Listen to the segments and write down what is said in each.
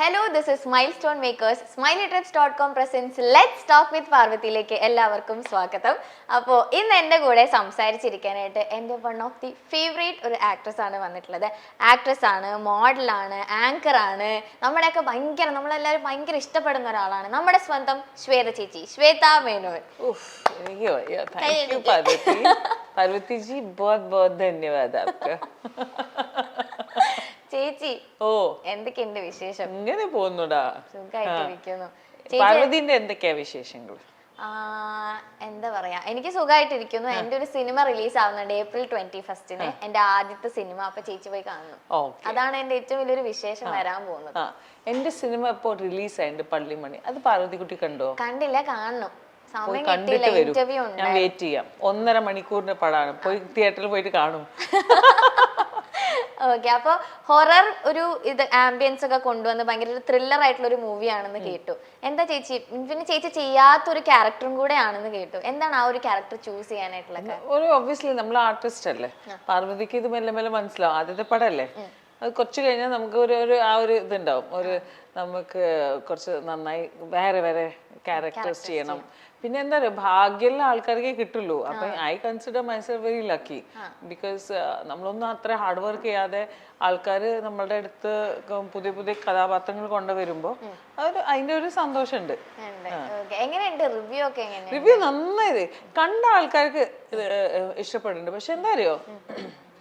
Hello, this is Milestone Makers. SmileyTrips.com presents Let's Talk with പാർവതിയിലേക്ക് എല്ലാവർക്കും സ്വാഗതം. അപ്പോൾ ഇന്ന് എൻ്റെ കൂടെ സംസാരിച്ചിരിക്കാനായിട്ട് എൻ്റെ വൺ ഓഫ് ദി ഫേവറേറ്റ് ഒരു ആക്ട്രസ് ആണ് വന്നിട്ടുള്ളത്. ആക്ട്രസ് ആണ്, മോഡലാണ്, ആങ്കർ ആണ്, നമ്മളെല്ലാവരും ഭയങ്കര ഇഷ്ടപ്പെടുന്ന ഒരാളാണ്. നമ്മുടെ സ്വന്തം ശ്വേത ചേച്ചി, ശ്വേത മേനോൻ. पार्वती जी बहुत बहुत धन्यवाद आपका. ചേച്ചി എന്തൊക്കെയുണ്ട് വിശേഷം? ഇങ്ങനെ പോകുന്നുടാ. സുഖമായിട്ടിരിക്കുന്നു. പാർവതിന്റെ എന്തൊക്കെയാ വിശേഷങ്ങൾ? എന്താ പറയാ, എനിക്ക് സുഖമായിട്ടിരിക്കുന്നു. എന്റെ ഒരു സിനിമ റിലീസ് ആവുന്നുണ്ട് April 21 എന്റെ ആദ്യത്തെ സിനിമ. അപ്പൊ ചേച്ചി പോയി കാണുന്നു. അതാണ് എന്റെ ഏറ്റവും വലിയൊരു വിശേഷം വരാൻ പോകുന്നത്. എന്റെ സിനിമ ഇപ്പോ റിലീസ് ആയിട്ടുണ്ട്, പള്ളിമണി. അത് പാർവതിക്കുട്ടി കണ്ടോ? കണ്ടില്ല, കാണണം. കണ്ടിട്ട് വരും, ഞാൻ വെയിറ്റ് ചെയ്യാം. 1.5 മണിക്കൂറിന്റെ പടമാണ്, പോയി തിയേറ്ററിൽ പോയിട്ട് കാണും. ഓക്കെ, അപ്പൊ ഹൊറർ ഒരു ഇത് ആംബിയൻസ് ഒക്കെ കൊണ്ടുവന്ന് ഭയങ്കര ഒരു ത്രില്ലർ ആയിട്ടുള്ള ഒരു മൂവിയാണെന്ന് കേട്ടു. എന്താ ചേച്ചി, പിന്നെ ചേച്ചി ചെയ്യാത്തൊരു ക്യാരക്ടറും കൂടെ ആണെന്ന് കേട്ടു. എന്താണ് ആ ഒരു ക്യാരക്ടർ ചൂസ് ചെയ്യാനായിട്ടുള്ള? ഒരു ഒബ്വിയസ്ലി നമ്മൾ ആർട്ടിസ്റ്റ് അല്ലേ, പാർവതിക്ക് ഇത് മെല്ലെ മെല്ലെ മനസ്സിലാവും. ആദ്യത്തെ പടല്ലേ, അത് കുറച്ച് കഴിഞ്ഞാൽ നമുക്ക് ഒരു ആ ഒരു ഇതുണ്ടാവും, ഒരു നമുക്ക് കുറച്ച് നന്നായി വേറെ വേറെ ക്യാരക്ടേഴ്സ് ചെയ്യണം. പിന്നെ എന്താ പറയുക, ഭാഗ്യമുള്ള ആൾക്കാർക്കേ കിട്ടുള്ളൂ. അപ്പൊ I consider myself very lucky. Because നമ്മളൊന്നും അത്ര ഹാർഡ് വർക്ക് ചെയ്യാതെ ആൾക്കാർ നമ്മളുടെ അടുത്ത് പുതിയ പുതിയ കഥാപാത്രങ്ങൾ കൊണ്ടുവരുമ്പോ അതിന്റെ ഒരു സന്തോഷമുണ്ട്. റിവ്യൂ നന്നായി കണ്ട ആൾക്കാർക്ക് ഇഷ്ടപ്പെടുന്നുണ്ട്. പക്ഷെ എന്താ അറിയോ,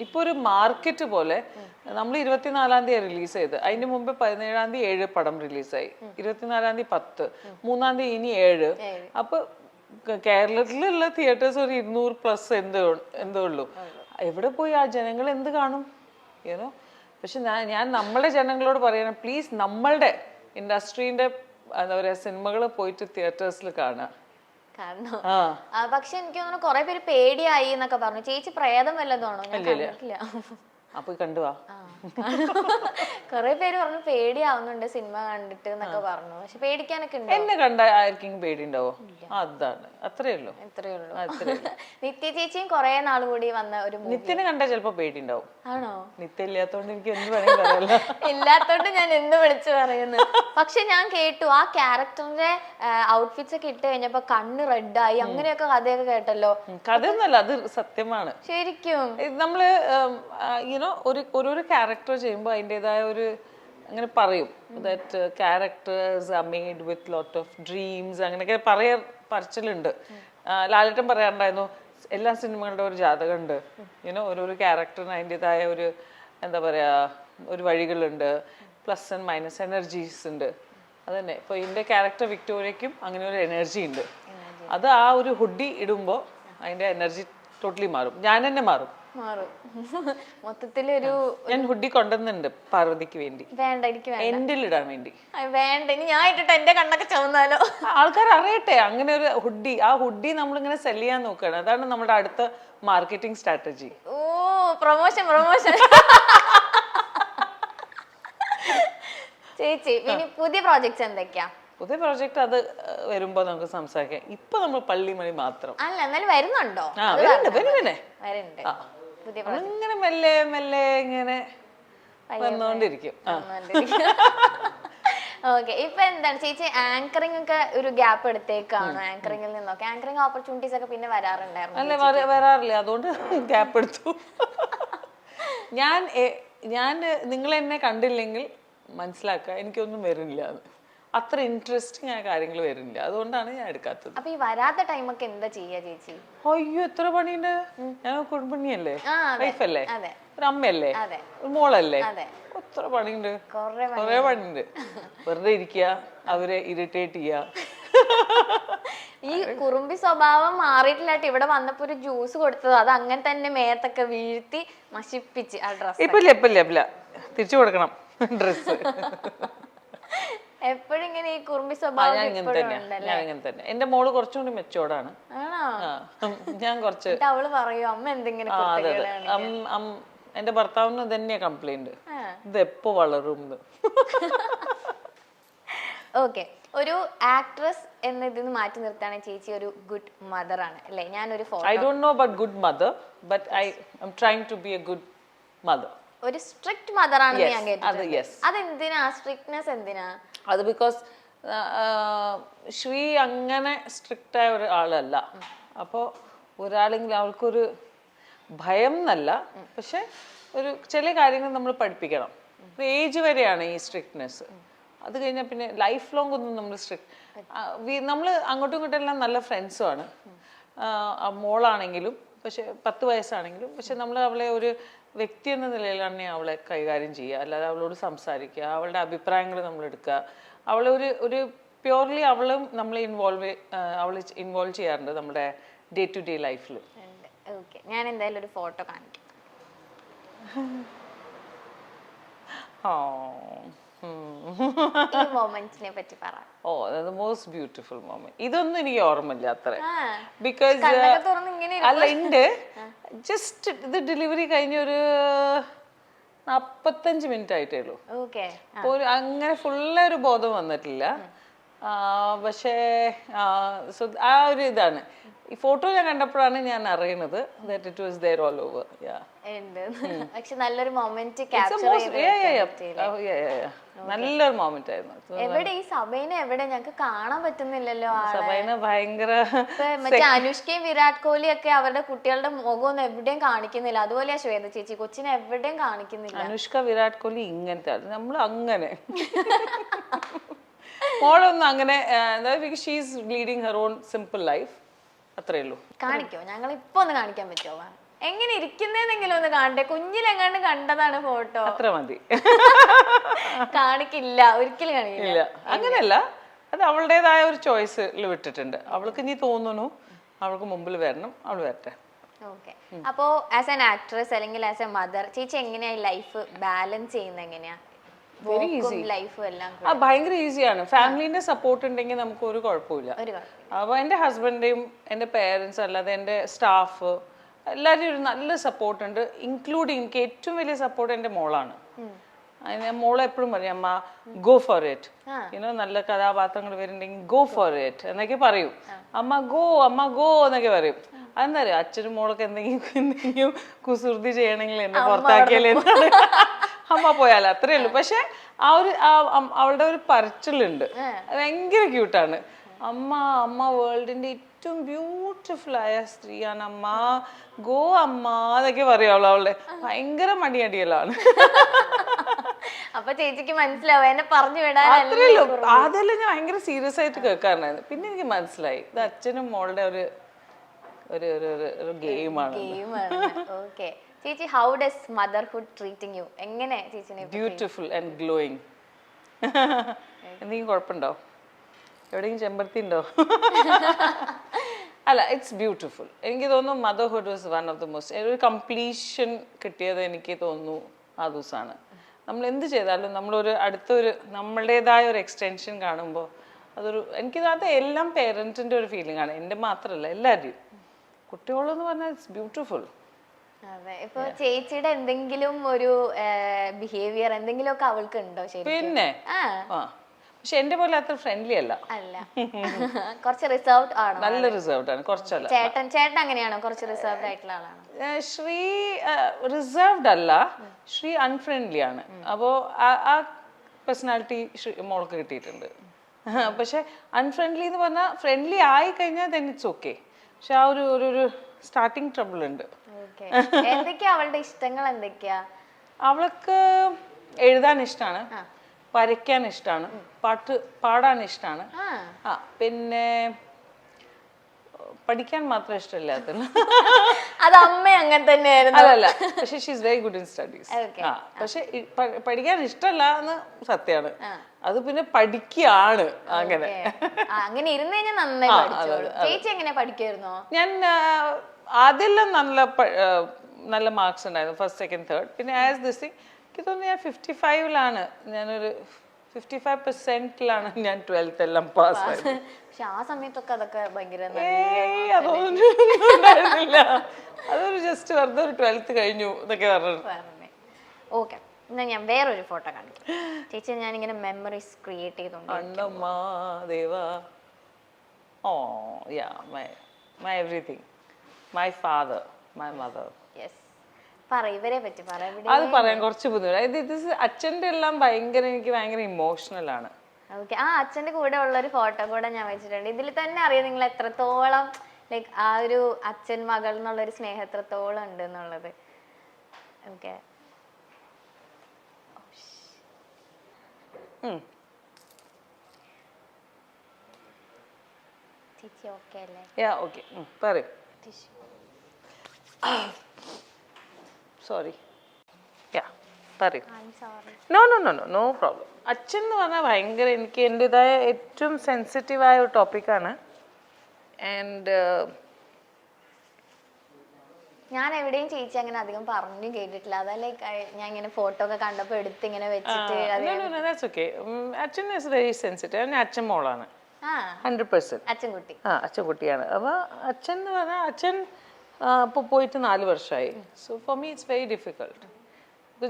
ഇപ്പൊ ഒരു മാർക്കറ്റ് പോലെ നമ്മൾ 24-ാം തീയതി റിലീസ് ചെയ്ത്, അതിന് മുമ്പ് 17-ാം തീയതി 7 പടം റിലീസായി, 24-ാം തീയതി 10, 3-ാം തീയതി ഇനി 7. അപ്പൊ കേരളത്തിലുള്ള തിയേറ്റേഴ്സ് ഒരു 200+ എന്തോ ഉള്ളൂ. എവിടെ പോയി ആ ജനങ്ങൾ എന്ത് കാണും ഏനോ? പക്ഷെ ഞാൻ നമ്മളുടെ ജനങ്ങളോട് പറയണം, പ്ലീസ് നമ്മളുടെ ഇൻഡസ്ട്രീന്റെ എന്താ പറയാ സിനിമകൾ പോയിട്ട് തിയേറ്റേഴ്സിൽ കാണുക. പക്ഷെ എനിക്ക് തോന്നുന്നു കുറെ പേര് പേടിയായി എന്നൊക്കെ പറഞ്ഞു. ചേച്ചി പ്രേതം വല്ലതാണോ? ഞാൻ കണ്ടിട്ടില്ല. അപ്പൊ കണ്ടുവാ. കൊറേ പേര് പറഞ്ഞു പേടിയാവുന്നുണ്ട് സിനിമ കണ്ടിട്ട് എന്നൊക്കെ പറഞ്ഞു. പക്ഷെ പേടിക്കാനൊക്കെ ഉണ്ട്. എന്നെ കണ്ട ആർക്കെങ്കിലും പേടി ഉണ്ടാവോ? അതാണ്, അത്രേ ഉള്ളൂ. നിത്യ ചേച്ചിയും കൊറേ നാൾ കൂടി വന്ന ഒരു നിത്യനെ കണ്ടാ ചിലപ്പോ പേടി ഉണ്ടാവും. ആണോ? നിത്യ ഇല്ലാത്തോണ്ട് എനിക്ക് എന്ത് വേണമെങ്കിൽ പറയാലോ. ഇല്ലാത്തോണ്ട് ഞാൻ എന്ത് വിളിച്ചു പറയുന്നു. പക്ഷെ ഞാൻ കേട്ടു ആ ക്യാരക്ടറിന്റെ ഔട്ട്ഫിറ്റ്സ് ഒക്കെ ഇട്ട് കഴിഞ്ഞപ്പോ കണ്ണ് റെഡായി, അങ്ങനെയൊക്കെ കഥയൊക്കെ കേട്ടല്ലോ. കഥയൊന്നല്ല, അത് സത്യമാണ്. ശരിക്കും നമ്മള് ഓരോരോ ക്യാരക്ടർ ചെയ്യുമ്പോൾ അതിൻ്റെതായ ഒരു അങ്ങനെ പറയും, that characters are made with lot of dreams, അങ്ങനെയൊക്കെ പറച്ചിലുണ്ട്. ലാലേട്ടൻ പറയാറുണ്ടായിരുന്നു, എല്ലാ സിനിമകളുടെ ഒരു ജാതകമുണ്ട്, ഓരോരോ ക്യാരക്ടറിന് അതിൻ്റെതായ ഒരു എന്താ പറയാ ഒരു വഴികളുണ്ട്, പ്ലസ് ആൻഡ് മൈനസ് എനർജീസ് ഉണ്ട്. അതന്നെ ഇപ്പൊ ഇതിന്റെ ക്യാരക്ടർ വിക്ടോറിയക്കും അങ്ങനെ ഒരു എനർജി ഉണ്ട്. അത് ആ ഒരു ഹുഡി ഇടുമ്പോൾ അതിന്റെ എനർജി ടോട്ടലി മാറും, ഞാൻ തന്നെ മാറും. മൊത്തത്തിലൊരു ഞാൻ ഹുഡി കൊണ്ടുവന്നുണ്ട് പാർവതിക്ക് വേണ്ടി. വേണ്ട, എനിക്ക് എൻഡിലിടാൻ വേണ്ടി. വേണ്ട, ഇനി ഞാൻ ഇട്ടിട്ട് എന്റെ കണ്ണൊക്കെ ചുവന്നാലോ? ആൾക്കാർ അറിയട്ടെ അങ്ങനെ ഒരു ഹുഡി. ആ ഹുഡി നമ്മളിങ്ങനെ സെല് ചെയ്യാൻ നോക്കുകയാണ്. അതാണ് നമ്മുടെ അടുത്ത മാർക്കറ്റിംഗ് സ്ട്രാറ്റജി. ഓ, പ്രൊമോഷൻ. ചേച്ചി പിന്നെ പുതിയ പ്രോജക്ട്സ് എന്തൊക്കെയാ? പുതിയ പ്രോജക്ട് അത് വരുമ്പോ നമുക്ക് സംസാരിക്കാം. ഇപ്പൊ നമ്മൾ പള്ളിമണി മാത്രം അല്ല, എന്നാലും വരുന്നുണ്ടോ? ഇങ്ങനെ മെല്ലെ മെല്ലെ ഇങ്ങനെ വന്നോണ്ടിരിക്കും. ഓക്കെ, ഇപ്പൊ എന്താണ് ചേച്ചി ആങ്കറിംഗ് ഒക്കെ ഒരു ഗ്യാപ്പ് എടുത്തേക്കാണോ? ആങ്കറിംഗിൽ നിന്നൊക്കെ ആങ്കറിംഗ് ഓപ്പർച്യൂണിറ്റീസ് ഒക്കെ പിന്നെ വരാറുണ്ടായിരുന്നു? അല്ല, വരാറില്ല, അതുകൊണ്ട് ഗ്യാപ്പ് എടുത്തു. ഞാൻ നിങ്ങൾ എന്നെ കണ്ടില്ലെങ്കിൽ മനസ്സിലാക്കുക, എനിക്കൊന്നും വരുന്നില്ല, അത്ര ഇൻട്രസ്റ്റിംഗ് ആയ കാര്യങ്ങൾ വരുന്നില്ല, അതുകൊണ്ടാണ് ഞാൻ എടുക്കാത്തത്. അപ്പൊ ഈ വരാത്ത ടൈമൊക്കെ എന്താ ചെയ്യാ ചേച്ചി? അയ്യോ, എത്ര പണിയുണ്ട്. ഞാൻ കുടുംബിനിയല്ലേ, വൈഫല്ലേ, ഒരു അമ്മയല്ലേ, ഒരു മോളല്ലേ, എത്ര പണിയുണ്ട്, കൊറേ പണിയുണ്ട്. വെറുതെ ഇരിക്കുക, അവരെ ഇറിറ്റേറ്റ് ചെയ്യുക. ഈ കുറുമ്പി സ്വഭാവം മാറിയിട്ടില്ലാട്ട് ഇവിടെ വന്നപ്പോ ഒരു ജ്യൂസ് കൊടുത്തത്, അത് അങ്ങനെ തന്നെ മേത്തൊക്കെ വീഴ്ത്തി നശിപ്പിച്ച് ആ ഡ്രസ്. ഇപ്പില്ല, തിരിച്ചു കൊടുക്കണം ഡ്രസ്. എപ്പോഴും ഇങ്ങനെ ഈ കുറുമ്പി സ്വഭാവം തന്നെ. എന്റെ മോള് കുറച്ചുകൂടി മെച്ചോർഡാണ്. ഞാൻ കുറച്ച് അവള് പറയൂ അമ്മ എന്തെങ്കിലും. എന്റെ ഭർത്താവിന് തന്നെയാ കംപ്ലൈന്റ്, ഇത് എപ്പോ വളരും. ഓക്കെ, ഒരു ആക്ട്രസ് എന്ന ഇതിന് മാറ്റി നിർത്താൻ ചേച്ചി ഒരു ഗുഡ് മദർ ആണ് അല്ലേ? ഞാനൊരു I don't know about good mother, but I am trying to be a good mother. ഒരു സ്ട്രിക്റ്റ് മദർ ആണെന്ന് ഞാൻ അത് കേട്ടിട്ടുണ്ട്. yes. അതെന്തിനാ സ്ട്രിക്ട്നെസ് എന്തിനാ? അത് ബിക്കോസ് ശ്രീ അങ്ങനെ സ്ട്രിക്റ്റ് ആയ ഒരു ആളല്ല. അപ്പോൾ ഒരാളെങ്കിലും അവൾക്കൊരു ഭയം എന്നല്ല, പക്ഷെ ഒരു ചില കാര്യങ്ങൾ നമ്മൾ പഠിപ്പിക്കണം. ഒരു ഏജ് വരെയാണ് ഈ സ്ട്രിക്ട്നെസ്. അത് കഴിഞ്ഞാൽ പിന്നെ ലൈഫ് ലോങ് ഒന്നും നമ്മൾ നമ്മൾ അങ്ങോട്ടും ഇങ്ങോട്ടും എല്ലാം നല്ല ഫ്രണ്ട്സുമാണ്. മോളാണെങ്കിലും പക്ഷെ 10 വയസ്സാണെങ്കിലും, പക്ഷെ നമ്മൾ അവളെ ഒരു വ്യക്തി എന്ന നിലയിലാണ് അവളെ കൈകാര്യം ചെയ്യുക. അല്ലാതെ അവളോട് സംസാരിക്കുക, അവളുടെ അഭിപ്രായങ്ങൾ നമ്മൾ എടുക്കുക. അവളെ ഒരു പ്യൂർലി അവളും നമ്മളെ അവൾ ഇൻവോൾവ് ചെയ്യാറുണ്ട് നമ്മുടെ ഡേ ടു ഡേ ലൈഫിൽ. ഓക്കെ, ഞാൻ എന്തായാലും ഒരു ഫോട്ടോ കാണിക്കാം. ഈ മൊമെന്റ്സിനെ പറ്റി പറ. ഓ, മോസ്റ്റ് ബ്യൂട്ടിഫുൾ മൊമെന്റ്. ഇതൊന്നും എനിക്ക് ഓർമ്മയില്ല അത്ര. കണ്ണൊക്കെ തുറന്ന് ഇങ്ങനെ അല്ല, ഉണ്ട്. ജസ്റ്റ് ഇത് ഡെലിവറി കഴിഞ്ഞ ഒരു 45 മിനിറ്റ് ആയിട്ടേ ഉള്ളൂ. ഓക്കെ, അപ്പോൾ അങ്ങനെ ഫുള്ള് ഒരു ബോധം വന്നിട്ടില്ല. പക്ഷേ ആ ഒരു ഇതാണ് ഈ ഫോട്ടോ ഞാൻ കണ്ടപ്പോഴാണ് ഞാൻ അറിയുന്നത് that it was there all over. പക്ഷെ നല്ലൊരു മൊമെന്റ് നല്ലൊരു മൊമെന്റ് ആയിരുന്നു. എവിടെ ഈ സബൈന എവിടെ ഞങ്ങക്ക് കാണാൻ പറ്റുന്നില്ലല്ലോ. സബൈന ഭയങ്കര മറ്റേ അനുഷ്കയും വിരാട് കോഹ്ലി ഒക്കെ അവരുടെ കുട്ടികളുടെ മുഖമൊന്നും എവിടെയും കാണിക്കുന്നില്ല. അതുപോലെയാ ശ്വേത ചേച്ചി, കൊച്ചിനെ എവിടെയും കാണിക്കുന്നില്ല. അനുഷ്ക വിരാട് കോഹ്ലി ഇങ്ങനത്തെ നമ്മൾ അങ്ങനെ മോളൊന്നും അങ്ങനെ she's leading her own simple life. അത്രേ ഉള്ളൂ. കാണിക്കോ? ഞങ്ങൾ ഇപ്പൊ ഒന്ന് കാണിക്കാൻ പറ്റുമോ? എങ്ങനെ ഇരിക്കുന്നതെങ്കിലും ഒന്ന് കാണട്ടെ. കുഞ്ഞിലെങ്ങാണ്ട് കണ്ടതാണ് ഫോട്ടോ. അത്ര മതി. കാണിക്കില്ല, ഒരിക്കലും കാണിക്കില്ല. അങ്ങനെയല്ല, അത് അവളുടേതായ ഒരു ചോയ്സിൽ വിട്ടിട്ടുണ്ട്. അവൾക്ക് ഇനി തോന്നുന്നു അവൾക്ക് മുമ്പിൽ വരണം, അവൾ വരട്ടെ. ഓക്കെ, അപ്പോ ആസ് ആൻ ആക്ട്രസ് അല്ലെങ്കിൽ ആസ് എ മദർ ചേച്ചി എങ്ങനെയാ ലൈഫ് ബാലൻസ് ചെയ്യുന്നത്? എങ്ങനെയാ? Very easy. ലൈഫും എല്ലാം ഭയങ്കര ഈസിയാണ്. ഫാമിലിന്റെ സപ്പോർട്ട് ഉണ്ടെങ്കിൽ നമുക്ക് ഒരു കുഴപ്പമില്ല. അപ്പോൾ എൻ്റെ ഹസ്ബൻഡേയും എൻ്റെ പേരൻസ് അല്ലാതെ എൻ്റെ സ്റ്റാഫ് എല്ലാവരും ഒരു നല്ല സപ്പോർട്ട് ഉണ്ട്. ഇൻക്ലൂഡിങ് എനിക്ക് ഏറ്റവും വലിയ സപ്പോർട്ട് എൻ്റെ മോളാണ്. അതിന് മോളെ എപ്പോഴും പറയും, അമ്മ ഗോ ഫോർ ഇറ്റ്, നല്ല കഥാപാത്രങ്ങൾ വരുന്നുണ്ടെങ്കിൽ ഗോ ഫോർ ഇറ്റ് എന്നൊക്കെ പറയും. അമ്മ ഗോ എന്നൊക്കെ പറയും. അതെന്താ അറിയാം, അച്ഛനും മോളൊക്കെ എന്തെങ്കിലും കുസൃതി ചെയ്യണമെങ്കിൽ എന്നെ പുറത്താക്കിയാലേ അമ്മ പോയാലോ, അത്രേ ഉള്ളൂ. പക്ഷെ അവളുടെ ഒരു പറച്ചിലുണ്ട്, ഭയങ്കര ക്യൂട്ടാണ്. അമ്മ വേൾഡിന്റെ ഏറ്റവും ബ്യൂട്ടിഫുൾ ആയ സ്ത്രീയാണ് അമ്മ, ഗോ അമ്മ എന്നൊക്കെ പറയാവുള്ളൂ. അവളുടെ ഭയങ്കര മടിയടിയലാണ്. അപ്പൊ ചേച്ചിക്ക് മനസ്സിലാവും എന്നെ പറഞ്ഞു വിടാൻ. അത്രേ ഉള്ളൂ. അതെല്ലാം ഞാൻ ഭയങ്കര സീരിയസ് ആയിട്ട് കേൾക്കാറുണ്ടായിരുന്നു. പിന്നെ എനിക്ക് മനസ്സിലായി ഇത് അച്ഛനും മോളുടെ ഒരു ഗെയിമാണ്. ഓക്കെ ചേച്ചി, how does motherhood treating you? എങ്ങനെ ചേച്ചിനെ? Beautiful and glowing. എന്തെങ്കിലും കുഴപ്പമുണ്ടോ? എവിടെയെങ്കിലും ചെമ്പരത്തി ഉണ്ടോ? അല്ല, ഇറ്റ്സ് ബ്യൂട്ടിഫുൾ. എനിക്ക് തോന്നുന്നു motherhood was one of the most ഒരു കംപ്ലീഷൻ കിട്ടിയത് എനിക്ക് തോന്നുന്നു ആ ദിവസമാണ്. നമ്മൾ എന്ത് ചെയ്താലും നമ്മളൊരു അടുത്തൊരു നമ്മളുടേതായ ഒരു എക്സ്റ്റൻഷൻ കാണുമ്പോൾ എനിക്കത് എല്ലാം പേരൻറ്റിൻ്റെ ഒരു ഫീലിംഗ് ആണ്. എൻ്റെ മാത്രമല്ല, എല്ലാവരും കുട്ടികളെന്ന് പറഞ്ഞാൽ ഇറ്റ്സ് ബ്യൂട്ടിഫുൾ. അതെ, ഇപ്പൊ ചേച്ചിയുടെ എന്തെങ്കിലും ഒരു ബിഹേവിയർ എന്തെങ്കിലും ഒക്കെ അവൾക്ക് ഉണ്ടോ? പിന്നെ പക്ഷെ എന്റെ പോലെ അത്ര ഫ്രണ്ട്ലി അല്ല. കുറച്ച് റിസർവ്ഡ് ആണോ? നല്ല റിസർവ്ഡ് ആണ്. കുറച്ചല്ല. ചേട്ടൻ അങ്ങനെയാണോ? കുറച്ച് റിസർവ്ഡ് ആയിട്ടുള്ള ആളാണ്. ശ്രീ റിസർവ്ഡ് അല്ല, ശ്രീ അൺഫ്രണ്ട്ലി ആണ്. അപ്പോ ആ പേഴ്സണാലിറ്റി മോൾക്ക് കിട്ടിയിട്ടുണ്ട്. പക്ഷെ അൺഫ്രണ്ട്ലി എന്ന് പറഞ്ഞാൽ ഫ്രണ്ട്ലി ആയി കഴിഞ്ഞാൽ then it's okay. പക്ഷെ ആ ഒരു സ്റ്റാർട്ടിങ് ട്രബിൾ ഉണ്ട്. എന്തൊക്കെയാ അവളുടെ ഇഷ്ടങ്ങൾ? എന്തൊക്കെയാ? അവൾക്ക് എഴുതാൻ ഇഷ്ടമാണ്, വരയ്ക്കാൻ ഇഷ്ടമാണ്, പാടാൻ ഇഷ്ടമാണ്. പിന്നെ പഠിക്കാൻ മാത്രം ഇഷ്ടമില്ലാത്തുള്ളൂ. അത് അമ്മ അങ്ങനെ തന്നെയായിരുന്നു. അല്ലല്ല, പക്ഷെ she is very good in studies. പക്ഷെ പഠിക്കാൻ ഇഷ്ടമല്ല എന്ന് സത്യമാണ്. അത് പിന്നെ പഠിക്കുകയാണ്. അങ്ങനെ ഇരുന്ന് കഴിഞ്ഞാൽ നന്നായി പഠിച്ചോളൂ. ചേച്ചി എങ്ങനെ പഠിക്കുമായിരുന്നോ? ഞാൻ അതെല്ലാം നല്ല മാർക്സ് ഉണ്ടായിരുന്നു, ഫസ്റ്റ് സെക്കൻഡ് തേർഡ്. പിന്നെ ആസ് ദിസ് തിങ് എനിക്ക് തോന്നുന്നു ഞാൻ 55ലാണ്, ഞാനൊരു 55%ലാണ് ഞാൻ 12th എല്ലാം പാസ് ആയത്. പക്ഷെ ആ സമയത്തൊക്കെ അതൊക്കെ ഭയങ്കര അതൊരു ജസ്റ്റ് വെറുതെ ഒരു 12th കഴിഞ്ഞു എന്നൊക്കെ പറഞ്ഞു. ഓക്കെ, എന്നാ ഞാൻ വേറൊരു ഫോട്ടോ കാണിക്കാം. ചേച്ചി ഞാൻ ഇങ്ങനെ മെമ്മറീസ് ക്രിയേറ്റ് ചെയ്തോണ്ട് my everything, my father, my mother. Yes. പറയ് ഇവരെ പറ്റി പറയാം. അത് പറയാൻ കുറച്ച് ബുദ്ധിമുട്ട്. ഇത് അച്ഛൻ്റെ എല്ലാം ഭയങ്കര എനിക്ക് ഭയങ്കര ഇമോഷണൽ ആണ്. ഓക്കെ. ആ അച്ഛന്റെ കൂടെ ഉള്ള ഒരു ഫോട്ടോ കൂടെ ഞാൻ വെച്ചിട്ടുണ്ട്. ഇതിൽ തന്നെ അറിയാം നിങ്ങൾ എത്രത്തോളം ലൈക്ക് ആ ഒരു അച്ഛൻ മകൾ എന്നുള്ള ഒരു സ്നേഹം എത്രത്തോളം ഉണ്ട് എന്നുള്ളത്. ഓക്കെ. ചേച്ചി ഓക്കെ അല്ലേ? ഓക്കെ പറയൂ. സോറി പറയൂ. No problem. അച്ഛൻ എന്ന് പറഞ്ഞാൽ ഭയങ്കര എനിക്ക് എൻ്റെതായ ഏറ്റവും സെൻസിറ്റീവായ ഒരു ടോപ്പിക്കാണ്. ആൻഡ് ഞാൻ എവിടെയും ചേച്ചി അങ്ങനെ അധികം പറഞ്ഞു കേട്ടിട്ടില്ല. അതാ ലൈക്ക് ഞാൻ ഇങ്ങനെ ഫോട്ടോ ഒക്കെ കണ്ടപ്പോ എടുത്ത് ഇങ്ങനെ വെച്ചിട്ട് ഓക്കെ. അച്ഛൻ ഇസ് വെരി സെൻസിറ്റീവ്. അച്ഛൻ മോളാണ് 100%. അച്ഛൻകുട്ടി. അച്ഛൻ കുട്ടിയാണ്. അപ്പോൾ അച്ഛൻ എന്ന് പറഞ്ഞാൽ അച്ഛൻ ഇപ്പോൾ പോയിട്ട് 4 വർഷമായി. So for me it's very difficult.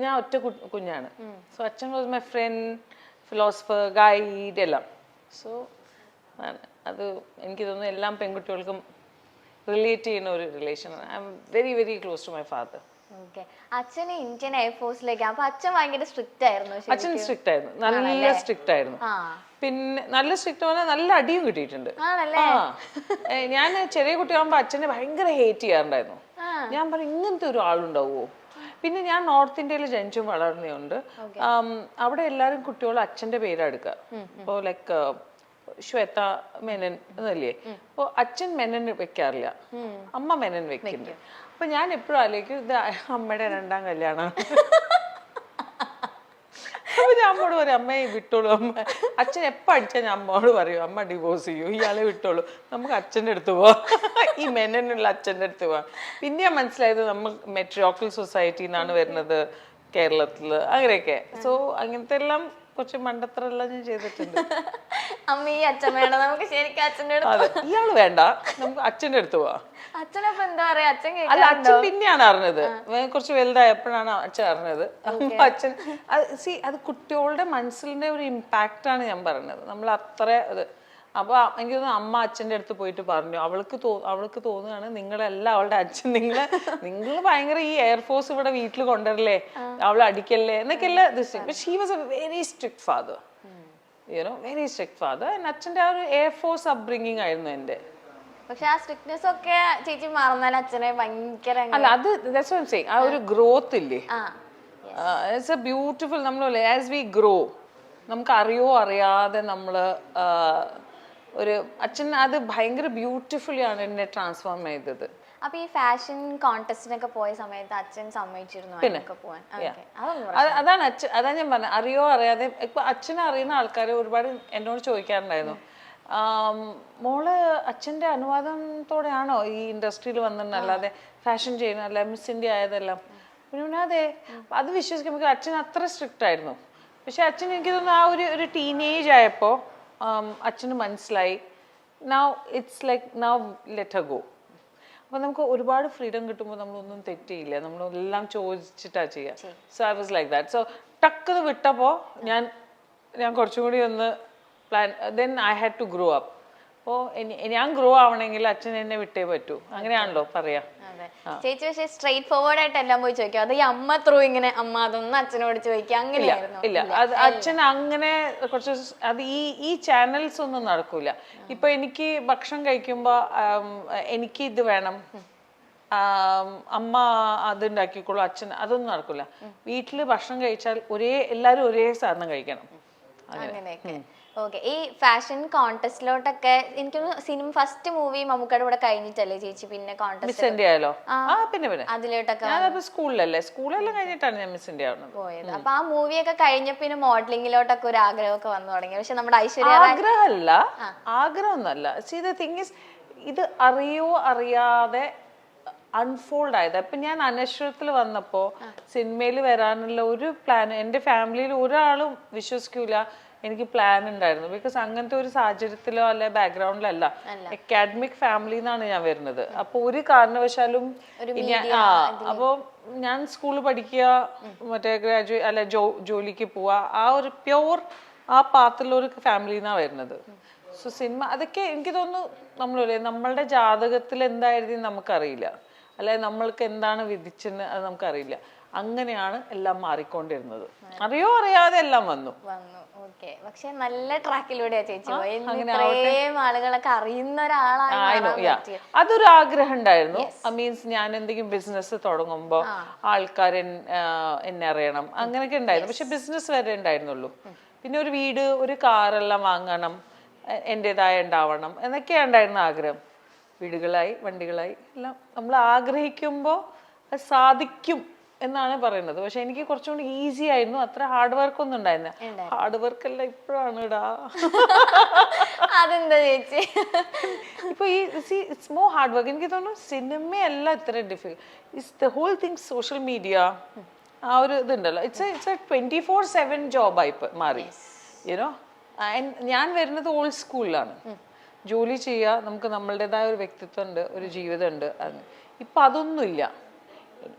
ഞാൻ ഒറ്റ കുഞ്ഞാണ്. സോ അച്ഛൻ was my friend, philosopher, guide എല്ലാം. സോ അത് എനിക്ക് തോന്നുന്നു എല്ലാ പെൺകുട്ടികൾക്കും റിലേറ്റ് ചെയ്യുന്ന ഒരു relation. I M very very close to my father. Okay. അച്ഛന് ഇന്ത്യൻ എയർഫോഴ്സിലേക്ക്. അപ്പൊ അച്ഛൻ ഭയങ്കര സ്ട്രിക്റ്റ് ആയിരുന്നു. അച്ഛൻ സ്ട്രിക്റ്റ് ആയിരുന്നു, നല്ല സ്ട്രിക്റ്റ് ആയിരുന്നു. പിന്നെ നല്ല സ്ട്രിക്റ്റ് പറഞ്ഞാൽ നല്ല അടിയും കിട്ടിയിട്ടുണ്ട്. ഞാൻ ചെറിയ കുട്ടിയാകുമ്പോൾ അച്ഛനെ ഭയങ്കര ഹേറ്റ് ചെയ്യാറുണ്ടായിരുന്നു. ഞാൻ പറയും ഇങ്ങനത്തെ ഒരു ആളുണ്ടാവുമോ. പിന്നെ ഞാൻ നോർത്ത് ഇന്ത്യയിൽ ജനിച്ചും വളർന്നുകൊണ്ട് അവിടെ എല്ലാവരും കുട്ടികൾ അച്ഛൻ്റെ പേരാ എടുക്കുക. ഇപ്പോൾ ലൈക്ക് ശ്വേത മെനൻ എന്നല്ലേ. അപ്പോൾ അച്ഛൻ മെനൻ വെക്കാറില്ല, അമ്മ മെനൻ വെക്കുന്നുണ്ട്. അപ്പൊ ഞാൻ എപ്പോഴും ആലോചിക്കും ഇത് അമ്മയുടെ 2ാം കല്യാണം. അപ്പൊ ഞാൻ അമ്മോട് പറയും അമ്മയെ വിട്ടോളൂ. അച്ഛൻ എപ്പോൾ അടിച്ചാൽ ഞാൻ അമ്മോട് പറയും അമ്മ ഡിവോഴ്സ് ചെയ്യൂ, ഇയാളെ വിട്ടോളൂ, നമുക്ക് അച്ഛൻ്റെ അടുത്ത് പോവാം, ഈ മെനനുള്ള അച്ഛൻ്റെ അടുത്ത് പോവാം. പിന്നെ ഞാൻ മനസ്സിലായത് നമ്മൾ മെട്രിയോക്കൽ സൊസൈറ്റി എന്നാണ് വരുന്നത് കേരളത്തില്, അങ്ങനെയൊക്കെ. സോ അങ്ങനത്തെ എല്ലാം കുറച്ച് മണ്ടത്തരെല്ലാം ഞാൻ ചെയ്തിട്ടുണ്ട്. അമ്മ ഈ അച്ഛൻ വേണ്ട, നമുക്ക് ശരിക്കും അച്ഛൻ്റെ അടുത്ത്. ഇയാള് വേണ്ട, നമുക്ക് അച്ഛൻ്റെ അടുത്ത് പോവാം. അച്ഛനപ്പൊ എന്താ പറയാ, അച്ഛൻ അല്ല അച്ഛൻ പിന്നെയാണ് അറിഞ്ഞത്, കുറച്ച് വലുതായപ്പോഴാണ് അച്ഛൻ അറിഞ്ഞത്. അച്ഛൻ അത് കുട്ടികളുടെ മനസ്സിന്റെ ഒരു ഇമ്പാക്റ്റ് ആണ് ഞാൻ പറഞ്ഞത്. നമ്മൾ അത്ര ഇത് അപ്പൊ എനിക്ക് തോന്നുന്നു അമ്മ അച്ഛൻ്റെ അടുത്ത് പോയിട്ട് പറഞ്ഞു, അവൾക്ക് തോന്നുകയാണ് നിങ്ങളെല്ലാം അവളുടെ അച്ഛൻ നിങ്ങൾ ഭയങ്കര ഈ എയർഫോഴ്സ് ഇവിടെ വീട്ടിൽ കൊണ്ടുവരല്ലേ, അവളെ അടിക്കല്ലേ എന്നൊക്കെയല്ല. She was a very strict father, very strict father. അച്ഛൻ്റെ ആ ഒരു എയർഫോഴ്സ് അപ്ബ്രിങ്ങിങ് ആയിരുന്നു എൻ്റെ. പക്ഷെ ആ സ്ട്രിക്ട്നെസ് ഒക്കെ ചേച്ചി മറന്നാൽ അച്ഛനെ ഭയങ്കര അല്ല അത് ആ ഒരു ഗ്രോത്ത് ഇല്ലേ, ഇറ്റ്സ് എ ബ്യൂട്ടിഫുൾ. നമ്മൾ ആസ് വി ഗ്രോ നമുക്ക് അറിയാതെ നമ്മള് ഒരു അച്ഛൻ അത് ഭയങ്കര ബ്യൂട്ടിഫുള്ളി ആണ് എന്നെ ട്രാൻസ്ഫോം ചെയ്തത്. അപ്പൊ ഈ ഫാഷൻ കോൺടെസ്റ്റിനൊക്കെ പോയ സമയത്ത് അച്ഛൻ സമ്മതിച്ചിരുന്നു പോവാൻ? അതാണ് അതാ ഞാൻ പറഞ്ഞത്, അറിയാതെ. ഇപ്പൊ അച്ഛനെ അറിയുന്ന ആൾക്കാർ ഒരുപാട് എന്നോട് ചോദിക്കാറുണ്ടായിരുന്നു, മോള് അച്ഛൻ്റെ അനുവാദത്തോടെയാണോ ഈ ഇൻഡസ്ട്രിയിൽ വന്നിരുന്നല്ലാതെ ഫാഷൻ ചെയ്യുന്ന അല്ല മിസ് ഇന്ത്യ ആയതെല്ലാം? പിന്നെ അതെ, അത് വിശ്വസിക്കുമ്പോൾ അച്ഛൻ അത്ര സ്ട്രിക്റ്റ് ആയിരുന്നു. പക്ഷെ അച്ഛൻ എനിക്ക് തോന്നുന്നു ആ ഒരു ടീനേജ് ആയപ്പോൾ അച്ഛന് മനസ്സിലായി, now it's like now let Har go. അപ്പൊ നമുക്ക് ഒരുപാട് ഫ്രീഡം കിട്ടുമ്പോൾ നമ്മളൊന്നും തെറ്റിയില്ല, നമ്മളെല്ലാം ചോദിച്ചിട്ടാ ചെയ്യുക. So I was like that. So ടക്കത് വിട്ടപ്പോൾ ഞാൻ കുറച്ചും കൂടി ഒന്ന് plan, then I had to grow up. അപ്പോൾ ഞാൻ ഗ്രോ ആവണമെങ്കിൽ അച്ഛൻ എന്നെ വിട്ടേ പറ്റൂ, അങ്ങനെയാണല്ലോ പറയാ. ചേച്ചി പക്ഷേ സ്ട്രെയിറ്റ് ഫോർവേഡ് ആയിട്ട് എല്ലാം പോയി ചോദിക്കും, അത് ഈ അമ്മ ത്രൂ ഇങ്ങനെ അമ്മ അതൊന്നും അച്ഛനോട് ചോദിക്കുക അങ്ങനെയായിരുന്നു? ഇല്ല, അത് അച്ഛൻ അങ്ങനെ കുറച്ച് അത് ഈ ചാനൽസ് ഒന്നും നടക്കൂല. ഇപ്പൊ എനിക്ക് ഭക്ഷണം കഴിക്കുമ്പോ എനിക്ക് ഇത് വേണം, അമ്മ അത് ഉണ്ടാക്കിക്കോളൂ, അച്ഛൻ അതൊന്നും നടക്കൂല. വീട്ടില് ഭക്ഷണം കഴിച്ചാൽ എല്ലാരും ഒരേ സാധനം കഴിക്കണം, അങ്ങനെയൊക്കെ. ഓക്കെ. ഈ ഫാഷൻ കോൺടെസ്റ്റിലോട്ടൊക്കെ എനിക്ക് ഫസ്റ്റ് മൂവി മമ്മൂക്കയുടെ കൂടെ കഴിഞ്ഞിട്ടല്ലേ ചേച്ചി പിന്നെ കോൺടെസ്റ്റ് അതിലോട്ടൊക്കെ സ്കൂളിലെല്ലാം കഴിഞ്ഞിട്ടാണ് ഞാൻ മിസ് ഇന്ത്യ പോയത്? അപ്പൊ ആ മൂവിയൊക്കെ കഴിഞ്ഞ പിന്നെ മോഡലിംഗിലോട്ടൊക്കെ ഒരു ആഗ്രഹമൊക്കെ വന്നു തുടങ്ങി. പക്ഷെ നമ്മുടെ ഐശ്വര്യ ആഗ്രഹമൊന്നുമല്ല. സീ ദ തിങ് ഈസ്, ഇത് അറിയാതെ അൺഫോൾഡ് ആയത്. ഇപ്പൊ ഞാൻ അനശ്വരത്തിൽ വന്നപ്പോ സിനിമയിൽ വരാനുള്ള ഒരു പ്ലാൻ എന്റെ ഫാമിലിയിൽ ഒരാളും വിശ്വസിക്കൂല എനിക്ക് പ്ലാൻ ഉണ്ടായിരുന്നു. ബിക്കോസ് അങ്ങനത്തെ ഒരു സാഹചര്യത്തിലോ അല്ലെ ബാക്ക്ഗ്രൗണ്ടിലോ അല്ല, അക്കാഡമിക് ഫാമിലിയിൽ നിന്നാണ് ഞാൻ വരുന്നത്. അപ്പൊ ഒരു കാരണവശാലും അപ്പോ ഞാൻ സ്കൂളിൽ പഠിക്കുക, മറ്റേ ഗ്രാജുവേറ്റ് അല്ലെ ജോലിക്ക് പോവുക, ആ ഒരു പ്യോർ ആ പാത്തിലുള്ള ഒരു ഫാമിലിയിൽ നിന്നാണ് വരുന്നത്. സോ സിനിമ അതൊക്കെ എനിക്ക് തോന്നുന്നു നമ്മളുടെ ജാതകത്തിൽ എന്തായിരുന്നു നമുക്കറിയില്ല. അല്ലെങ്കിൽ നമ്മൾക്ക് എന്താണ് വിധിച്ചെന്ന് അത് നമുക്കറിയില്ല. അങ്ങനെയാണ് എല്ലാം മാറിക്കൊണ്ടിരുന്നത്. അറിയാതെ എല്ലാം വന്നു. ഓക്കെ, പക്ഷെ നല്ല ട്രാക്കിലൂടെയാ ചേച്ചി പോയി. ഇത്രയും ആളുകളൊക്കെ അറിയുന്ന ഒരാളാണ്. അതൊരു ആഗ്രഹം ഉണ്ടായിരുന്നു. മീൻസ് ഞാൻ എന്തെങ്കിലും ബിസിനസ് തുടങ്ങുമ്പോ ആൾക്കാർ എന്നെ അറിയണം, അങ്ങനെയൊക്കെ ഉണ്ടായിരുന്നു. പക്ഷെ ബിസിനസ് വരെ ഉണ്ടായിരുന്നുള്ളൂ. പിന്നെ ഒരു വീട്, ഒരു കാറെല്ലാം വാങ്ങണം, എൻ്റെതായ ഉണ്ടാവണം എന്നൊക്കെയാണ് ഉണ്ടായിരുന്ന ആഗ്രഹം. വീടുകളായി, വണ്ടികളായി, എല്ലാം നമ്മൾ ആഗ്രഹിക്കുമ്പോൾ അത് സാധിക്കും എന്നാണ് പറയുന്നത്. പക്ഷെ എനിക്ക് കുറച്ചുകൂടി ഈസി ആയിരുന്നു. അത്ര ഹാർഡ് വർക്ക് ഒന്നും ഉണ്ടായിരുന്നില്ല. ഹാർഡ് വർക്ക് എല്ലാം ഇപ്പോഴാണ് ഇടാ. അതെന്താ ചേച്ചി? ഇപ്പൊ ഈ ഇറ്റ്സ് മോർ ഹാർഡ് വർക്ക്. എനിക്ക് തോന്നുന്നു സിനിമയല്ല ഇത്ര difficult. It's the whole thing. Social media ആ ഒരു ഇതുണ്ടല്ലോ, ഇറ്റ്സ് എ 24/7 ജോബായി മാറി. യുനോ, ഞാൻ വരുന്നത് ഓൾഡ് സ്കൂളിലാണ്. ജോലി ചെയ്യുക, നമുക്ക് നമ്മളുടേതായ ഒരു വ്യക്തിത്വം ഉണ്ട്, ഒരു ജീവിതമുണ്ട്. ഇപ്പൊ അതൊന്നുമില്ല.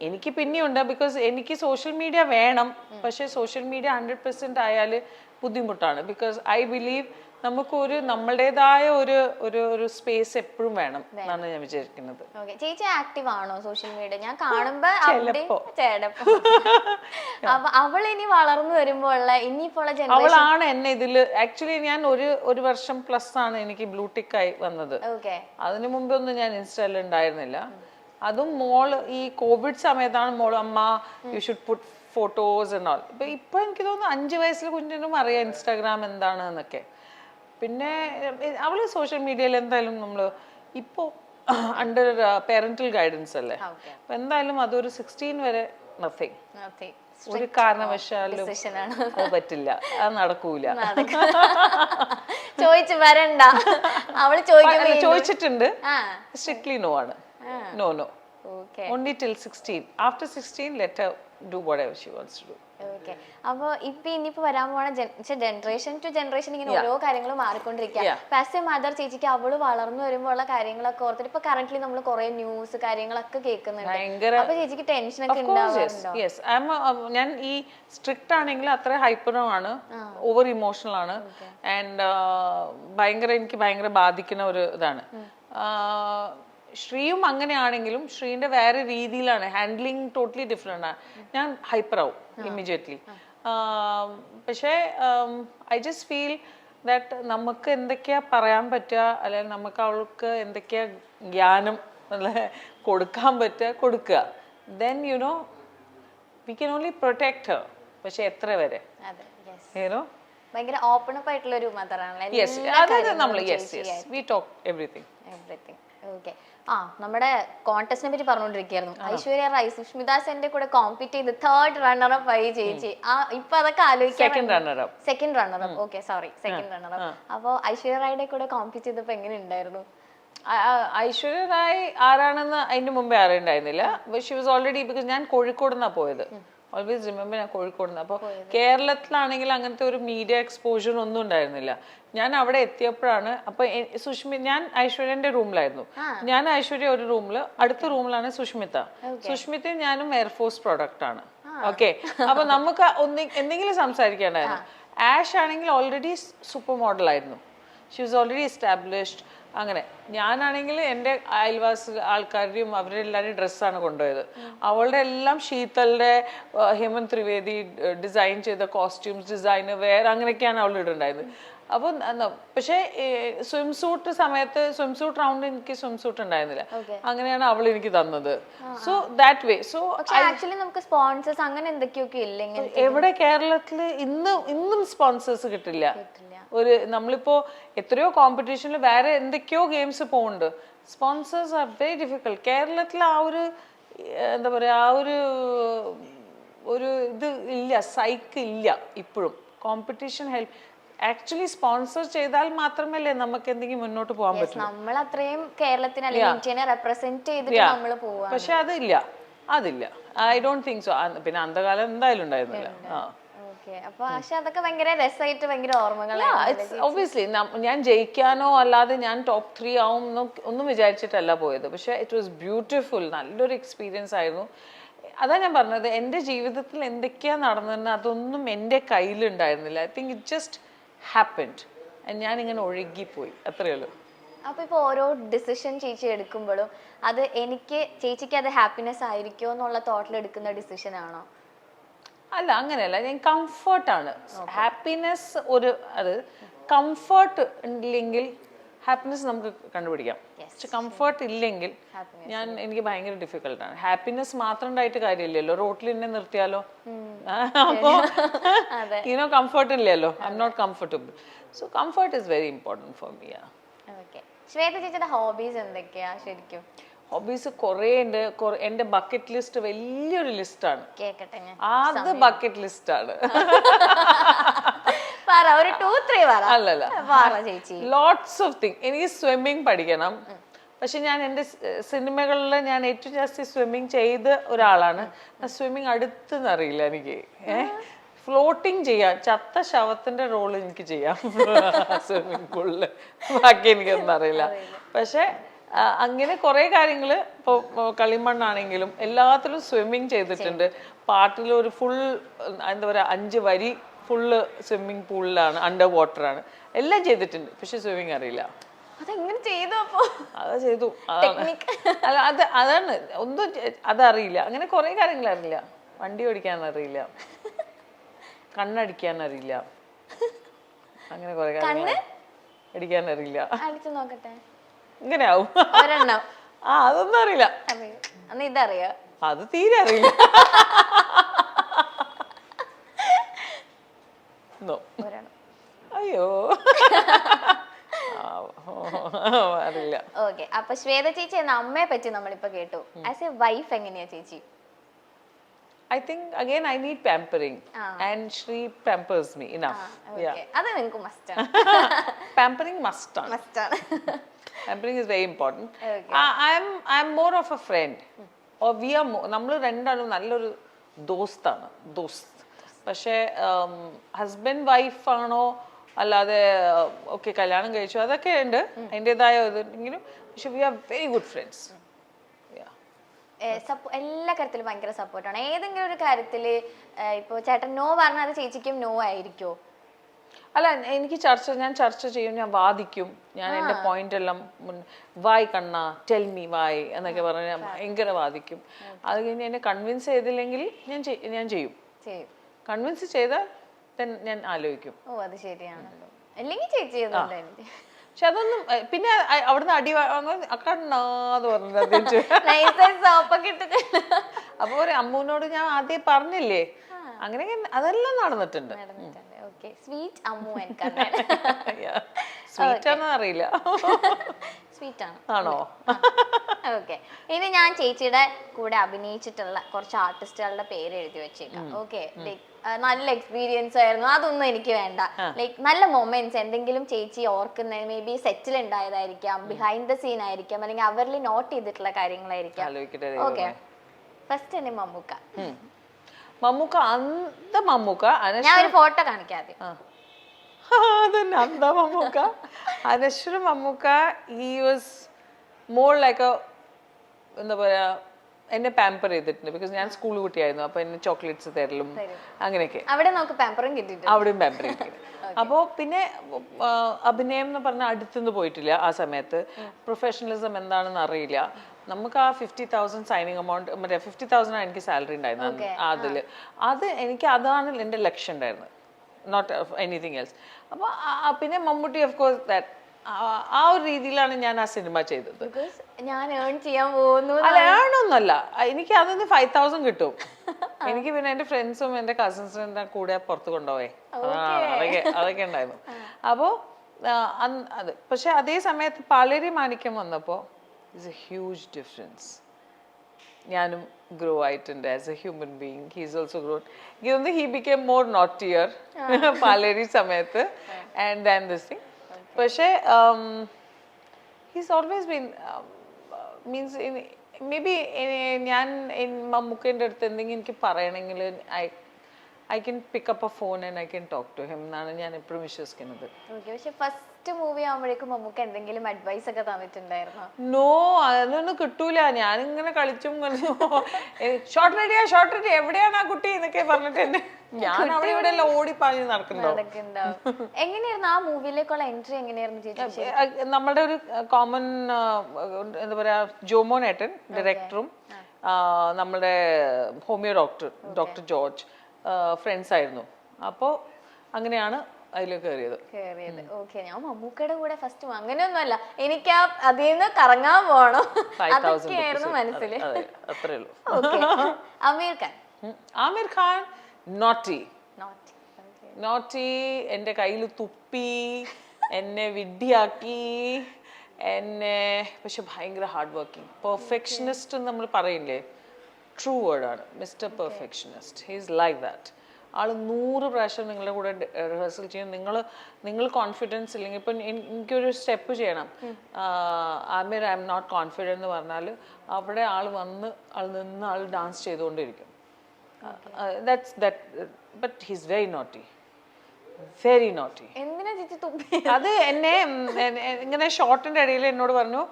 എനിക്ക് പിന്നെയുണ്ട്, ബിക്കോസ് എനിക്ക് സോഷ്യൽ മീഡിയ വേണം. പക്ഷെ സോഷ്യൽ മീഡിയ 100% ആയാൽ ബുദ്ധിമുട്ടാണ്. ബിക്കോസ് ഐ ബിലീവ് നമുക്കൊരു നമ്മളുടേതായ ഒരു സ്പേസ് എപ്പോഴും വേണം എന്നാണ് ഞാൻ വിചാരിക്കുന്നത്. ചേച്ചി ആക്റ്റീവ് ആണോ സോഷ്യൽ മീഡിയ? ഞാൻ കാണുമ്പോ അവൾ ഇനി വളർന്നു വരുമ്പോൾ ഇനിയിപ്പോൾ അവളാണ് എന്നെ ഇതില് ആക്ച്വലി ഞാൻ ഒരു വർഷം പ്ലസ് ആണ് എനിക്ക് ബ്ലൂടിക്ക് ആയി വന്നത്. അതിനു മുമ്പേ ഒന്നും ഞാൻ ഇൻസ്റ്റയിൽ ഉണ്ടായിരുന്നില്ല. അതും മോള് ഈ കോവിഡ് സമയത്താണ് മോള് അമ്മ you should puttu photos and all. ഇപ്പൊ എനിക്ക് തോന്നുന്നു 5 വയസ്സിലെ കുഞ്ഞിനും അറിയാം ഇൻസ്റ്റാഗ്രാം എന്താണ് എന്നൊക്കെ. പിന്നെ അവള് സോഷ്യൽ മീഡിയയിൽ എന്തായാലും നമ്മള് ഇപ്പോ അണ്ടർ പേരന്റൽ ഗൈഡൻസ് അല്ലേ, അപ്പൊ എന്തായാലും അതൊരു 16 വരെ നത്തിങ്. ഒരു കാരണവശാലും അത് പറ്റില്ല, അത് നടക്കൂല. ചോദിച്ചു വരണ്ട. അവള് ചോദിച്ചിട്ടുണ്ട്, സ്ട്രിക്ട്ലി നോ ആണ്. No. Only till 16. After 16, let her do whatever she wants to do. Okay. അപ്പൊ ഇനിയിപ്പോ വരാൻ പോണ ജനറേഷൻ ടു ജനറേഷൻ ഇങ്ങനെ ഓരോ കാര്യങ്ങൾ മാറിക്കൊണ്ടിരിക്കുക. ആസ് എ മദർ ചേച്ചിക്ക് അവള് വളർന്നു വരുമ്പോൾ ഉള്ള കാര്യങ്ങളൊക്കെ ഓർത്തിട്ട് ഇപ്പൊ കറന്റ്ലി നമ്മൾ കുറെ ന്യൂസ് കാര്യങ്ങളൊക്കെ കേൾക്കുന്നുണ്ട്. അപ്പൊ ചേച്ചിക്ക് ടെൻഷൻ ഒക്കെ ഉണ്ടാവാറുണ്ടോ? ഞാൻ ഈ സ്ട്രിക്റ്റ് ആണെങ്കിൽ അത്ര ഹൈപ്പറുമാണ്, ഓവർ ഇമോഷണൽ ആണ്. ആൻഡ് എനിക്ക് ഭയങ്കര ബാധിക്കുന്ന ഒരു ഇതാണ്. ശ്രീയും അങ്ങനെയാണെങ്കിലും ശ്രീന്റെ വേറെ രീതിയിലാണ് ഹാൻഡ്ലിങ്, ടോട്ടലി ഡിഫറെന്റ് ആണ്. ഞാൻ ഹൈപ്പർ ആവും ഇമ്മീഡിയറ്റ്ലി. പക്ഷേ ഐ ജസ്റ്റ് ഫീൽ ദാറ്റ് നമുക്ക് എന്തൊക്കെയാ പറയാൻ പറ്റുക, അല്ലെങ്കിൽ നമുക്ക് അവൾക്ക് എന്തൊക്കെയാ ജ്ഞാനം കൊടുക്കാൻ പറ്റുക കൊടുക്കുക. Then you know we can only protect Har. പക്ഷെ എത്ര വരെ ഭയങ്കര ഓപ്പൺ അപ്പ് ആയിട്ടുള്ള ഒരു മദറാണ്. നമ്മുടെ കോൺടെസ്റ്റിനെ പറ്റി പറഞ്ഞുകൊണ്ടിരിക്കുകയായിരുന്നു. ഐശ്വര്യ റായ് സുഷ്മിത സെന്റെ കൂടെ കോമ്പീറ്റ് ചെയ്ത് 3rd റണ്ണറപ്പ് ആയി ചേച്ചി. ഇപ്പൊ അതൊക്കെ ആലോചിക്കാൻ second runner-up. Okay, sorry, second runner-up. അപ്പൊ ഐശ്വര്യ റായുടെ കൂടെ കോമ്പീറ്റ് ചെയ്തപ്പോ എങ്ങനെ ഉണ്ടായിരുന്നു? ഐശ്വര്യ റായ് ആരാണെന്ന് അതിന്റെ മുമ്പേ അറിയണ്ടായിരുന്നില്ല. ഷി വാസ് ഓൾറെഡി, ബിക്കോസ് ഞാൻ കോഴിക്കോട് നിന്നാണ് പോയത്. ഓൾവേസ് റിമെമ്പർ ഞാൻ കോഴിക്കോട് നിന്ന്. അപ്പോൾ കേരളത്തിലാണെങ്കിൽ അങ്ങനത്തെ ഒരു മീഡിയ എക്സ്പോഷർ ഒന്നും ഉണ്ടായിരുന്നില്ല. ഞാൻ അവിടെ എത്തിയപ്പോഴാണ്. അപ്പൊ ഞാൻ ഐശ്വര്യന്റെ റൂമിലായിരുന്നു. ഞാൻ ഐശ്വര്യ ഒരു റൂമില്, അടുത്ത റൂമിലാണ് സുഷ്മിതയും ഞാനും എയർഫോഴ്സ് പ്രൊഡക്റ്റ് ആണ്. ഓക്കെ, അപ്പൊ നമുക്ക് എന്തെങ്കിലും സംസാരിക്കാനായിരുന്നു. ആഷ് ആണെങ്കിൽ ഓൾറെഡി സൂപ്പർ മോഡൽ ആയിരുന്നു. She was already established. അങ്ങനെ ഞാനാണെങ്കിൽ എൻ്റെ അയൽവാസി ആൾക്കാരുടെയും അവരെല്ലാവരും ഡ്രസ്സാണ് കൊണ്ടുപോയത്. അവളുടെ എല്ലാം ശീതളുടെ, ഹേമന്ത് ത്രിവേദി ഡിസൈൻ ചെയ്ത കോസ്റ്റ്യൂംസ്, ഡിസൈന് വെയർ, അങ്ങനെയൊക്കെയാണ് അവൾ ഇടുണ്ടായത്. അപ്പം പക്ഷേ സ്വിംസൂട്ട് സമയത്ത് സ്വിംസൂട്ട് റൗണ്ട് എനിക്ക് സ്വിംസൂട്ട് ഉണ്ടായിരുന്നില്ല. അങ്ങനെയാണ് അവൾ എനിക്ക് തന്നത്. So that way. So actually നമുക്ക് സ്പോൺസേഴ്സ് അങ്ങനെ എന്തൊക്കെയൊക്കെ ഇല്ലെങ്കിൽ എവിടെ കേരളത്തില് ഇന്നും സ്പോൺസേഴ്സ് കിട്ടില്ല. നമ്മളിപ്പോ എത്രയോ കോമ്പറ്റീഷനിൽ വേറെ എന്തൊക്കെയോ ഗെയിംസ് പോകുന്നുണ്ട്. Sponsors are very difficult. കേരളത്തിൽ ആ ഒരു എന്താ പറയാ, ആ ഒരു ഇത് ഇല്ല, സൈക്കിൾ ഇല്ല ഇപ്പോഴും. കോമ്പറ്റീഷൻ ഹെൽപ്പ് ആക്ച്വലി സ്പോൺസർ ചെയ്താൽ മാത്രമല്ലേ നമുക്ക് എന്തെങ്കിലും മുന്നോട്ട് പോകാൻ പറ്റും. നമ്മൾ അത്രയും കേരളത്തിനെ അല്ലെങ്കിൽ ഇന്ത്യനെ റെപ്രസെന്റ് ചെയ്തിട്ട് നമ്മൾ പോവാ. പക്ഷെ അതില്ല. I don't think so. പിന്നെ അന്തകാലം എന്തായാലും ഉണ്ടായിരുന്നില്ല. പക്ഷെ അതൊക്കെ ഭയങ്കര രസമായിട്ട് ഭയങ്കര ഓർമ്മകളാണ്. ഒബ്വിയസ്ലി ഞാൻ ജയിക്കാനോ അല്ലാതെ ഞാൻ ടോപ്പ് 3 ആവും ഒന്നും വിചാരിച്ചിട്ടല്ല പോയത്. പക്ഷെ ഇറ്റ് വാസ് ബ്യൂട്ടിഫുൾ. നല്ലൊരു എക്സ്പീരിയൻസ് ആയിരുന്നു. അതാ ഞാൻ പറഞ്ഞത്, എൻ്റെ ജീവിതത്തിൽ എന്തൊക്കെയാ നടന്നതെന്ന് അതൊന്നും എൻ്റെ കയ്യിലുണ്ടായിരുന്നില്ല. I think it just happened. ഞാനിങ്ങനെ ഒഴുകിപ്പോയി, അത്രയേ ഉള്ളൂ. അപ്പൊ ഇപ്പൊ ഓരോ ഡിസിഷൻ ചേച്ചി എടുക്കുമ്പോഴും അത് ചേച്ചിക്ക് അത് ഹാപ്പിനെസ് ആയിരിക്കോ എന്നുള്ള തോട്ടിൽ എടുക്കുന്ന ഡിസിഷൻ ആണോ? അല്ല, അങ്ങനെയല്ല. ഞാൻ കംഫർട്ടാണ്. ഹാപ്പിനെസ് അത് കംഫർട്ട് ഇല്ലെങ്കിൽ ഹാപ്പിനെസ് നമുക്ക് കണ്ടുപിടിക്കാം. പക്ഷെ കംഫർട്ട് ഇല്ലെങ്കിൽ എനിക്ക് ഭയങ്കര ഡിഫിക്കൽട്ടാണ്. ഹാപ്പിനെസ് മാത്രം ഉണ്ടായിട്ട് കാര്യമില്ലല്ലോ. റോട്ടിൽ തന്നെ നിർത്തിയാലോ? അപ്പോ കംഫർട്ട് ഇല്ലല്ലോ. I am not comfortable. So comfort is very important for me. Shwetha ചേച്ചിയുടെ ഹോബീസ് എന്തൊക്കെയാ ശരിക്കും? ഹോബീസ് കുറേ ഉണ്ട്. എന്റെ ബക്കറ്റ് ലിസ്റ്റ് വലിയൊരു ലിസ്റ്റാണ്. കേക്കട്ടെ ഞാൻ. അത് ബക്കറ്റ് ലിസ്റ്റാണ്. അല്ലല്ല, ലോട്ട്സ് ഓഫ് തിങ്. എനിക്ക് സ്വിമ്മിങ് പഠിക്കണം. പക്ഷെ ഞാൻ എൻ്റെ സിനിമകളിൽ ഞാൻ ഏറ്റവും ജാസ്തി സ്വിമ്മിങ് ചെയ്ത ഒരാളാണ്. സ്വിമ്മിങ് അടുത്തെന്നറിയില്ല എനിക്ക്. ഫ്ലോട്ടിങ് ചെയ്യാം, ചത്ത ശവത്തിന്റെ റോൾ എനിക്ക് ചെയ്യാം സ്വിമ്മിങ് പൂളില്. ബാക്കി എനിക്കൊന്നും അറിയില്ല. പക്ഷെ അങ്ങനെ കുറെ കാര്യങ്ങള് ഇപ്പോൾ കളിമണ്ണാണെങ്കിലും എല്ലാത്തിലും സ്വിമ്മിങ് ചെയ്തിട്ടുണ്ട്. പാട്ടിൽ ഒരു ഫുൾ എന്താ പറയുക 5 വരി ഫുള്ള് സ്വിമ്മിങ് പൂളിലാണ്, അണ്ടർ വാട്ടറാണ്. എല്ലാം ചെയ്തിട്ടുണ്ട്. പക്ഷെ സ്വിമ്മിങ് അറിയില്ല. അത് ചെയ്തു. അല്ല, അതാണ് ഒന്നും അതറിയില്ല. അങ്ങനെ കുറെ കാര്യങ്ങൾ അറിയില്ല. വണ്ടി ഓടിക്കാൻ അറിയില്ല, കണ്ണടിക്കാൻ അറിയില്ല, അങ്ങനെ കുറെ കാര്യങ്ങൾ അടിക്കാൻ അറിയില്ല. ഇങ്ങനെ ആവും. അതൊന്നും അറിയില്ല. ഇതറിയോ? അത് തീരെ അറിയില്ല. അയ്യോ, അറിയില്ല. ഓക്കെ, അപ്പൊ ശ്വേത ചേച്ചി എന്ന അമ്മയെ പറ്റി നമ്മളിപ്പോ കേട്ടു. ആസ് എ വൈഫ് എങ്ങനെയാ ചേച്ചി? I think again I need pampering and Shri pampers me enough. Yeah. അത് നിങ്ങൾക്ക് മസ്റ്റ് ആണ്. Pampering must ആണ്. Pampering is very important. I'm more of a friend. Or we are നമ്മൾ രണ്ടാളും നല്ലൊരു ദോസ്താണ്. പക്ഷേ ഹസ്ബൻഡ് വൈഫ് ആണോ അല്ലാതെ ഓക്കെ കല്യാണം കഴിച്ചു അതൊക്കെ ഉണ്ട് അതിൻ്റെതായ ഇതെങ്കിലും. പക്ഷെ we are very good friends. എല്ലാ കാര്യത്തിലും ഭയങ്കര സപ്പോർട്ടാണ്. ഏതെങ്കിലും ഒരു കാര്യത്തില് ഇപ്പൊ ചേട്ടൻ നോ പറഞ്ഞാൽ അത് ചേച്ചിക്കും നോ ആയിരിക്കോ? അല്ല, എനിക്ക് ഞാൻ ചർച്ച ചെയ്യും, ഞാൻ വാദിക്കും, ഞാൻ എൻ്റെ പോയിന്റ് എല്ലാം വായ് കണ്ണ ടെൽ മീ വായ് എന്നൊക്കെ പറഞ്ഞ് ഞാൻ ഭയങ്കര വാദിക്കും. അത് കഴിഞ്ഞ് എന്നെ കൺവിൻസ് ചെയ്തില്ലെങ്കിൽ ഞാൻ ചെയ്യും. കൺവിൻസ് ചെയ്താൽ ഞാൻ ആലോചിക്കും. ഓ, അത് ശരിയാണല്ലോ. അല്ലെങ്കിൽ ചേച്ചി പക്ഷെ അതൊന്നും പിന്നെ അവിടുന്ന് അടി കണ്ണാന്ന് പറഞ്ഞു. അപ്പൊ ഒരു അമ്മുവിനോട് ഞാൻ ആദ്യം പറഞ്ഞില്ലേ, അങ്ങനെ അതെല്ലാം നടന്നിട്ടുണ്ട്. സ്വീറ്റ് അമ്മു സ്വീറ്റ് ആണെന്ന് അറിയില്ല. സ്വീറ്റ് ആണ് ആണോ? ഓക്കെ, ഇനി ഞാൻ ചേച്ചിയുടെ കൂടെ അഭിനയിച്ചിട്ടുള്ള കുറച്ച് ആർട്ടിസ്റ്റുകളുടെ പേര് എഴുതി വെച്ചേക്കാം. ഓക്കെ, നല്ല എക്സ്പീരിയൻസ് ആയിരുന്നു അതൊന്നും എനിക്ക് വേണ്ട. ലൈക്ക് നല്ല മൊമെന്റ്സ് എന്തെങ്കിലും ചേച്ചി ഓർക്കുന്ന, മേ ബി സെറ്റിൽ ഉണ്ടായതായിരിക്കാം, ബിഹൈൻഡ് ദ സീൻ ആയിരിക്കാം, അല്ലെങ്കിൽ അവരിൽ നോട്ട് ചെയ്തിട്ടുള്ള കാര്യങ്ങളായിരിക്കാം. ഓക്കെ, ഫസ്റ്റ് തന്നെ മമ്മൂക്ക. ഞാൻ ഒരു ഫോട്ടോ കാണിക്കാതെ. അതന്നെ അന്ത മമ്മൂക്ക. അനശ്വര Mammookka. He was more like എന്താ പറയാ, എന്നെ പാമ്പർ ചെയ്തിട്ടുണ്ട്. ബിക്കോസ് ഞാൻ സ്കൂൾ കുട്ടിയായിരുന്നു. അപ്പൊ എന്നെ ചോക്ലേറ്റ്സ് തരലും അങ്ങനെയൊക്കെ. അവിടെയും പാമ്പറിങ് കിട്ടിയിട്ടുണ്ട്. അപ്പോൾ പിന്നെ അഭിനയം എന്ന് പറഞ്ഞാൽ അടുത്തുനിന്ന് പോയിട്ടില്ല. ആ സമയത്ത് പ്രൊഫഷണലിസം എന്താണെന്ന് അറിയില്ല. നമുക്ക് ആ 50,000 സൈനിങ് എമൗണ്ട്, മറ്റേ 50,000 എനിക്ക് സാലറി ഉണ്ടായിരുന്നു അത് എനിക്ക് അതാണ് എൻ്റെ ലക്ഷ്യം ഉണ്ടായിരുന്നത്, നോട്ട് എനിത്തിങ് എൽസ്. അപ്പോൾ പിന്നെ മമ്മൂട്ടി ഓഫ് കോഴ്സ് ദാറ്റ് ആ ഒരു രീതിയിലാണ് ഞാൻ ആ സിനിമ ചെയ്തത്. ഞാൻ ഏൺ ചെയ്യാൻ പോകുന്നു. അല്ല, ഏണൊന്നുമല്ല, എനിക്ക് അതിന് 5,000 കിട്ടും. എനിക്ക് പിന്നെ എൻ്റെ ഫ്രണ്ട്സും എൻ്റെ കസിൻസും കൂടെ പുറത്ത് കൊണ്ടുപോയേ, അതൊക്കെ ഉണ്ടായിരുന്നു. അപ്പോൾ അത് പക്ഷെ അതേ സമയത്ത് പാലേരി മാണിക്യം വന്നപ്പോൾ ഇറ്റ്സ് എ ഹ്യൂജ് ഡിഫറൻസ്. ഞാനും ഗ്രോ ആയിട്ടുണ്ട് as a human being. He's also grown. എനിക്ക് തോന്നുന്നു he became more naughtier Paleri സമയത്ത് ആൻഡ് ദാൻ ദിസ് തിങ്. പക്ഷേ he's always been means maybe ഞാൻ മമ്മൂക്കേൻ്റെ അടുത്ത് എന്തെങ്കിലും എനിക്ക് പറയണമെങ്കിൽ I can pick up a phone and I can talk to him എന്നാണ് ഞാൻ എപ്പോഴും വിശ്വസിക്കുന്നത്. പക്ഷെ ഫസ്റ്റ് മൂവി ആവുമ്പോഴേക്കും മമ്മൂക്ക എന്തെങ്കിലും അഡ്വൈസ് ഒക്കെ തന്നിട്ടുണ്ടായിരുന്നോ? നോ, അതൊന്നും കിട്ടൂല. ഞാനിങ്ങനെ കളിച്ചും ഷോർട്ട് റെഡിയാ എവിടെയാണ് ആ കുട്ടി എന്നൊക്കെ പറഞ്ഞിട്ട് എന്നെ ഞാൻ അവിടെ ഇവിടെ എല്ലാം ഓടിപ്പാഞ്ഞ് നടക്കുന്നുണ്ടോ. നടക്കുന്നുണ്ടാവും. എങ്ങനെയായിരുന്നു ആ മൂവിയിലേക്കുള്ള എൻട്രി എങ്ങനെയായിരുന്നു ചേച്ചി? നമ്മുടെ ഒരു കോമൺ എന്താ പറയാ ജോമോനേട്ടൻ ഡയറക്ടറും നമ്മുടെ ഹോമിയോ ഡോക്ടർ ജോർജ് ഫ്രണ്ട്സ് ആയിരുന്നു. അപ്പോൾ അങ്ങനെയാണ് അതിലേക്ക് കയറിയത്. ഓക്കെ, ഞാൻ മമ്മൂക്കയുടെ കൂടെ ഫസ്റ്റ് അങ്ങനെയൊന്നുമല്ല, എനിക്ക് ആ അതിൽ നിന്ന് കറങ്ങാൻ പോണം അതൊക്കെയായിരുന്നു മനസ്സിൽ. അത്രേ ഉള്ളൂ. ആമിർ ഖാൻ നോട്ടി എൻ്റെ കയ്യിൽ തുപ്പി, എന്നെ വിഡ്ഢിയാക്കി, എന്നെ പക്ഷെ ഭയങ്കര ഹാർഡ് വർക്കിംഗ് പെർഫെക്ഷനിസ്റ്റ് നമ്മൾ പറയില്ലേ, ട്രൂ വേർഡാണ് mister perfectionist. He is like that. ആള് 100 പ്രാവശ്യം നിങ്ങളുടെ കൂടെ റിഹേഴ്സൽ ചെയ്യും. നിങ്ങൾ കോൺഫിഡൻസ് ഇല്ലെങ്കിൽ ഇപ്പം എനിക്കൊരു സ്റ്റെപ്പ് ചെയ്യണം, Aamir I am not confident എന്ന് പറഞ്ഞാൽ അവിടെ ആൾ നിന്ന് ആൾ ഡാൻസ് ചെയ്തുകൊണ്ടിരിക്കും. But he's very naughty. അത് എന്നെ ഇങ്ങനെ ഷോർട്ടിന്റെ ഇടയിൽ എന്നോട് പറഞ്ഞു,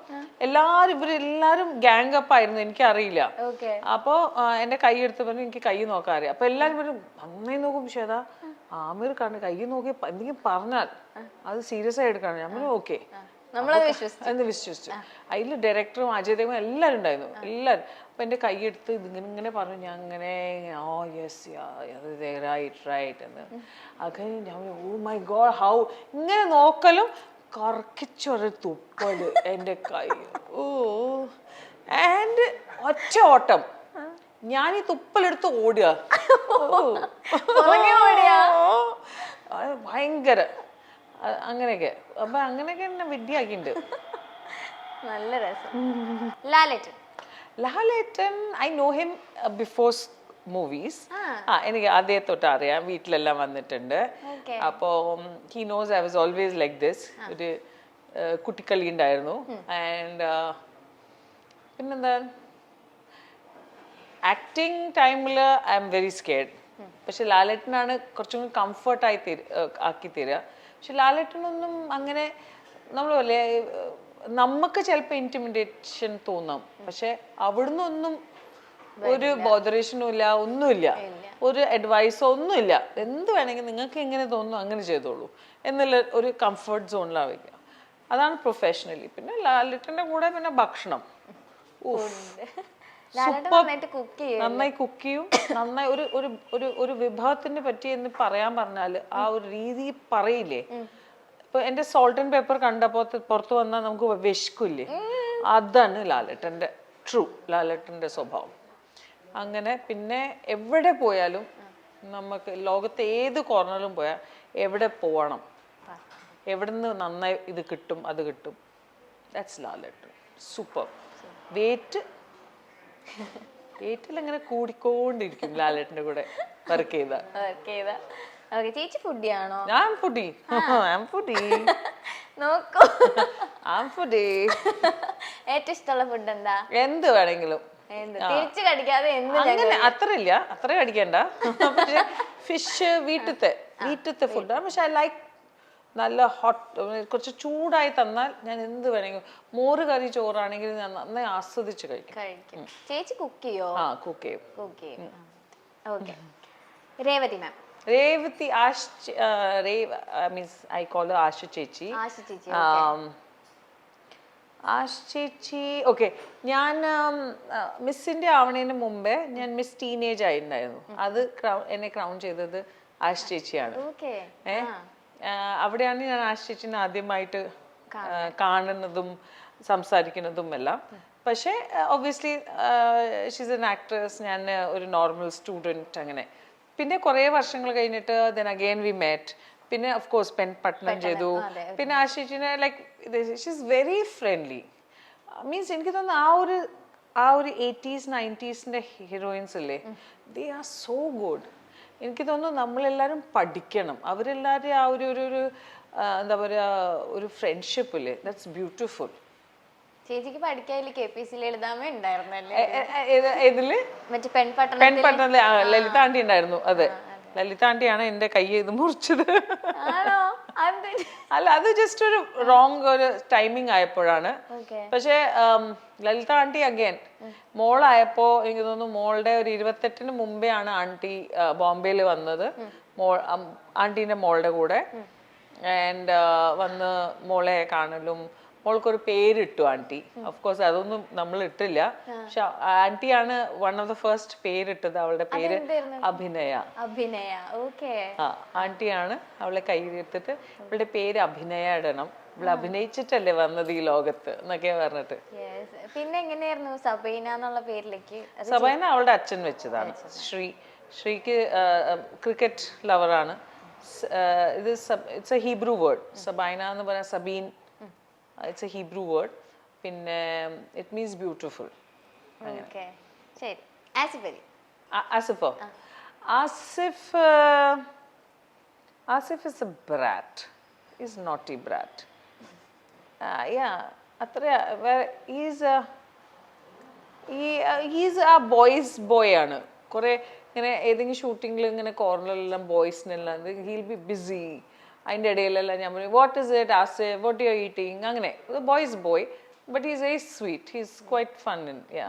ഇവരെല്ലാരും ഗാങ് അപ്പ് ആയിരുന്നു, എനിക്കറിയില്ല. അപ്പൊ എന്റെ കൈ എടുത്ത് പറഞ്ഞു എനിക്ക് കൈ നോക്കാൻ അറിയാം. അപ്പൊ എല്ലാരും പറഞ്ഞു നന്നായി നോക്കും ശ്വേത, ആമിർ കണ്ട് കൈ നോക്കി എന്തെങ്കിലും പറഞ്ഞാൽ അത് സീരിയസ് ആയി എടുക്കണം. ഞാൻ പറഞ്ഞു ഓക്കെ എന്ന് വിശ്വസിച്ചു. അതിൽ ഡയറക്ടറും അജയ് ദേവും എല്ലാവരും ഉണ്ടായിരുന്നു, എല്ലാവരും. അപ്പൊ എന്റെ കൈ എടുത്ത് ഇങ്ങനെ പറഞ്ഞു, ഞാൻ അങ്ങനെ ഓ യെസ് റൈറ്റ് എന്ന്. അത് ഞാൻ ഓ മൈ ഗോഡ് ഹൗ ഇങ്ങനെ നോക്കലും കറക്കിച്ചൊരു തുപ്പല് എന്റെ കൈ. ഓ ആൻഡ് ഒറ്റ ഓട്ടം ഞാൻ ഈ തുപ്പലെടുത്ത് ഓടുക, ഭയങ്കര അങ്ങനെയൊക്കെ. അപ്പൊ അങ്ങനെയൊക്കെ എന്നെ വിഡ്ഢിയാക്കിണ്ട്. നല്ല രസം. Lalettan I know him before movies. എനിക്ക് ആദ്യം തൊട്ട് അറിയാം, വീട്ടിലെല്ലാം വന്നിട്ടുണ്ട്. അപ്പോൾ he knows I was always like this. ഒരു കുട്ടിക്കളി ഉണ്ടായിരുന്നു. ആൻഡ് പിന്നെന്താ ആക്ടിങ് ടൈമിൽ ഐ എം വെരി സ്കേർഡ്. പക്ഷെ ലാലേട്ടനാണ് കുറച്ചും കൂടി കംഫർട്ടായി ആക്കി തരിക. പക്ഷെ ലാലേട്ടനൊന്നും അങ്ങനെ നമ്മൾ പോലെ നമുക്ക് ചിലപ്പോൾ ഇന്റിമിഡേഷൻ തോന്നാം, പക്ഷെ അവിടുന്ന് ഒന്നും ഒരു ബോധറേഷനും ഇല്ല, ഒന്നുമില്ല, ഒരു അഡ്വൈസോ ഒന്നുമില്ല. എന്ത് വേണമെങ്കിൽ നിങ്ങൾക്ക് എങ്ങനെ തോന്നുന്നു അങ്ങനെ ചെയ്തോളൂ എന്നുള്ള ഒരു കംഫർട്ട് സോണിലാണ് വയ്ക്കുക. അതാണ് പ്രൊഫഷണലി. പിന്നെ ലാലേട്ടൻ്റെ കൂടെ പിന്നെ ഭക്ഷണം നന്നായി കുക്ക് ചെയ്യും. നന്നായി ഒരു വിഭവത്തിനെ പറ്റി എന്ന് പറയാൻ പറഞ്ഞാൽ ആ ഒരു രീതി പറയില്ലേ. ഇപ്പൊ എന്റെ സോൾട്ട് ആൻഡ് പേപ്പർ കണ്ടപ്പോ പുറത്തു വന്നാൽ നമുക്ക് വിശക്കില്ലേ, അതാണ് ലാലേട്ടന്റെ സ്വഭാവം. അങ്ങനെ പിന്നെ എവിടെ പോയാലും നമുക്ക് ലോകത്തെ ഏത് കോർണറിലും പോയാൽ എവിടെ പോകണം, എവിടെ നിന്ന് നന്നായി ഇത് കിട്ടും അത് കിട്ടും, ദാറ്റ്സ് ലാലേട്ടൻ. സൂപ്പർ. വെയിറ്റിൽ കൂടിക്കൊണ്ടിരിക്കും ലാലേട്ടന്റെ കൂടെ വർക്ക് ചെയ്ത. ചേച്ചി ഫുഡിയാണോ? ഞാൻ ഫുഡി. നോക്കൂ, ഏറ്റവും ഇഷ്ടമുള്ള ഫുഡ് എന്താ? എന്ത് വേണമെങ്കിലും തിരിച്ചു കടിക്കാതെ അങ്ങനെ അത്ര കടിക്കണ്ട. പക്ഷെ ഫിഷ് വീട്ടിലത്തെ ഫുഡാണ്. പക്ഷെ ഐ ലൈക്ക് നല്ല ഹോട്ട്, കുറച്ച് ചൂടായി തന്നാൽ ഞാൻ എന്ത് വേണമെങ്കിലും. മോര് കറി ചോറാണെങ്കിൽ ഞാൻ നന്നായി ആസ്വദിച്ച് കഴിക്കും. ചേച്ചി കുക്ക് ചെയ്യോ? കുക്ക് ചെയ്യും. Okay. Revathi ma'am. Revathi means I call ആശു ചേച്ചി. ആശ് ചേച്ചി ഓക്കെ. ഞാൻ മിസ്സിന്റെ ആവണേന് മുമ്പേ ഞാൻ മിസ് ടീനേജ് ആയിട്ടുണ്ടായിരുന്നു. അത് എന്നെ ക്രൗൺ ചെയ്തത് ആശ് ചേച്ചിയാണ്. അവിടെയാണ് ഞാൻ ആശ് ചേച്ചിനെ ആദ്യമായിട്ട് കാണുന്നതും സംസാരിക്കുന്നതും എല്ലാം. പക്ഷേ ഒബ്വിയസ്ലി ഷീസ് എൻ ആക്ട്രസ്, ഞാൻ ഒരു നോർമൽ സ്റ്റുഡൻറ്റ്. അങ്ങനെ പിന്നെ കുറേ വർഷങ്ങൾ കഴിഞ്ഞിട്ട് ദെൻ അഗെയിൻ വി മെറ്റ്. പിന്നെ ഓഫ് കോഴ്സ് പട്ടണം ചെയ്തു. പിന്നെ ആശിച്ചിനെ like she's very friendly. Means എനിക്ക് തോന്നുന്നു ആ ഒരു 80s 90s ഹീറോയിൻസ് ഇല്ലേ, ദേ ആർ സോ ഗുഡ്. എനിക്ക് തോന്നുന്നു നമ്മളെല്ലാവരും പഠിക്കണം. അവരെല്ലാവരും ആ ഒരു എന്താ പറയുക ഒരു ഫ്രണ്ട്ഷിപ്പ് ഇല്ലേ, ദാറ്റ്സ് ബ്യൂട്ടിഫുൾ. ചേച്ചിക്ക് പഠിക്കാൻ KPSC എഴുതാമേ ഉണ്ടായിരുന്നല്ലേ? ഇതില് പെൺപട്ടണത്തില് ലളിതാണ്ടി ഉണ്ടായിരുന്നു. അതെ, ലളിതാണ്ടിയാണ് എന്റെ കൈ ഇത് മുറിച്ചത്. അല്ല അത് ജസ്റ്റ് ഒരു റോങ് ഒരു ടൈമിങ് ആയപ്പോഴാണ്. ഓക്കെ. പക്ഷേ ലളിത ആന്റി അഗൈൻ മോളായപ്പോ എനിക്ക് തോന്നുന്നു മോളുടെ ഒരു 28-ന് മുമ്പേ ആണ് ആന്റി ബോംബെയിൽ വന്നത്, ആന്റീന്റെ മോളുടെ കൂടെ. ആൻഡ് വന്ന് മോളെ കാണലും മോൾക്കൊരു പേരിട്ടു ആന്റി. ഓഫ്കോഴ്സ് അതൊന്നും നമ്മൾ ഇട്ടില്ല, പക്ഷെ ആന്റിയാണ് വൺ ഓഫ് ദ ഫസ്റ്റ് പേരിട്ടത്. അവളുടെ പേര് അഭിനയ. അഭിനയ. ഓക്കെ. ആന്റിയാണ് അവളെ കയ്യിലെടുത്തിട്ട് അവളുടെ പേര് അഭിനയ ഇടണം, ഇവിടെ അഭിനയിച്ചിട്ടല്ലേ വന്നത് ഈ ലോകത്ത് എന്നൊക്കെ പറഞ്ഞിട്ട്. പിന്നെ എങ്ങനെയായിരുന്നു സബൈന എന്നുള്ള പേരിലേക്ക്? സബൈന അവളുടെ അച്ഛൻ വെച്ചതാണ്. ശ്രീക്ക് ക്രിക്കറ്റ് ലവറാണ്. ഇത് it's A Hebrew word. Sabina എന്ന് പറയാൻ Sabeen, it's A Hebrew word. പിന്നെ ഇറ്റ് മീൻസ് ബ്യൂട്ടിഫുൾ. ശരി. ആസിഫോ? Asif is a brat. He's naughty brat. അത്ര he's a boys boy ആണ്. കുറെ ഇങ്ങനെ ഏതെങ്കിലും ഷൂട്ടിങ്ങിൽ ഇങ്ങനെ കോർണറിലെല്ലാം ബോയ്സിനെല്ലാം he'll be busy. അതിൻ്റെ ഇടയിലെല്ലാം ഞാൻ പറയും what is it Asif, what you are eating, അങ്ങനെ boys boy. But he's very sweet, he's quite fun.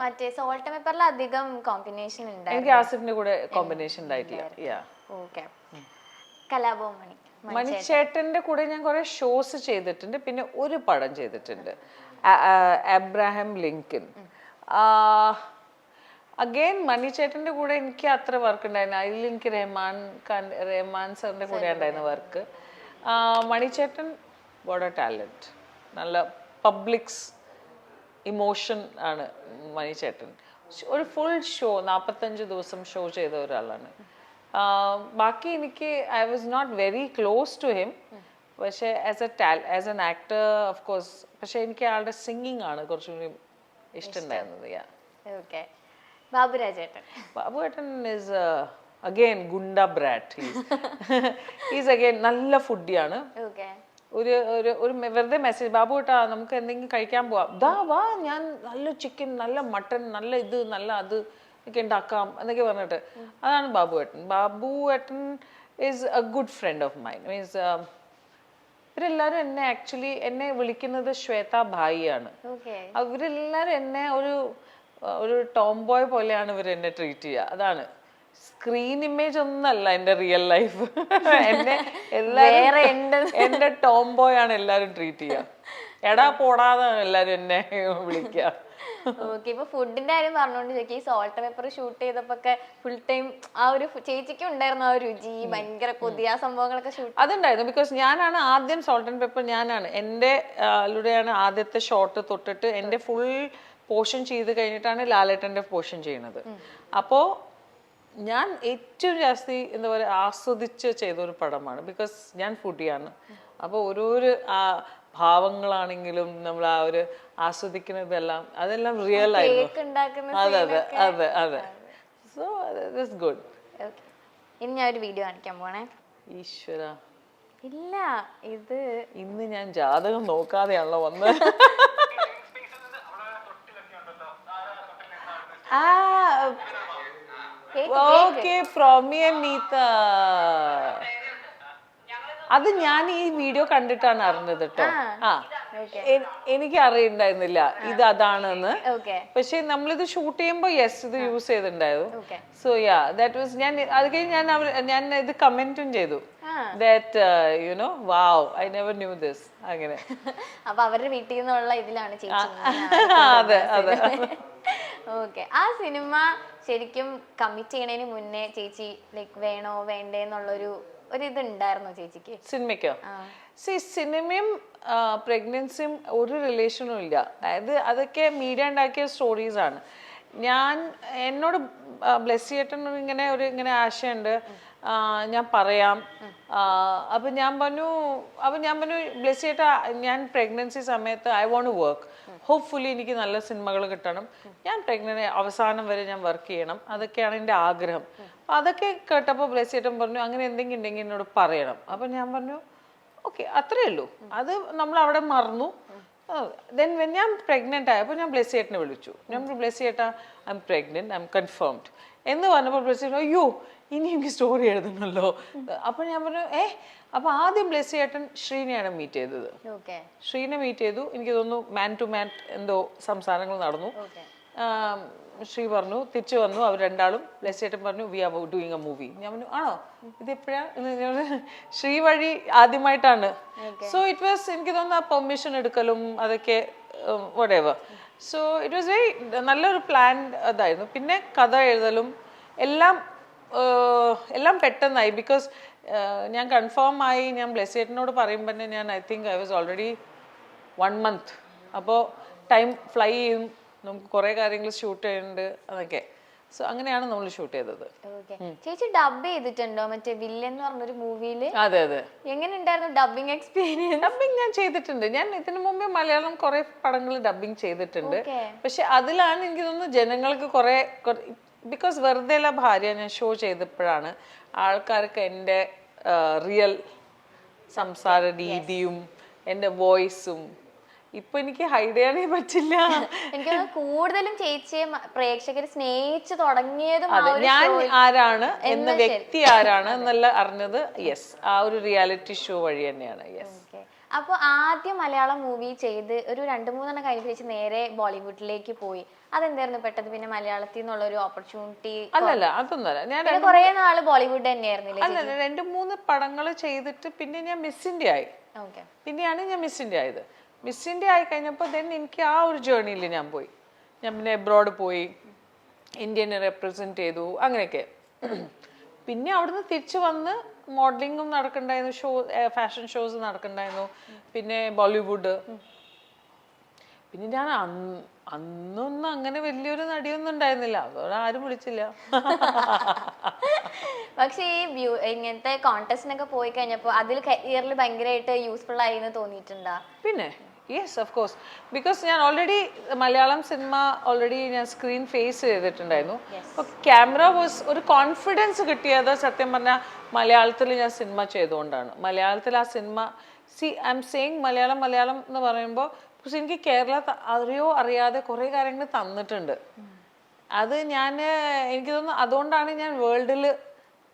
മറ്റേ സോൾട്ട് ആൻഡ് പെപ്പറിൽ അധികം കോമ്പിനേഷൻ ഉണ്ടായിരുന്നു. എനിക്ക് ആസിഫിന്റെ കൂടെ കോമ്പിനേഷൻ ഉണ്ടായിട്ടില്ല. ഓക്കേ. കലാഭവൻ മണിച്ചേട്ടന്റെ കൂടെ ഞാൻ കുറെ ഷോസ് ചെയ്തിട്ടുണ്ട്, പിന്നെ ഒരു പടം ചെയ്തിട്ടുണ്ട്, അബ്രഹാം ലിങ്കൻ. അഗെയിൻ മണിച്ചേട്ടന്റെ കൂടെ എനിക്ക് അത്ര വർക്ക് ഉണ്ടായിരുന്നു. അതിൽ എനിക്ക് റഹ്മാൻ സാറിന്റെ കൂടെ ഉണ്ടായിരുന്ന വർക്ക്. മണിച്ചേട്ടൻ വാട്ട് എ ടാലന്റ്, നല്ല പബ്ലിക്സ് ഇമോഷൻ ആണ് മണിച്ചേട്ടൻ. ഒരു ഫുൾ ഷോ 45 ദിവസം ഷോ ചെയ്ത ഒരാളാണ്. ബാക്കി എനിക്ക് I was not very close to him, പക്ഷേ as an actor of course. പക്ഷെ എനിക്ക് ആളുടെ സിംഗിങ് ആണ് കുറച്ചുകൂടി ഇഷ്ടമുണ്ടായിരുന്നത്. ബാബുരാജേട്ടൻ ഈസ് അഗൈൻ ഗുണ്ട ബ്രാറ്റ്. ഈസ് അഗൈൻ നല്ല ഫുഡിയാണ്. ഒരു വെറുതെ മെസ്സേജ്, ബാബു ഏട്ടാ നമുക്ക് എന്തെങ്കിലും കഴിക്കാൻ പോവാം, ദാ വാ, ഞാൻ നല്ല ചിക്കൻ, നല്ല മട്ടൺ, നല്ല ഇത്, നല്ല അത് ഒക്കെ ഉണ്ടാക്കാം എന്നൊക്കെ പറഞ്ഞിട്ട്. അതാണ് ബാബുവേട്ടൻ is a good friend of mine. Means ഇവരെല്ലാരും എന്നെ വിളിക്കുന്നത് ശ്വേത ഭായി ആണ്. അവരെല്ലാരും എന്നെ ഒരു ടോംബോയ് പോലെയാണ് ഇവർ എന്നെ ട്രീറ്റ് ചെയ്യുക. അതാണ് സ്ക്രീൻ ഇമേജ് ഒന്നല്ല എന്റെ റിയൽ ലൈഫ്. എന്റെ ടോംബോയ് ആണ് എല്ലാരും ട്രീറ്റ് ചെയ്യുക. എടാ പോടാതാണ് എല്ലാരും എന്നെ വിളിക്കുക. ഇപ്പൊ ഫുഡിന്റെ കാര്യം പറഞ്ഞോണ്ട് ചോദിക്കും, ഈ സോൾട്ട് പേപ്പർ ഷൂട്ട് ചെയ്തപ്പോ ഫുൾ ടൈം ആ ഒരു ചേച്ചിക്ക് ഉണ്ടായിരുന്നു ആ രുചി, ഭയങ്കര പുതിയ സംഭവങ്ങളൊക്കെ ഷൂട്ട് അതുണ്ടായിരുന്നു. ബിക്കോസ് ഞാനാണ് ആദ്യം സോൾട്ട് ആൻഡ് പെപ്പർ, ഞാനാണ് എന്റെ ലൂടെയാണ് ആദ്യത്തെ ഷോട്ട് തൊട്ടിട്ട് എന്റെ ഫുൾ പോർഷൻ ചെയ്ത് കഴിഞ്ഞിട്ടാണ് ലാലേട്ടന്റെ പോർഷൻ ചെയ്യുന്നത്. അപ്പോ ഞാൻ ഏറ്റവും ജാസ്തി എന്താ പറയുക ആസ്വദിച്ച് ചെയ്തൊരു പടമാണ്. ബിക്കോസ് ഞാൻ ഫുഡിയാണ്. അപ്പോൾ ഓരോരോ ഭാവങ്ങളാണെങ്കിലും നമ്മൾ ആ ഒരു ആസ്വദിക്കുന്നതെല്ലാം അതെല്ലാം റിയൽ ആയിരുന്നു. അതെ. So that's good. ഇനി ഞാൻ ഒരു വീഡിയോ കാണിക്കാൻ പോണേ. ഈശ്വര, ഇല്ല, ഇത് ഇന്ന് ഞാൻ ജാതകം നോക്കാതെയാണല്ലോ വന്നത്. ഓക്കെ, ഫ്രോമി ആൻഡ് നീത. അത് ഞാൻ ഈ വീഡിയോ കണ്ടിട്ടാണ് അറിഞ്ഞത് കേട്ടോ. എനിക്ക് അറിയണ്ടായിരുന്നില്ല ഇത് അതാണെന്ന്. പക്ഷെ നമ്മളിത് ഷൂട്ട് ചെയ്യുമ്പോ ഇത് യൂസ് ചെയ്തിട്ടുണ്ടായിരുന്നു. സോ ദാറ്റ് വാസ് അത് കഴിഞ്ഞ് ഞാൻ ഇത് കമന്റും ചെയ്തു, that you know wow I never knew this. അങ്ങനെ അപ്പൊ അവരുടെ വീട്ടിൽ നിന്നുള്ള ഇതിലാണ് അതെ. ഓക്കെ. ആ സിനിമ ശരിക്കും കമ്മിറ്റ് ചെയ്യണതിന് മുന്നേ ചേച്ചി ലൈക്ക് വേണോ വേണ്ടേ എന്നുള്ളൊരു ഇതുണ്ടായിരുന്നോ ചേച്ചിക്ക് സിനിമയ്ക്കോ? സിനിമയും പ്രഗ്നൻസിയും ഒരു റിലേഷനും ഇല്ല. അതായത് അതൊക്കെ മീഡിയ ഉണ്ടാക്കിയ സ്റ്റോറീസ് ആണ്. എന്നോട് ബ്ലെസ്സിയേട്ടൻ ഇങ്ങനെ ആശയുണ്ട്, ഞാൻ പറയാം. അപ്പൊ ഞാൻ പറഞ്ഞു ബ്ലെസ്സിയേട്ടാ, ഞാൻ പ്രഗ്നൻസി സമയത്ത് I want to work, hopefully എനിക്ക് നല്ല സിനിമകൾ കിട്ടണം, ഞാൻ പ്രഗ്നന്റ് അവസാനം വരെ ഞാൻ വർക്ക് ചെയ്യണം, അതൊക്കെയാണ് എൻ്റെ ആഗ്രഹം. അപ്പൊ അതൊക്കെ കേട്ടപ്പോൾ ബ്ലെസ്സിയേട്ടൻ പറഞ്ഞു അങ്ങനെ എന്തെങ്കിലും ഉണ്ടെങ്കിൽ എന്നോട് പറയണം. അപ്പൊ ഞാൻ പറഞ്ഞു ഓക്കെ, അത്രേ ഉള്ളൂ. അത് നമ്മൾ അവിടെ മറന്നു. ദെൻ ഞാൻ പ്രഗ്നന്റ് ആയപ്പോൾ ഞാൻ ബ്ലെസ്സിയേട്ടനെ വിളിച്ചു. ഞാൻ ബ്ലെസ്സിയേട്ടാ I am pregnant, I am confirmed, എന്ന് പറഞ്ഞപ്പോൾ ബ്ലെസ്സി അയ്യോ ഇനി എനിക്ക് സ്റ്റോറി എഴുതണമല്ലോ. അപ്പൊ ഞാൻ പറഞ്ഞു അപ്പൊ ആദ്യം ബ്ലെസ്സി ഏട്ടൻ ശ്രീനെയാണ് മീറ്റ് ചെയ്തത്. ശ്രീനെ മീറ്റ് ചെയ്തു. എനിക്ക് തോന്നുന്നു മാൻ ടു മാൻ എന്തോ സംസാരങ്ങൾ നടന്നു. ശ്രീ പറഞ്ഞു തിരിച്ചു വന്നു. അവർ രണ്ടാളും ബ്ലെസ്സി ഏട്ടൻ പറഞ്ഞു we are doing a movie. ഞാൻ പറഞ്ഞു ആണോ ഇതെപ്പോഴാ? ശ്രീ വഴി ആദ്യമായിട്ടാണ്. സോ ഇറ്റ് വാസ് എനിക്ക് തോന്നുന്നു ആ പെർമിഷൻ എടുക്കലും അതൊക്കെ വടേവർ. സോ ഇറ്റ് വാസ് വെരി നല്ലൊരു പ്ലാൻ അതായിരുന്നു. പിന്നെ കഥ എഴുതലും എല്ലാം പെട്ടെന്നായി. ബിക്കോസ് ഞാൻ കൺഫേം ആയി ഞാൻ ബ്ലെസ്സി ഏട്ടനോട് പറയുമ്പോൾ തന്നെ ഞാൻ I think I was already 1 month. അപ്പോൾ ടൈം ഫ്ലൈ ചെയ്യും. നമുക്ക് കുറേ കാര്യങ്ങൾ ഷൂട്ട് ചെയ്യുന്നുണ്ട് അതൊക്കെ. സോ അങ്ങനെയാണ് നമ്മൾ ഷൂട്ട് ചെയ്തത്. ചേച്ചി ഡബ് ചെയ്തിട്ടുണ്ടോ മറ്റേ വില്ലൻ എന്ന് പറഞ്ഞൊരു മൂവിയിൽ? അതെ അതെ. എങ്ങനെ ഉണ്ടായിരുന്നു ഡബിങ് എക്സ്പീരിയൻസ്? ഡബിങ് ഞാൻ ചെയ്തിട്ടുണ്ട്. ഞാൻ ഇതിനു മുമ്പേ മലയാളം കുറെ പടങ്ങൾ ഡബിങ് ചെയ്തിട്ടുണ്ട്. പക്ഷെ അതിലാണ് എനിക്ക് തോന്നുന്നു ജനങ്ങൾക്ക് കുറെ ബിക്കോസ് വെറുതെ അല്ല ഭാര്യ ഞാൻ ഷോ ചെയ്തപ്പോഴാണ് ആൾക്കാർക്ക് എൻ്റെ റിയൽ സംസാര രീതിയും എൻ്റെ വോയിസും ഇപ്പൊ എനിക്ക് ഹൈഡ് ചെയ്യാനേ പറ്റില്ല. എനിക്ക് കൂടുതലും ചേച്ചിയെ പ്രേക്ഷകർ സ്നേഹിച്ചു തുടങ്ങിയതും ഞാൻ ആരാണ് എന്ന വ്യക്തി ആരാണ് എന്നല്ല അറിഞ്ഞത് ആ ഒരു റിയാലിറ്റി ഷോ വഴി തന്നെയാണ്. അപ്പൊ ആദ്യം മലയാളം മൂവി ചെയ്ത് ഒരു 2-3 കഴിഞ്ഞ നേരെ ബോളിവുഡിലേക്ക് പോയി. അതെന്തായിരുന്നു പെട്ടത് പിന്നെ മലയാളത്തിൽ നിന്നുള്ള ഒരു ഓപ്പർച്യൂണിറ്റി? അല്ലല്ല അതൊന്നുമല്ല. ഞാൻ കുറെ നാള് ബോളിവുഡ് തന്നെയായിരുന്നില്ലേ? അല്ലല്ല 2-3 പടങ്ങൾ ചെയ്തിട്ട് പിന്നെ ഞാൻ മിസ് ഇന്ത്യ ആയി. പിന്നെയാണ് ഞാൻ മിസ് ഇന്ത്യ ആയത്. മിസ് ഇന്ത്യ ആയി കഴിഞ്ഞപ്പോൾ എനിക്ക് ആ ഒരു ജേർണിയിൽ ഞാൻ പോയി. ഞാൻ പിന്നെ എബ്രോഡ് പോയി, ഇന്ത്യനെ റെപ്രസെന്റ് ചെയ്തു, അങ്ങനെയൊക്കെ. പിന്നെ അവിടുന്ന് തിരിച്ചു വന്ന് മോഡലിങ്ങും നടക്കണ്ടായിരുന്നു, ഫാഷൻ ഷോസ് നടക്കണ്ടായിരുന്നു, പിന്നെ ബോളിവുഡ്. പിന്നെ ഞാൻ അന്നൊന്നും അങ്ങനെ വലിയൊരു നടിയൊന്നും ഉണ്ടായിരുന്നില്ല, അതോടെ ആരും വിളിച്ചില്ല. പക്ഷെ ഈ ഇങ്ങനത്തെ കോൺടെസ്റ്റിനൊക്കെ പോയി കഴിഞ്ഞപ്പോൾ അതിൽ കരിയറിൽ ഭയങ്കരമായിട്ട് യൂസ്ഫുൾ ആയി എന്ന് തോന്നിയിട്ടുണ്ടോ? പിന്നെ യെസ് ഓഫ് കോഴ്സ്. ബിക്കോസ് ഞാൻ ഓൾറെഡി മലയാളം സിനിമ ഞാൻ സ്ക്രീൻ ഫേസ് ചെയ്തിട്ടുണ്ടായിരുന്നു. അപ്പോൾ ക്യാമറ വാസ് ഒരു കോൺഫിഡൻസ് കിട്ടിയത് സത്യം പറഞ്ഞാൽ മലയാളത്തിൽ ഞാൻ സിനിമ ചെയ്തുകൊണ്ടാണ്. മലയാളത്തിൽ ആ cinema I M saying Malayalam എന്ന് പറയുമ്പോൾ എനിക്ക് കേരള അറിയാതെ കുറേ കാര്യങ്ങൾ തന്നിട്ടുണ്ട്. അത് എനിക്ക് തോന്നുന്നു അതുകൊണ്ടാണ് ഞാൻ വേൾഡിൽ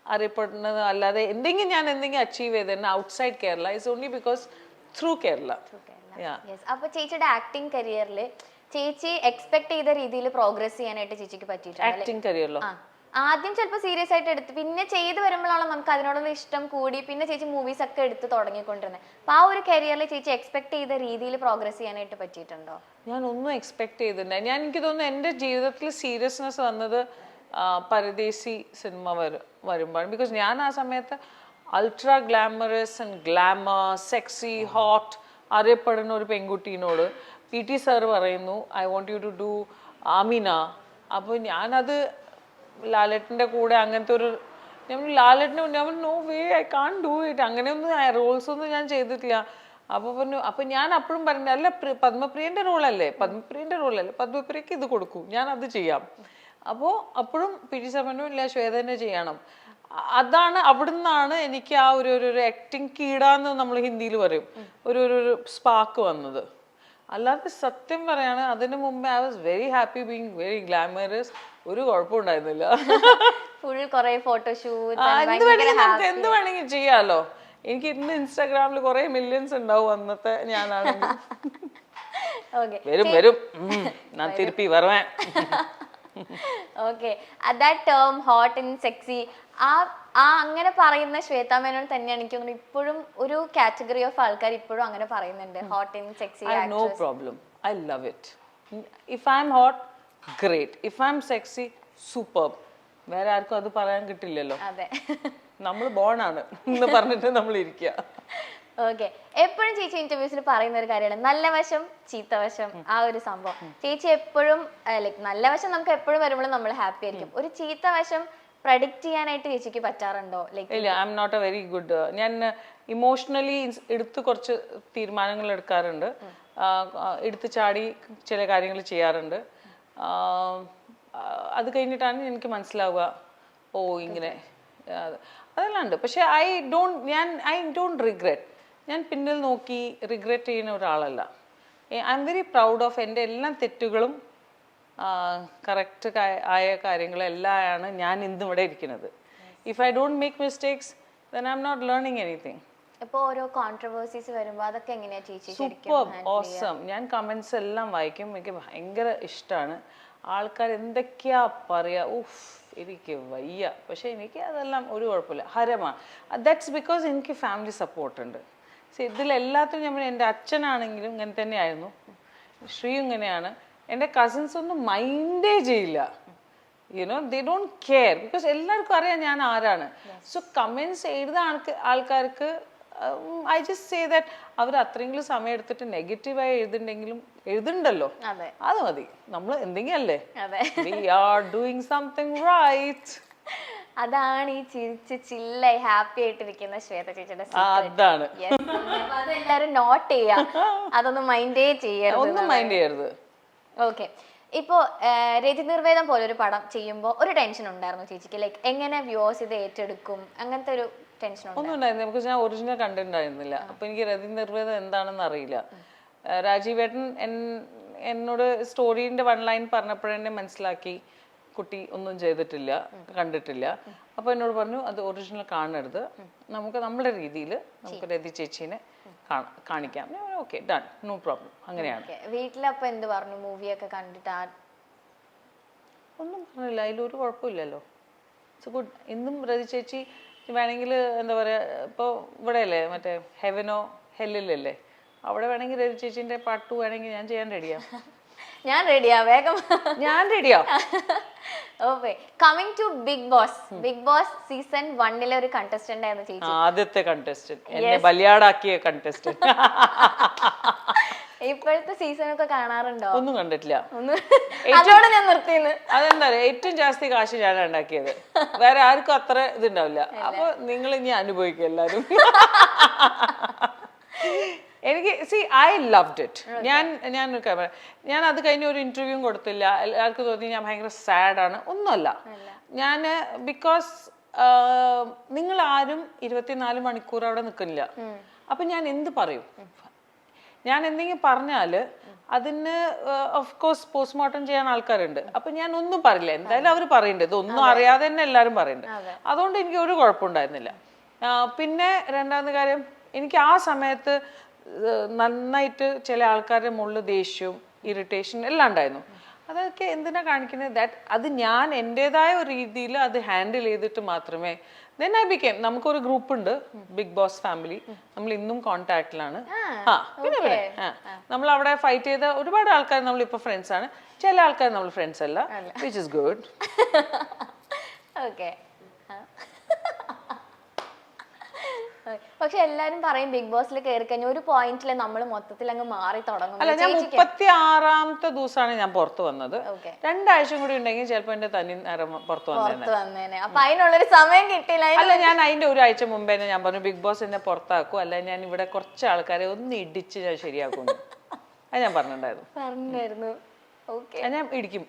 അറിയപ്പെടുന്നത്. അല്ലാതെ എന്തെങ്കിലും അച്ചീവ് ചെയ്തിരുന്നത് outside Kerala is only because through Kerala. അപ്പൊ ചേച്ചിയുടെ ആക്ടിങ് കരിയറിൽ ചേച്ചി എക്സ്പെക്ട് ചെയ്ത രീതിയിൽ പ്രോഗ്രസ് ചെയ്യാനായിട്ട് ചേച്ചിക്ക് പറ്റിയിട്ടുണ്ട്? ആക്ടിങ് കരിയറിലോ ആദ്യം ചിലപ്പോൾ സീരിയസ് ആയിട്ട് എടുത്ത് പിന്നെ ചെയ്ത് വരുമ്പോഴാണ് നമുക്ക് അതിനോടുള്ള ഇഷ്ടം കൂടി പിന്നെ ചേച്ചി മൂവീസ് ഒക്കെ എടുത്ത് തുടങ്ങിക്കൊണ്ടിരുന്നത്. അപ്പൊ ആ ഒരു കരിയറിൽ ചേച്ചി എക്സ്പെക്ട് ചെയ്ത രീതിയിൽ പ്രോഗ്രസ് ചെയ്യാനായിട്ട് പറ്റിയിട്ടുണ്ടോ? ഞാൻ ഒന്നും എക്സ്പെക്ട് ചെയ്തിട്ടുണ്ടായി. എനിക്ക് തോന്നുന്നു എൻ്റെ ജീവിതത്തിൽ സീരിയസ്നെസ് വന്നത് പരദേശി സിനിമ വരുമ്പോഴാണ്. ബിക്കോസ് ഞാൻ ആ സമയത്ത് ultra glamorous and glamour sexy hot അറിയപ്പെടുന്ന ഒരു പെൺകുട്ടീനോട് PT സാർ പറയുന്നു I want you to do Amina. അപ്പോൾ ഞാനത് ലാലേട്ടൻ്റെ കൂടെ അങ്ങനത്തെ ഒരു ലാലേട്ടന് no way I can't do it, അങ്ങനെയൊന്നും റോൾസ് ഒന്നും ഞാൻ ചെയ്തിട്ടില്ല. അപ്പോൾ ഞാൻ അപ്പോഴും പറഞ്ഞു അല്ല പത്മപ്രിയൻ്റെ റോളല്ലേ, പത്മപ്രിയക്ക് ഇത് കൊടുക്കൂ, ഞാൻ അത് ചെയ്യാം. അപ്പോൾ അപ്പോഴും PT സാർ പറഞ്ഞു ഇല്ല ശ്വേതനെ ചെയ്യണം. അതാണ് അവിടുന്നാണ് എനിക്ക് ആ ഒരു ആക്ടിങ് കീടാന്ന് നമ്മൾ ഹിന്ദിയിൽ പറയും ഒരു സ്പാർക്ക് വന്നത്. അല്ലാതെ സത്യം പറയാണ് അതിന് മുമ്പേ I was very happy being very glamorous. ഒരു കുഴപ്പമുണ്ടായിരുന്നില്ല. ഫുൾ കുറേ ഫോട്ടോഷൂട്ട് എന്ത് വേണമെങ്കിൽ ചെയ്യാലോ. എനിക്ക് ഇന്ന് ഇൻസ്റ്റാഗ്രാമിൽ കുറെ മില്യൺസ് ഉണ്ടാവും. അന്നത്തെ ഞാനാണെങ്കിൽ വരും ഞാൻ തിരുപ്പി വരുവേ. Okay that term hot and sexy അങ്ങനെ പറയുന്ന ശ്വേത മേനോൻ തന്നെയാണ് എനിക്ക് തോന്നുന്നു ഇപ്പോഴും ഒരു കാറ്റഗറി ഓഫ് ആൾക്കാർ ഇപ്പോഴും അങ്ങനെ പറയുന്നുണ്ട് hot and sexy. No problem, I love it. If I am hot great, if I am sexy super. വേറെ ആർക്കും അത് പറയാൻ കിട്ടില്ലല്ലോ. അതെ, നമ്മൾ ബോണാണ് എന്ന് പറഞ്ഞിട്ട് നമ്മൾ ഇരിക്കുക. ഓക്കെ എപ്പോഴും ചേച്ചി ഇന്റർവ്യൂസിൽ പറയുന്ന ഒരു കാര്യമാണ് നല്ല വശം ചീത്ത വശം. ആ ഒരു സംഭവം ചേച്ചി എപ്പോഴും ലൈക്ക് നല്ല വശം നമുക്ക് എപ്പോഴും വരുമ്പോഴും നമ്മൾ ഹാപ്പി ആയിരിക്കും. ഒരു ചീത്ത വശം പ്രഡിക്റ്റ് ചെയ്യാനായിട്ട് ചേച്ചിക്ക് പറ്റാറുണ്ടോ? ഇല്ല, I am not a very good. ഞാൻ ഇമോഷണലി എടുത്ത് കുറച്ച് തീരുമാനങ്ങൾ എടുക്കാറുണ്ട്, എടുത്ത് ചാടി ചില കാര്യങ്ങൾ ചെയ്യാറുണ്ട്. അത് കഴിഞ്ഞിട്ടാണ് എനിക്ക് മനസ്സിലാവുക ഓ ഇങ്ങനെ അതെല്ലാം ഉണ്ട്. പക്ഷെ ഐ ഡോണ്ട് റിഗ്രറ്റ്. ഞാൻ പിന്നിൽ നോക്കി റിഗ്രറ്റ് ചെയ്യുന്ന ഒരാളല്ല. I am very proud of എൻ്റെ എല്ലാ തെറ്റുകളും കറക്റ്റ് ആയ കാര്യങ്ങളെല്ലാമാണ് ഞാൻ ഇന്നിവിടെ ഇരിക്കുന്നത്. If I don't make mistakes then I'm not learning anything. ഇപ്പൊ ഓരോ കോൺട്രവേഴ്സീസ് വരുമ്പോ അതൊക്കെ എങ്ങനെയാ ചേച്ചി സൂപ്പർ ഓസം. ഞാൻ കമന്റ്സ് എല്ലാം വായിക്കും, എനിക്ക് ഭയങ്കര ഇഷ്ടമാണ്. ആൾക്കാർ എന്തൊക്കെയാ പറയാ, ഉഫ് എനിക്ക് വയ്യ. പക്ഷെ എനിക്ക് അതെല്ലാം ഒരു കുഴപ്പമില്ല, ഹരമാണ്. ദാറ്റ്സ് ബിക്കോസ് എനിക്ക് ഫാമിലി സപ്പോർട്ട് ഉണ്ട്. ഇതിലെല്ലാത്തിനും ഞാൻ എൻ്റെ അച്ഛനാണെങ്കിലും ഇങ്ങനെ തന്നെയായിരുന്നു, ശ്രീ ഇങ്ങനെയാണ്. എൻ്റെ കസിൻസ് ഒന്നും മൈൻഡേ ചെയ്യില്ല. they don't care because എല്ലാവർക്കും അറിയാം ഞാൻ ആരാണ്. സോ കമന്റ്സ് എഴുതുന്ന ആൾക്കാർക്ക് ഐ ജസ്റ്റ് സേ ദാറ്റ് അവർ അത്രയെങ്കിലും സമയം എടുത്തിട്ട് നെഗറ്റീവായി എഴുതുന്നുണ്ടല്ലോ, അത് മതി. നമ്മൾ എന്തെങ്കിലും അല്ലേ, we are doing something right. അതാണ് ഈ ചിരിച്ച് ചില്ലായി ഹാപ്പി ആയിട്ടിരിക്കുന്ന ശ്വേത ചേച്ചിയുടെ അതാണ്. അതെല്ലാരും നോട്ട് ചെയ്യാം, അതൊന്നും മൈൻഡേ ചെയ്യരുത്, ഒന്നും മൈൻഡ് ചെയ്യരുത്. ഓക്കെ. ഇപ്പോ രതി നിർവേദം പോലൊരു പടം ചെയ്യുമ്പോൾ ഒരു ടെൻഷൻ ഉണ്ടായിരുന്നു ചേച്ചിക്ക്, ലൈക്ക് എങ്ങനെ വ്യൂവേഴ്സ് ഇത് ഏറ്റെടുക്കും, അങ്ങനത്തെ ഒരു ടെൻഷൻ ഒന്നും ഉണ്ടായിരുന്നു. നമുക്ക് ഞാൻ ഒറിജിനൽ കണ്ടിട്ടുണ്ടായിരുന്നില്ല, അപ്പൊ എനിക്ക് രതി നിർവേദം എന്താണെന്ന് അറിയില്ല. രാജീവേട്ടൻ എന്നോട് സ്റ്റോറീന്റെ 1 ലൈൻ പറഞ്ഞപ്പോഴെന്നെ മനസ്സിലാക്കി കുട്ടി ഒന്നും ചെയ്തിട്ടില്ല, കണ്ടിട്ടില്ല. അപ്പൊ എന്നോട് പറഞ്ഞു അത് ഒറിജിനൽ കാണരുത്, നമുക്ക് നമ്മുടെ രീതിയിൽ നമുക്ക് രതി ചേച്ചീനെ കാണിക്കാം. Okay done, no problem. അങ്ങനെയാണ്. വീട്ടിലപ്പോ എന്ത് പറഞ്ഞു മൂവിയൊക്കെ കണ്ടിട്ട്? ഒന്നും പറഞ്ഞില്ല, അതിലൊരു കുഴപ്പമില്ലല്ലോ. It's good. ഇന്നും രതി ചേച്ചി വേണമെങ്കിൽ എന്താ പറയാ, ഇപ്പോൾ ഇവിടെ അല്ലേ മറ്റേ ഹെവനോ ഹെല്ലിലല്ലേ, അവിടെ വേണമെങ്കിൽ രതി ചേച്ചിന്റെ പാർട്ട് 2 വേണമെങ്കിൽ ഞാൻ ചെയ്യാൻ റെഡിയാ. ഞാൻ റെഡിയാ, വേഗം ഞാൻ റെഡിയാ. Okay. Coming to Bigg Boss. Bigg Boss season 1 ഒരു കണ്ടസ്റ്റന്റ് ആയിരുന്നു ചേച്ചി, ആദ്യത്തെ കണ്ടസ്റ്റന്റ്, എന്നെ ബലിയാടാക്കിയ കണ്ടസ്റ്റന്റ്. ഇപ്പോഴത്തെ സീസൺ ഒക്കെ കാണാറുണ്ടോ? ഒന്നും കണ്ടിട്ടില്ല. അതോടെ ഞാൻ നിർത്തിയെന്ന്. അതെന്താ ഏറ്റവും ജാസ്തി കാശ് ഞാൻ ഉണ്ടാക്കിയത്, വേറെ ആർക്കും അത്ര ഇതുണ്ടാവില്ല. അപ്പൊ നിങ്ങൾ ഇനി അനുഭവിക്കും എല്ലാരും. എനിക്ക് ഐ ലവ്ഡ് ഇറ്റ്. ഞാൻ അത് കഴിഞ്ഞ ഒരു ഇന്റർവ്യൂ കൊടുത്തില്ല. എല്ലാവർക്കും തോന്നി ഞാൻ ഭയങ്കര സാഡാണ്. ഒന്നുമല്ല. ഞാൻ ബിക്കോസ് നിങ്ങൾ ആരും 24 മണിക്കൂർ അവിടെ നിൽക്കുന്നില്ല. അപ്പൊ ഞാൻ എന്ത് പറയും? ഞാൻ എന്തെങ്കിലും പറഞ്ഞാല് അതിന് ഓഫ് കോഴ്സ് പോസ്റ്റ്മോർട്ടം ചെയ്യാൻ ആൾക്കാരുണ്ട്. അപ്പൊ ഞാൻ ഒന്നും പറയില്ല. എന്തായാലും അവർ പറയുന്നുണ്ട്, ഇതൊന്നും അറിയാതെ തന്നെ എല്ലാവരും പറയുന്നുണ്ട്. അതുകൊണ്ട് എനിക്ക് ഒരു കുഴപ്പമുണ്ടായിരുന്നില്ല. പിന്നെ രണ്ടാമത്തെ കാര്യം, എനിക്ക് ആ സമയത്ത് നന്നായിട്ട് ചില ആൾക്കാരുടെ മുകളിൽ ദേഷ്യവും ഇറിറ്റേഷൻ എല്ലാം ഉണ്ടായിരുന്നു. അതൊക്കെ എന്തിനാ കാണിക്കുന്നത്? ദാറ്റ് അത് ഞാൻ എൻ്റെതായ ഒരു രീതിയിൽ അത് ഹാൻഡിൽ ചെയ്തിട്ട് മാത്രമേ then I became, നമുക്കൊരു ഗ്രൂപ്പ് ഉണ്ട്, ബിഗ് ബോസ് ഫാമിലി. നമ്മൾ ഇന്നും കോണ്ടാക്റ്റിലാണ്. പിന്നെ നമ്മൾ അവിടെ ഫൈറ്റ് ചെയ്ത ഒരുപാട് ആൾക്കാർ നമ്മൾ ഇപ്പൊ ഫ്രണ്ട്സ് ആണ്. ചില ആൾക്കാർ നമ്മൾ ഫ്രണ്ട്സ് അല്ല, വിച്ച് ഇസ് ഗുഡ്. ഓക്കെ. പക്ഷെ എല്ലാരും പറയും ബിഗ് ബോസിൽ കയറി കഴിഞ്ഞാൽ ഒരു പോയിന്റിൽ നമ്മൾ മൊത്തത്തിൽ അങ്ങ് മാറി തുടങ്ങും. അല്ല, ഞാൻ 36ാമത്തെ ദിവസമാണ് ഞാൻ പുറത്തു വന്നത്. 2 ആഴ്ച കൂടി ഉണ്ടെങ്കിൽ ചിലപ്പോ എന്റെ തനി നേരം പുറത്തു വന്നേനെ. അപ്പൊ അതിനുള്ളൊരു സമയം കിട്ടില്ല. അല്ല, ഞാൻ അതിന്റെ 1 ആഴ്ച മുമ്പേ ഞാൻ പറഞ്ഞു ബിഗ് ബോസ് എന്നെ പുറത്താക്കും, അല്ല ഞാൻ ഇവിടെ കുറച്ച് ആൾക്കാരെ ഒന്ന് ഇടിച്ച് ഞാൻ ശരിയാക്കുന്നു. അത് ഞാൻ പറഞ്ഞിട്ടുണ്ടായിരുന്നു. ഞാൻ ഇടിക്കും.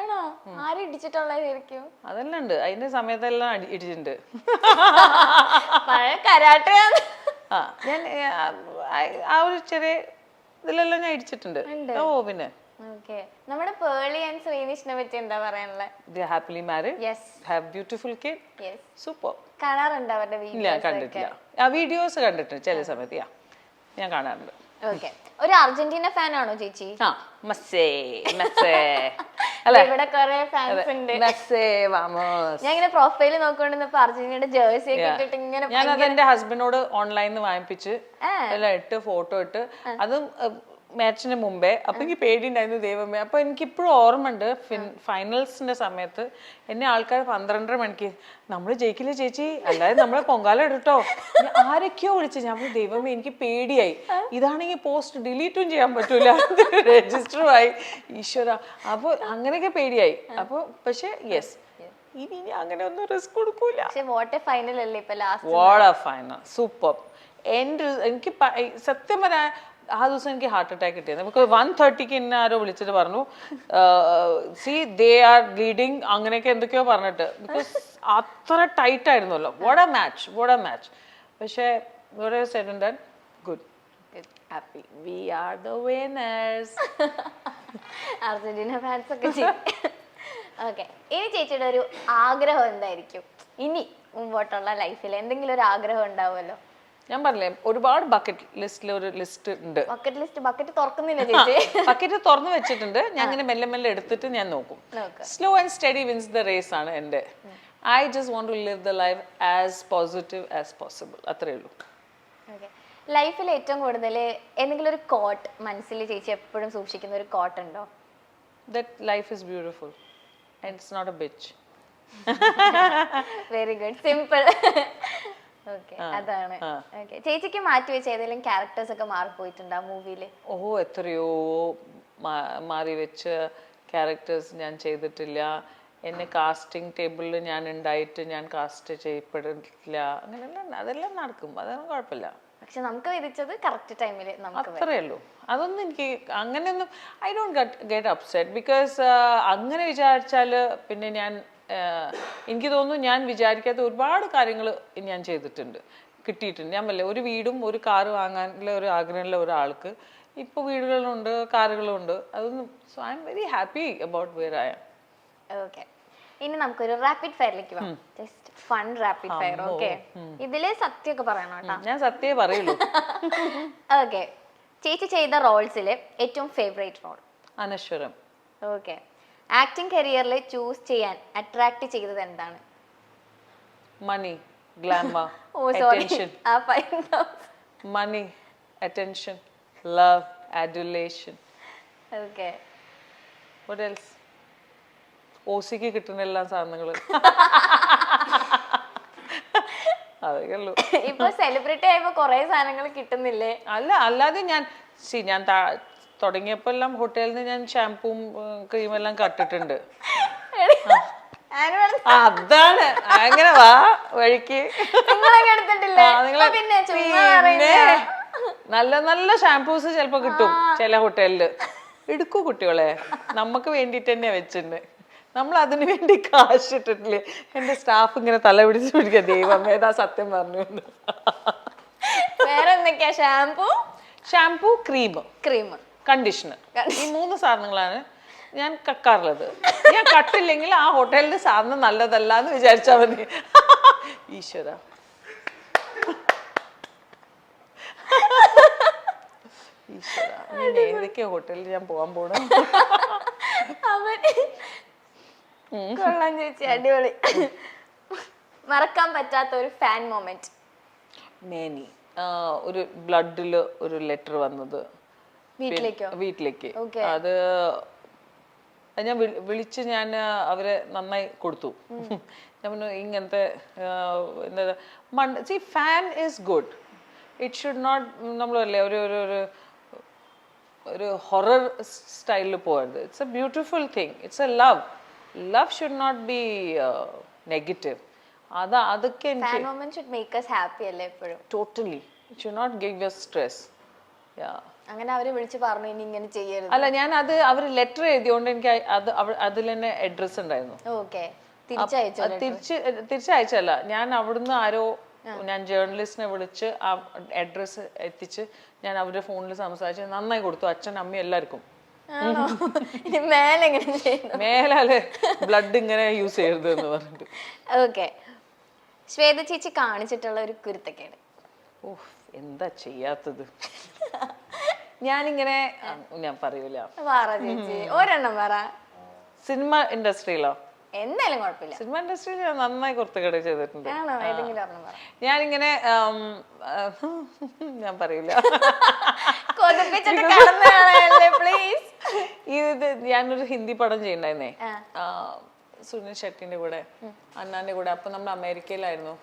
ആണോ? ആരും ഇടിച്ചിട്ടുള്ള ശരിക്കും? അതെല്ലാം ഉണ്ട്, അതിന്റെ സമയത്തെല്ലാം ഇടിച്ചിട്ടുണ്ട്. കരാട്ടയാണ്. ഞാൻ ആ ഒരു ചെറിയ ഇതിലെല്ലാം ഞാൻ ഇടിച്ചിട്ടുണ്ട്. ഓ പിന്നെ നമ്മുടെ പേളി ആൻഡ് ശ്രീനിഷിനെ പറ്റി എന്താ പറയാനുള്ളത്? They are happily married. Yes. Have beautiful kid. Yes. Super. കാണാറുണ്ട് അവരുടെ വീഡിയോസ്? ഇല്ല, കണ്ടിട്ടില്ല. ആ വീഡിയോസ് കണ്ടിട്ടുണ്ട് ചില സമയത്ത്. ഞാൻ കാണാറുണ്ട്. ഓക്കെ. ഒരു അർജന്റീന ഫാൻ ആണോ ചേച്ചി? Messi Messi. ഇവിടെ കുറെ ഫാൻസ് ഉണ്ട്. മെസ്സി വാമോസ്. ഞാൻ ഇങ്ങനെ പ്രൊഫൈൽ നോക്കിക്കൊണ്ടിരുന്നപ്പോ അർജന്റീനയുടെ ജേഴ്സി ഒക്കെ ഇട്ടിട്ട് ഇങ്ങനെ ഞാനത് എന്റെ ഹസ്ബൻഡിനോട് ഓൺലൈനിൽ വാങ്ങിപ്പിച്ച് എല്ലാം ഇട്ട് ഫോട്ടോ ഇട്ട്, അതും മാച്ചിന് മുമ്പേ. അപ്പൊ എനിക്ക് പേടിയുണ്ടായിരുന്നു, ദൈവമേ. അപ്പൊ എനിക്ക് ഇപ്പോഴും ഓർമ്മ ഉണ്ട്, ഫൈനൽസിന്റെ സമയത്ത് എന്നെ ആൾക്കാർ 12:30 മണിക്ക് നമ്മള് ജയിക്കില്ല ചേച്ചി, അല്ലാതെ നമ്മളെ പൊങ്കാല ഇടട്ടോ, ആരൊക്കെയോ വിളിച്ചു. ഞാൻ ദൈവമേ എനിക്ക് പേടിയായി. ഇതാണെങ്കിൽ പോസ്റ്റ് ഡിലീറ്റും ചെയ്യാൻ പറ്റൂല, രജിസ്റ്ററും ആയി. ഈശ്വര. അപ്പൊ അങ്ങനെയൊക്കെ പേടിയായി. അപ്പൊ പക്ഷെ യെസ്, ഇനി അങ്ങനെ ഒന്നും റിസ്ക് കൊടുക്കൂല. സൂപ്പർ. എനിക്ക് സത്യം പറയാ, ആ ദിവസം എനിക്ക് ഹാർട്ട് അറ്റാക്ക് കിട്ടിയത്. നമുക്ക് 1:30 എന്നെ ആരോ വിളിച്ചിട്ട് പറഞ്ഞു സി ദേ ആർ ലീഡിങ്, അങ്ങനെയൊക്കെ എന്തൊക്കെയോ പറഞ്ഞിട്ട്. ബിക്കോസ് അത്ര ടൈറ്റ് ആയിരുന്നല്ലോ. What a match. പക്ഷേ good, happy, we are the winners. Argentina fans ഒക്കെ ഓക്കെ, ഇനി ചേച്ചിയുടെ ഒരു ആഗ്രഹം എന്തായിരിക്കും? ഇനി മുമ്പോട്ടുള്ള ലൈഫിൽ എന്തെങ്കിലും ഒരു ആഗ്രഹം ഉണ്ടാവുമല്ലോ. ഞാൻ പറഞ്ഞില്ലേ ഒരുപാട് ബക്കറ്റ് ലിസ്റ്റിൽ ഒരു ലിസ്റ്റ് ഉണ്ട്. ബക്കറ്റ് തുറക്കുന്നില്ല ചേച്ചി? ബക്കറ്റ് തുറന്നു വെച്ചിട്ടുണ്ട്. ഞാൻ ഇങ്ങനെ മെല്ലെ മെല്ലെ എടുത്തിട്ട് ഞാൻ നോക്കും. Slow and steady wins the race ആണ് എൻ്റെ. I just want to live the life as positive as possible. അത്രേ ഉള്ളൂ. ലൈഫിൽ ഏറ്റവും കൂടുതൽ എന്തെങ്കിലും ഒരു കോട്ട് മനസ്സിൽ ചേച്ചി എപ്പോഴും സൂക്ഷിക്കുന്ന ഒരു കോട്ട് ഉണ്ടോ? That life is beautiful and it's not a bitch. Very good, simple. Okay, അതാണ്. ഓക്കെ, ചേച്ചിക്ക് മാറ്റി വെച്ച ഏതെങ്കിലും ക്യാരക്ടേഴ്സ് ഒക്കെ മാറിപ്പോയിട്ടുണ്ടോ മൂവിയിൽ? എത്രയോ മാറി വെച്ച ക്യാരക്ടേഴ്സ് ഞാൻ ചെയ്തിട്ടില്ല. എന്നെ കാസ്റ്റിംഗ് ടേബിളിൽ ഞാൻ ഉണ്ടായിട്ട് ഞാൻ കാസ്റ്റ് ചെയ്യപ്പെടില്ല. അങ്ങനെയെല്ലാം അതെല്ലാം നടക്കും, അതൊന്നും കുഴപ്പമില്ല. പക്ഷെ നമുക്ക് വിധിച്ചത് കറക്റ്റ് ടൈമിൽ അത്രേ ഉള്ളൂ. അതൊന്നും എനിക്ക് അങ്ങനെയൊന്നും I don't get upset because അങ്ങനെ വിചാരിച്ചാൽ പിന്നെ ഞാൻ എനിക്ക് തോന്നുന്നു ഞാൻ വിചാരിക്കാത്ത ഒരുപാട് കാര്യങ്ങൾ ഞാൻ ചെയ്തിട്ടുണ്ട്, കിട്ടിയിട്ടുണ്ട്. ഞാൻ വല്ല ഒരു വീടും ഒരു കാറ് വാങ്ങാനുള്ള ഒരു ആഗ്രഹമുള്ള ഒരാൾക്ക് ഇപ്പോൾ വീടുകളുണ്ട്, കാറുകളുണ്ട്. അതൊന്നും so I M very happy about where I am. Okay, ഇനി നമുക്കൊരു റാപ്പിഡ് ഫയറിലേക്ക് പോകാം. Just fun rapid fire. Okay, ഇതില് സത്യമൊക്കെ പറയണം കേട്ടോ. ഞാൻ സത്യമേ പറയുള്ളൂ. ഓക്കെ, ചേച്ചി ചെയ്ത റോൾസില് ഏറ്റവും ഫേവറേറ്റ് റോൾ? അനശ്വരം. ഓക്കെ, ആക്ടിംഗ് കരിയറിൽ ചൂസ് ചെയ്യാൻ അട്രാക്ട് ചെയ്തത് എന്താണ്? Money, glamour, attention. Money, attention, love, adulation. Okay, what else? ഓസിക്ക് കിട്ടുന്ന എല്ലാ സാധനങ്ങളും. അതൊക്കെ ഉള്ളൂ. ഇപ്പൊ സെലിബ്രിറ്റി ആയപ്പോ കൊറേ സാധനങ്ങൾ കിട്ടുന്നില്ലേ? അല്ലാതെ ഞാൻ തുടങ്ങിയപ്പോ എല്ലാം ഹോട്ടലിൽ നിന്ന് ഞാൻ ഷാമ്പൂം ക്രീം എല്ലാം കട്ടിട്ടുണ്ട്. അതാണ് അങ്ങനെ വാ വഴിക്ക് നല്ല നല്ല ഷാമ്പൂസ് ചിലപ്പോ കിട്ടും ചില ഹോട്ടലില്. എടുക്കൂ കുട്ടികളെ, നമുക്ക് വേണ്ടിട്ട് തന്നെ വെച്ചിട്ടുണ്ട്. നമ്മൾ അതിനു വേണ്ടി കാശ് ഇട്ടിട്ടില്ലേ? എന്റെ സ്റ്റാഫ് ഇങ്ങനെ തല പിടിച്ച് പിടിക്കുക, ദൈവമേ ഏതാ സത്യം പറഞ്ഞു. വേറെ എന്തൊക്കെയാ? ഷാമ്പൂ, ക്രീം, കണ്ടീഷണർ, ഈ 3 സാധനങ്ങളാണ് ഞാൻ കക്കാറുള്ളത്. ഞാൻ കട്ടില്ലെങ്കിൽ ആ ഹോട്ടലിന്റെ സാധനം നല്ലതല്ല എന്ന് വിചാരിച്ചാൽ മതി. ഈശ്വര, ഏതൊക്കെയാ ഹോട്ടലിൽ ഞാൻ പോകാൻ പോണ. കൊള്ളാം ചേച്ചി, അടിപൊളി. മറക്കാൻ പറ്റാത്ത ഒരു ഫാൻ മൊമെന്റ്? മേനി ഒരു ബ്ലഡില് ഒരു ലെറ്റർ വന്നത് വീട്ടിലേക്ക്. അത് ഞാൻ വിളിച്ച് ഞാൻ അവരെ നന്നായി കൊടുത്തു. ഞാൻ പറഞ്ഞു ഇങ്ങനത്തെ എന്താ fan is good. It should not നമ്മളല്ലേ ഒരു ഹൊറർ സ്റ്റൈലിൽ പോകരുത്. It's a beautiful thing. It's a love. Love should not be negative. അതൊക്കെ totally it should not give you stress. അങ്ങനെ അവര് വിളിച്ച് പറഞ്ഞു ഇനി ഇങ്ങനെ ചെയ്യരുത്. അല്ല, ഞാൻ അത് അവർ ലെറ്റർ എഴുതിയോണ്ട് എനിക്ക് അതിൽ തന്നെ അഡ്രസ് ഉണ്ടായിരുന്നു. തിരിച്ചയച്ചല്ല, ഞാൻ അവിടുന്ന് ഞാൻ ജേർണലിസ്റ്റിനെ വിളിച്ച് ആ അഡ്രസ് എത്തിച്ച് ഞാൻ അവരുടെ ഫോണിൽ സംസാരിച്ച് നന്നായി കൊടുത്തു. അച്ഛൻ, അമ്മ എല്ലാവർക്കും. മേലെ ബ്ലഡ് ഇങ്ങനെ യൂസ് ചെയ്യരുത് എന്ന് പറഞ്ഞിട്ട്. ഓക്കെ, ശ്വേത ചേച്ചി കാണിച്ചിട്ടുള്ള ഒരു കുരുത്തക്കേട്? എന്താ ചെയ്യാത്തത്? ഞാനിങ്ങനെ ഞാൻ പറയൂല. ഒരെണ്ണം പറ. സിനിമ ഇൻഡസ്ട്രിയിലോ? എന്തായാലും കുഴപ്പമില്ല. സിനിമ ഇൻഡസ്ട്രിയിൽ ഞാൻ നന്നായി കുരുത്തക്കേട് ചെയ്തിട്ടുണ്ട്. ഞാനിങ്ങനെ ഞാൻ പറയൂല. ഇത് ഞാനൊരു ഹിന്ദി പടം ചെയ്യണ്ടായിരുന്നേ, സുനിൽ ഷെട്ടിന്റെ കൂടെ, അന്നാന്റെ കൂടെ. അപ്പൊ നമ്മൾ അമേരിക്കയിലായിരുന്നു.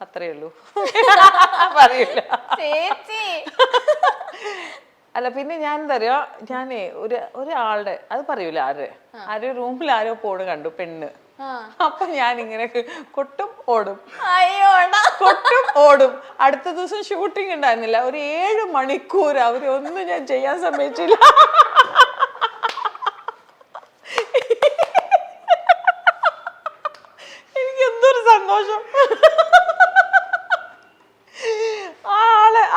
അത്രേ ഉള്ളൂ, പറയില്ല. അല്ല, പിന്നെ ഞാൻ എന്താ പറയാ, ഞാനേ ഒരാളുടെ അത് പറയൂല, ആരോ റൂമിൽ ആരോ പോണ് കണ്ടു, പെണ്ണ്. അപ്പൊ ഞാനിങ്ങനെ കൊട്ടും ഓടും. അടുത്ത ദിവസം ഷൂട്ടിംഗ് ഉണ്ടായിരുന്നില്ല. ഒരു 7 മണിക്കൂർ അവരൊന്നും ഞാൻ ചെയ്യാൻ സമ്മതിച്ചില്ല. എനിക്ക് എന്തൊരു സന്തോഷം.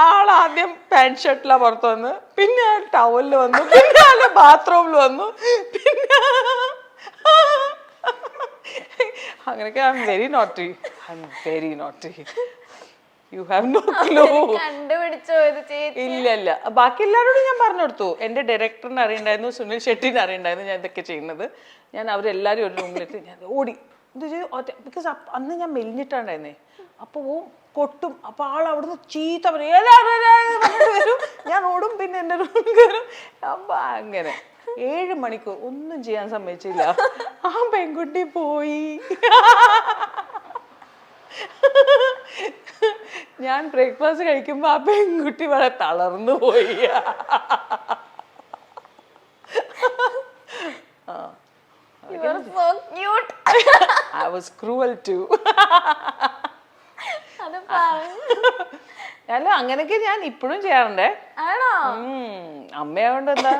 ആള് ആദ്യം പാന്റ് ഷർട്ടിലാ പുറത്ത് വന്നു, പിന്നെ ടവലിൽ വന്നു, പിന്നെ ബാത്റൂമിൽ വന്നു, പിന്നെ അങ്ങനെയൊക്കെ. I M very naughty. You have no clue. കണ്ടുപിടിച്ചോ ഇത് ചേച്ചി? ഇല്ല. ബാക്കി എല്ലാവരോടും ഞാൻ പറഞ്ഞു കൊടുത്തു. എൻ്റെ ഡയറക്ടറിനെ അറിയണ്ടായിരുന്നു, സുനിൽ ഷെട്ടിനെ അറിയണ്ടായിരുന്നു ഞാൻ ഇതൊക്കെ ചെയ്യുന്നത്. ഞാൻ അവരെല്ലാവരും ഒരു റൂമിലെത്തി ഞാൻ ഓടി ഇത് ബിക്കോസ് അന്ന് ഞാൻ മെലിഞ്ഞിട്ടാണ്ടായിരുന്നേ. അപ്പോൾ കൊട്ടും. അപ്പോൾ ആൾ അവിടുന്ന് ചീത്ത പറഞ്ഞിട്ട് വരും. ഞാൻ ഓടും, പിന്നെ എൻ്റെ റൂമിൽ കയറും. അപ്പം അങ്ങനെ 7 മണിക്കൂർ ഒന്നും ചെയ്യാൻ സമ്മതിച്ചില്ല. ആ പെൺകുട്ടി പോയി. ഞാൻ ബ്രേക്ക്ഫാസ്റ്റ് കഴിക്കുമ്പോ ആ പെൺകുട്ടി വളരെ തളർന്നു പോയി. I was cruel too. അല്ല, അങ്ങനെയൊക്കെ ഞാൻ ഇപ്പോഴും ചെയ്യാറുണ്ടേ. ആണോ? അമ്മയായോണ്ട് എന്താ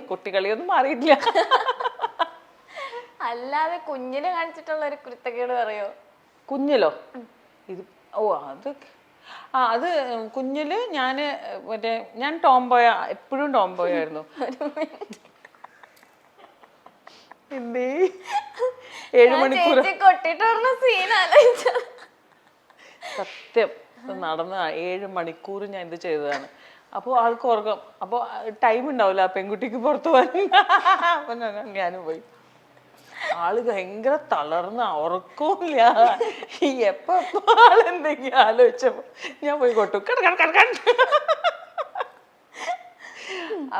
കുട്ടികളിയൊന്നും മാറിയിട്ടില്ല. അല്ലാതെ കുഞ്ഞിനെ കാണിച്ചിട്ടുള്ള ഒരു കുരുത്തക്കേട് പറയോ? കുഞ്ഞിലോ? ഇത് അത് കുഞ്ഞില് ഞാൻ ടോംബോയ, എപ്പോഴും ടോംബോയ ആയിരുന്നു. എന്തേ 7 മണിക്കൂർ സത്യം നടന്ന 7 മണിക്കൂർ ഞാൻ ഇത് ചെയ്തതാണ്. അപ്പോൾ ആൾക്ക് ഓർക്കും. അപ്പോൾ ടൈം ഉണ്ടാവില്ല ആ പെൺകുട്ടിക്ക് പുറത്തു പോകാൻ. അപ്പൊ ഞാനും പോയി. ആള് ഭയങ്കര തളർന്ന, ഉറക്കമില്ല. എപ്പോ ആളെന്തെങ്കിലും ആലോചിച്ചപ്പോ ഞാൻ പോയി കൊട്ടു.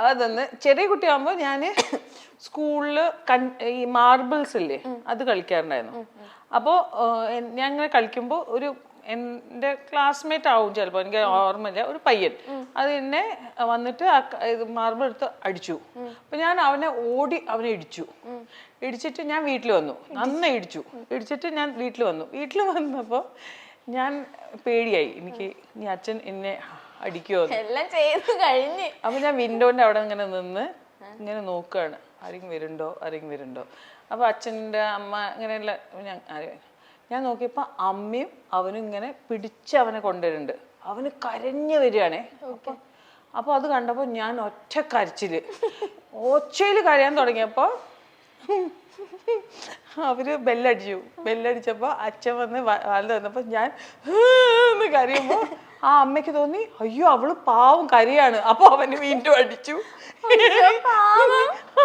അതൊന്ന് ചെറിയ കുട്ടിയാകുമ്പോ ഞാന് സ്കൂളില് ഈ മാർബിൾസ് ഇല്ലേ, അത് കളിക്കാറുണ്ടായിരുന്നു. അപ്പോ ഞാൻ ഇങ്ങനെ കളിക്കുമ്പോ എൻ്റെ ക്ലാസ്മേറ്റ് ആവും ചിലപ്പോൾ, എനിക്ക് ഓർമ്മയില്ല, ഒരു പയ്യൻ അത് എന്നെ വന്നിട്ട് മാർബിൾ എടുത്ത് അടിച്ചു. അപ്പൊ ഞാൻ അവനെ ഇടിച്ചിട്ട് ഞാൻ വീട്ടിൽ വന്നു. നന്നായി ഇടിച്ചിട്ട് ഞാൻ വീട്ടിൽ വന്നപ്പോൾ ഞാൻ പേടിയായി. എനിക്ക് ഇനി അച്ഛൻ എന്നെ അടിക്കുമോ. അപ്പൊ ഞാൻ വിൻഡോന്റെ അവിടെ ഇങ്ങനെ നോക്കുകയാണ്, ആരെങ്കിലും വരുന്നുണ്ടോ. അപ്പൊ അച്ഛൻ്റെ അമ്മ ഇങ്ങനെയല്ല. ഞാൻ നോക്കിയപ്പോ അമ്മയും അവനും ഇങ്ങനെ പിടിച്ച് അവനെ കൊണ്ടുവരുന്നുണ്ട്. അവന് കരഞ്ഞു വരികയാണേ. അപ്പൊ അത് കണ്ടപ്പോ ഞാൻ ഒറ്റ ഒച്ചയില് കരയാൻ തുടങ്ങിയപ്പോ അവര് ബെല്ലടിച്ചപ്പോ അച്ഛൻ വന്ന് വാല് തന്നപ്പോ ഞാൻ കരയുമ്പോ ആ അമ്മയ്ക്ക് തോന്നി അയ്യോ അവള് പാവം കരയാണ്. അപ്പൊ അവന് വീണ്ടും അടിച്ചു.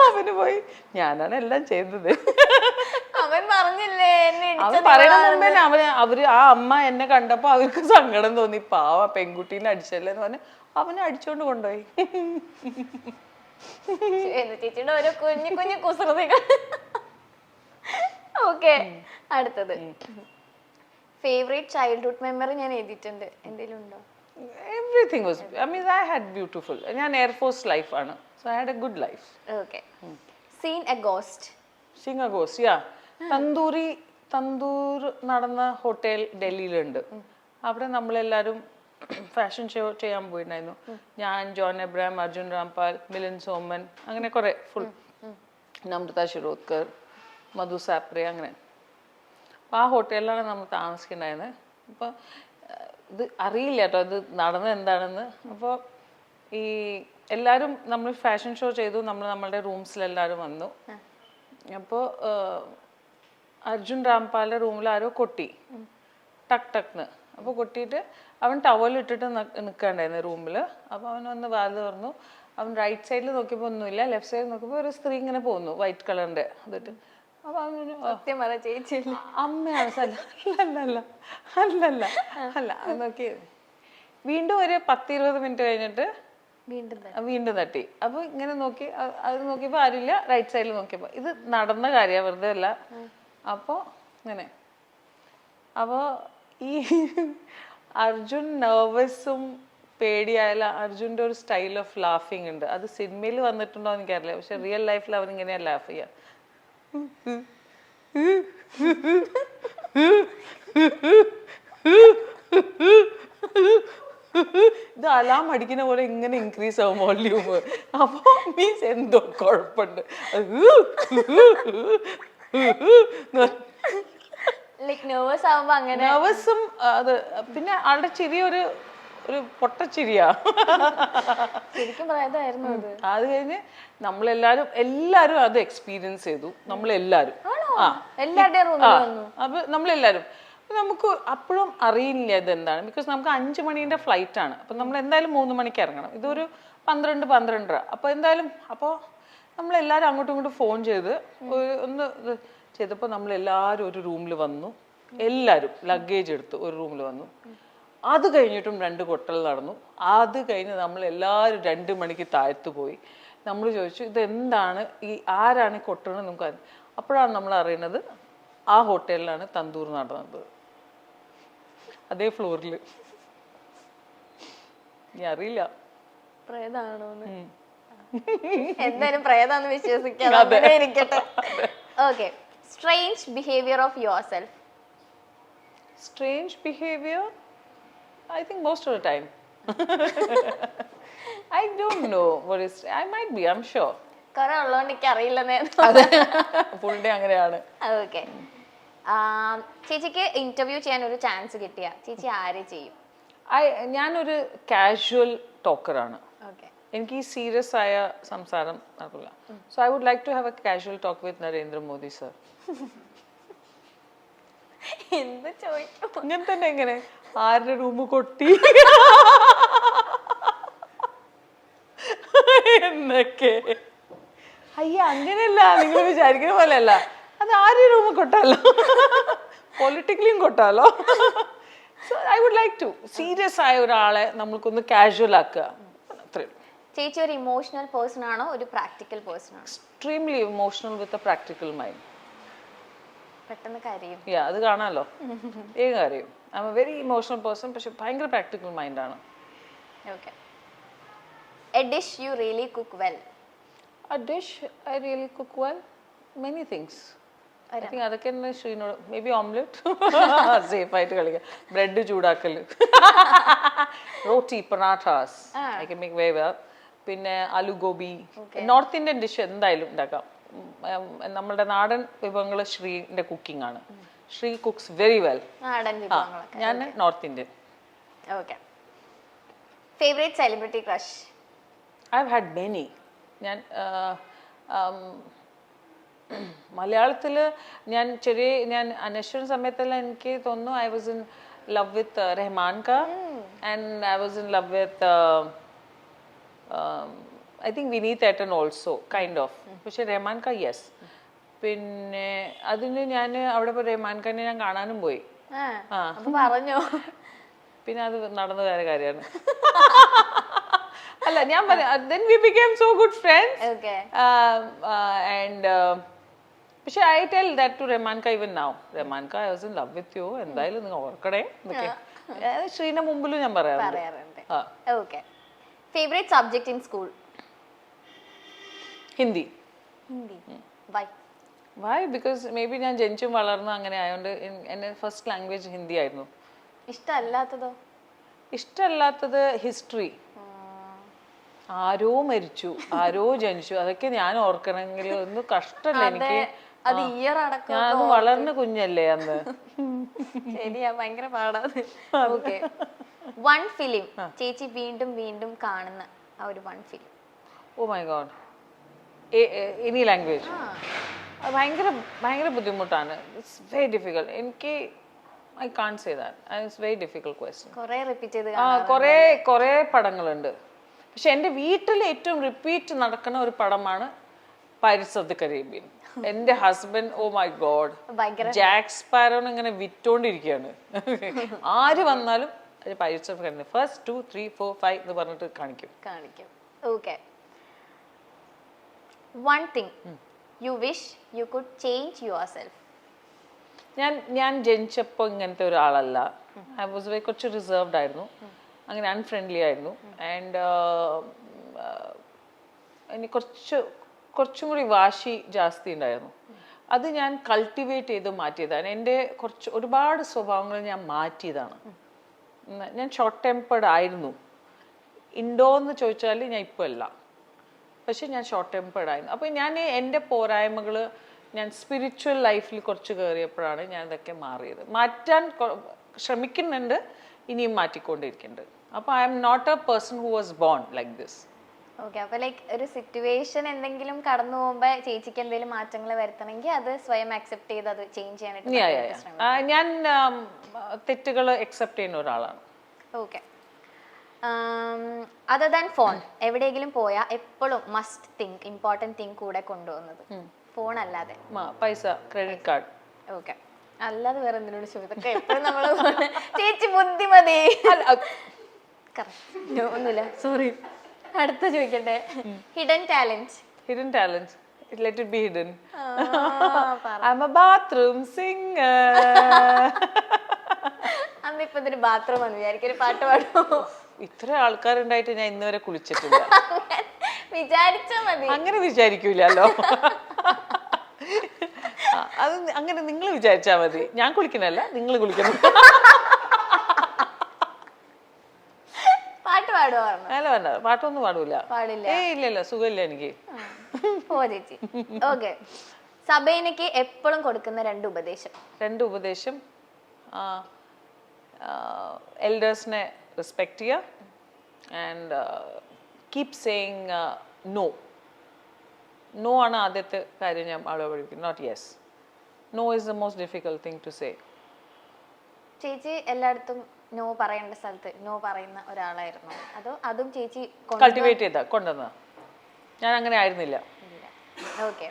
അവന് പോയി. ഞാനാണ് എല്ലാം ചെയ്തത്. അവൻ പറഞ്ഞില്ലേ അവൻ പറയണ മുമ്പേ അവര് ആ അമ്മ എന്നെ കണ്ടപ്പോ അവർക്ക് സങ്കടം തോന്നി. പാവ പെൺകുട്ടീനെ അടിച്ചല്ലേ എന്ന് പറഞ്ഞ് അവനെ അടിച്ചോണ്ട് കൊണ്ടുപോയി. ചേച്ചിയുടെ ഓരോ കുഞ്ഞു കുസൃതികൾ. ഓക്കെ, അടുത്തത് ഫേവറേറ്റ് ചൈൽഡ്ഹുഡ് മെമ്മറി ഞാൻ എഴുതിയിട്ടുണ്ട്. എന്തെങ്കിലും ഉണ്ടോ? Everything was, I mean, I had beautiful. ഞാൻ എയർഫോഴ്സ് ലൈഫ് ആണ്. So I had a good life. Okay. Seen a ghost. Seeing a ghost, yeah. Tandoor നടന്ന ഹോട്ടൽ ഡൽഹിയിലുണ്ട്. അവിടെ നമ്മളെല്ലാരും ഫാഷൻ ഷോ ചെയ്യാൻ പോയിട്ടുണ്ടായിരുന്നു. ഞാൻ, ജോൺ എബ്രഹാം, അർജുൻ രാംപാൽ, മിലൻ സോമൻ, അങ്ങനെ കുറെ ഫുൾ, നമ്രത ശിരോദ്കർ, മധു സാപ്രെ, അങ്ങനെ. അപ്പം ആ ഹോട്ടലിലാണ് നമ്മൾ താമസിക്കുന്നുണ്ടായിരുന്നത്. അപ്പോൾ ഇത് അറിയില്ല കേട്ടോ ഇത് നടന്നത് എന്താണെന്ന്. അപ്പോൾ ഈ എല്ലാവരും നമ്മൾ ഫാഷൻ ഷോ ചെയ്തു. നമ്മളുടെ റൂംസിലെല്ലാവരും വന്നു. അപ്പോൾ അർജുൻ രാംപാലിന്റെ റൂമിൽ ആരോ കൊട്ടി, ടക്ന്ന്. അപ്പോൾ കൊട്ടിയിട്ട് അവൻ ടവലിട്ടിട്ട് നിൽക്കണ്ടായിരുന്നു റൂമിൽ. അപ്പോൾ അവൻ വന്ന് വാല് തുറന്നു. അവൻ റൈറ്റ് സൈഡിൽ നോക്കിയപ്പോൾ ഒന്നുമില്ല, ലെഫ്റ്റ് സൈഡിൽ നോക്കിയപ്പോൾ ഒരു സ്ത്രീ ഇങ്ങനെ പോകുന്നു, വൈറ്റ് കളറിന്റെ അതിട്ട്. അപ്പൊ അമ്മയാണ്. അല്ല നോക്കി. വീണ്ടും ഒരു 10-20 മിനിറ്റ് കഴിഞ്ഞിട്ട് വീണ്ടും തട്ടി. അപ്പൊ ഇങ്ങനെ നോക്കി, അത് നോക്കിയപ്പോ ആരില്ല. റൈറ്റ് സൈഡിൽ നോക്കിയപ്പോ ഇത് നടന്ന കാര്യമാണ്, വെറുതെ അല്ല. അപ്പൊ ഇങ്ങനെ, അപ്പോ ഈ അർജുൻ നെർവസും പേടിയായാലും അർജുൻ്റെ ഒരു സ്റ്റൈൽ ഓഫ് ലാഫിങ് ഉണ്ട്. അത് സിനിമയിൽ വന്നിട്ടുണ്ടോ എന്ന് എനിക്കറിയില്ല, പക്ഷെ റിയൽ ലൈഫിൽ അവൻ ഇങ്ങനെയാ ലാഫ് ചെയ്യാ. ഇത് അലാം അടിക്കുന്ന പോലെ ഇങ്ങനെ ഇൻക്രീസ് ആവും വോള്യൂം. അപ്പൊ മീൻസ് എന്തോ കുഴപ്പമുണ്ട്. നെർവസും അത് പിന്നെ ആളുടെ ചെറിയൊരു ഒരു പൊട്ടച്ചിരിയാ. ശരിക്കും പ്രേതമായിരുന്നു അത്. അത് കഴിഞ്ഞ് എല്ലാരും അത് എക്സ്പീരിയൻസ് ചെയ്തു. നമ്മളെല്ലാരും എല്ലാവരുടെയും റൂമിൽ വന്നു. അപ്പൊ നമ്മളെല്ലാരും നമുക്ക് അപ്പോഴും അറിയില്ല ഇതെന്താണ്. ബിക്കോസ് നമുക്ക് 5 മണീൻ്റെ ഫ്ലൈറ്റ് ആണ്. അപ്പം നമ്മൾ എന്തായാലും 3 മണിക്ക് ഇറങ്ങണം. ഇതൊരു 12-12:30. അപ്പോൾ എന്തായാലും അപ്പോൾ നമ്മളെല്ലാവരും അങ്ങോട്ടും ഇങ്ങോട്ടും ഫോൺ ചെയ്ത് ഒന്ന് ചെയ്തപ്പോൾ നമ്മളെല്ലാവരും ഒരു റൂമിൽ വന്നു. എല്ലാവരും ലഗേജ് എടുത്ത് ഒരു റൂമിൽ വന്നു. അത് കഴിഞ്ഞിട്ടും 2 കൊട്ടൽ നടന്നു. അത് കഴിഞ്ഞ് നമ്മളെല്ലാവരും 2 മണിക്ക് താഴ്ത്തു പോയി. നമ്മൾ ചോദിച്ചു ഇതെന്താണ്, ആരാണ് ഈ കൊട്ടണമെന്ന് നമുക്ക് അപ്പോഴാണ് നമ്മൾ അറിയുന്നത് ആ ഹോട്ടലിലാണ് തന്തൂർ നടന്നത്, അതേ ഫ്ലോറിൽ. ഞാൻ അറിയില്ല പ്രേതാണോന്ന്. എന്തായാലും പ്രേതാന്ന് വിശ്വസിക്കാതെ ഇരിക്കട്ടെ. Okay, strange behaviour of your self. Strange behavior? I think most of the time. I don't know what is. I might be. I'm sure. കുറെ ഉള്ളതുകൊണ്ട് എനിക്ക് അറിയില്ലെന്നേ. ഫുൾ ഡേ അങ്ങനെയാണ്. ഓക്കെ, ചേച്ചിക്ക് ഇന്റർവ്യൂ ചെയ്യാൻ ഒരു ചാൻസ് കിട്ടിയ ചേച്ചി ആരെ ചെയ്യും? ഞാനൊരു കാഷ്വൽ ടോക്കറാണ്. ഓക്കെ, എനിക്ക് ഈ സീരിയസ് ആയ സംസാരം നടക്കില്ല. So I would like to have a casual talk with Narendra Modi sir. എന്ത് ചോദിക്കും? ഇങ്ങനെ തന്നെ. എങ്ങനെ ആരുടെ റൂം കൊട്ടി എന്നൊക്കെ. അയ്യ അങ്ങനെയല്ല, നിങ്ങൾ വിചാരിക്കുന്ന പോലെ അല്ല. അത് ആരുടെ റൂം കൊട്ടാലോ, പൊളിറ്റിക്കലിയും കൊട്ടാലോ. So I would like to serious ആയ ഒരാളെ നമ്മൾക്കൊന്ന് കാഷ്വൽ ആക്കുക. അത്രയും. ചേച്ചി ഒരു ഇമോഷണൽ പേഴ്സൺ ആണോ ഒരു പ്രാക്ടിക്കൽ പേഴ്സൺ ആണോ? Extremely emotional with a practical mind. പെട്ടെന്ന് കരയും. അത് കാണാമല്ലോ, ഏത് കാര്യം. I am a very emotional person, പക്ഷെ ഭയങ്കര പ്രാക്ടിക്കൽ മൈൻഡാണ്. Okay, a dish you really cook well. A dish I really cook well, many things. I think അതൊക്കെ തന്നെ ശ്രീനോട്. മേ ബി ഓംലെറ്റ് സേഫ് ആയിട്ട് കളിക്കാം. ബ്രെഡ് ചൂടാക്കൽ, roti, parathas I can make very well. പിന്നെ aloo gobi. North Indian dish എന്തായാലും ഉണ്ടാക്കാം. നമ്മളുടെ നാടൻ വിഭവങ്ങൾ ശ്രീന്റെ കുക്കിംഗ് ആണ്. Sree cooks very well. ഞാൻ North Indian. Okay, favourite celebrity crush. I have had many. ഞാൻ മലയാളത്തിൽ ഞാൻ അന്വേഷിക്കുന്ന സമയത്തെല്ലാം എനിക്ക് തോന്നുന്നു I was in love with Rahman ക and I was in love with I think Vineeth ഏട്ടൻ ഓൾസോ കൈൻഡ് ഓഫ്. പക്ഷെ റഹ്മാൻ ക യെസ്. പിന്നെ അതിന് ഞാൻ അവിടെ പോയി റഹ്മാൻ ഖാനെ ഞാൻ കാണാനും പോയി. പറഞ്ഞു. പിന്നെ അത് നടന്ന വേറെ കാര്യമാണ്. അല്ല ഞാൻ പറയാം, then we became so good friends. Okay. And പക്ഷെ I tell that to Rahman Ka even now. Rahman Ka, I was in love with you. എന്തായാലും നിങ്ങൾ ഓർക്കണേ എന്നൊക്കെ ശ്രീന്റെ മുമ്പിലും ഞാൻ പറയാറുണ്ട്. Okay, favourite subject in school. Hindi. Why? Why? Because maybe ഞാൻ ജനിച്ചും വളർന്നു അങ്ങനെ ആയതുകൊണ്ട് എൻ്റെ ഫസ്റ്റ് ലാംഗ്വേജ് ഹിന്ദി ആയിരുന്നു. ഇഷ്ടമല്ലാത്തതോ? ഇഷ്ടമല്ലാത്തത് ഹിസ്റ്ററി. ആരോ മരിച്ചു, ആരോ ജനിച്ചു, അതൊക്കെ ഞാൻ ഓർക്കണമെങ്കിൽ ഒന്ന് കഷ്ടല്ലേ എനിക്ക്. ഞാൻ വളർന്ന കുഞ്ഞല്ലേ അന്ന്. ശരിയാ, ഭയങ്കര പാടാത്. ഓക്കെ, വൺ ഫിലിം ചേച്ചി വീണ്ടും വീണ്ടും കാണുന്ന ആ ഒരു one film. Oh my God, any language. ഭയങ്കര ഭയങ്കര ബുദ്ധിമുട്ടാണ്. It's very difficult. എനിക്ക് I can't say that. It's very difficult question. കുറേ റിപ്പീറ്റ് ചെയ്ത് കുറേ പടങ്ങളുണ്ട്. പക്ഷെ എൻ്റെ വീട്ടിൽ ഏറ്റവും റിപ്പീറ്റ് നടക്കുന്ന ഒരു പടമാണ് പൈററ്റ്സ് ഓഫ് ദി കരീബിയൻ. എൻ്റെ husband, oh my God, Jack സ്പാരോന്ന് ഇങ്ങനെ വിറ്റോണ്ടിരിക്കുകയാണ്. ആര് വന്നാലും പൈററ്റ്സ് ഓഫ് കരീബിയൻ ഫസ്റ്റ് 2, 3, 4, 5 എന്ന് പറഞ്ഞിട്ട് കാണിക്കും. Okay, one thing you wish you could change your self. ഞാൻ ജനിച്ചപ്പോൾ ഇങ്ങനത്തെ ഒരാളല്ല. ഐ വാസ് കുറച്ച് റിസർവ്ഡ് ആയിരുന്നു, അങ്ങനെ അൺഫ്രണ്ട്ലി ആയിരുന്നു. ആൻഡ് എനിക്ക് കുറച്ചും കൂടി വാശി ജാസ്തി ഉണ്ടായിരുന്നു. അത് ഞാൻ കൾട്ടിവേറ്റ് ചെയ്ത് മാറ്റിയതാണ്. എൻ്റെ ഒരുപാട് സ്വഭാവങ്ങൾ ഞാൻ മാറ്റിയതാണ്. ഞാൻ ഷോർട്ട് ടെമ്പേർഡ് ആയിരുന്നു. ഉണ്ടോ എന്ന് ചോദിച്ചാൽ ഞാൻ ഇപ്പോൾ അല്ല, പക്ഷെ ഞാൻ ഷോർട്ട് ടെമ്പേർഡ് ആയിരുന്നു. അപ്പോൾ ഞാൻ എൻ്റെ പോരായ്മകൾ ഞാൻ സ്പിരിച്വൽ ലൈഫിൽ കുറച്ച് കയറിയപ്പോഴാണ് ഞാൻ ഇതൊക്കെ മാറിയത്. മാറ്റാൻ ശ്രമിക്കുന്നുണ്ട്, ഇനിയും മാറ്റിക്കൊണ്ടിരിക്കുന്നുണ്ട്. അപ്പോൾ I am not a person who was born like this. Okay, അപ്പൊ ലൈക്ക് ഒരു സിറ്റുവേഷൻ എന്തെങ്കിലും കടന്നു പോകുമ്പോ ചേച്ചിക്ക് എന്തെങ്കിലും മാറ്റങ്ങൾ വരുത്തണമെങ്കിൽ അത് സ്വയം അക്സെപ്റ്റ് ചെയ്ത് അത് ചേഞ്ച് ചെയ്യാനായിട്ട് ഞാൻ തെറ്റുകൾ അക്സെപ്റ്റ് ചെയ്യുന്ന ഒരാളാണ്. ഓക്കെ. അതർ ദാൻ ഫോൺ, എവിടെയെങ്കിലും പോയാൽ എപ്പോഴും മസ്റ്റ് തിങ്ക് ഇമ്പോർട്ടൻറ്റ് തിങ്ക് കൂടെ കൊണ്ടുപോകുന്നത് ഫോൺ അല്ലാതെ? പൈസ, ക്രെഡിറ്റ് കാർഡ്. ഓക്കെ, അല്ലാതെ വേറെ എന്തിനോട് ചോദിക്കും എപ്പോഴും നമ്മൾ ചേച്ചി ബുദ്ധിമതി. ഒന്നുമില്ല, സോറി. അടുത്ത ചോദിക്കട്ടെ, hidden talent. Hidden talent. Let it be hidden. I'm a bathroom singer. അന്നിപ്പോ ഇതൊരു ബാത്റൂം ആണ് വിചാരിക്കും, ഒരു പാട്ട് പാടുമോ? ഇത്ര ആൾക്കാരുണ്ടായിട്ട് ഞാൻ ഇന്നുവരെ കുളിച്ചിട്ടില്ല. വിചാരിച്ചാ മതി. അങ്ങനെ വിചാരിക്കൂലല്ലോ. അത് അങ്ങനെ നിങ്ങൾ വിചാരിച്ചാ മതി. ഞാൻ കുളിക്കണല്ല, നിങ്ങൾ കുളിക്കണം. പാട്ട് പാടുമോ? അല്ല വേണ്ട, പാട്ടൊന്നും പാടൂല. പാടില്ല? ഇല്ല, സുഖമില്ല എനിക്ക്. പോ ചേച്ചി. ഓക്കെ, സബൈനക്ക് എപ്പോഴും കൊടുക്കുന്ന രണ്ട് ഉപദേശം. എൽഡേഴ്സിനെ റെസ്പെക്ട് ചെയ്യുക ആൻഡ് കീപ് സേയിങ് നോ ആണ് ആദ്യത്തെ കാര്യം ഞാൻ ആളെ പഠിപ്പിക്കുന്നത്, not yes. No is the most difficult thing to say. ചേച്ചി എല്ലായിടത്തും നോ പറയേണ്ട സ്ഥലത്ത് നോ പറയുന്ന ഒരാളായിരുന്നു, അതോ അതും ചേച്ചി കൾട്ടിവേറ്റ് ചെയ്താ കൊണ്ടുവന്ന? ഞാൻ അങ്ങനെ ആയിരുന്നില്ല. Okay.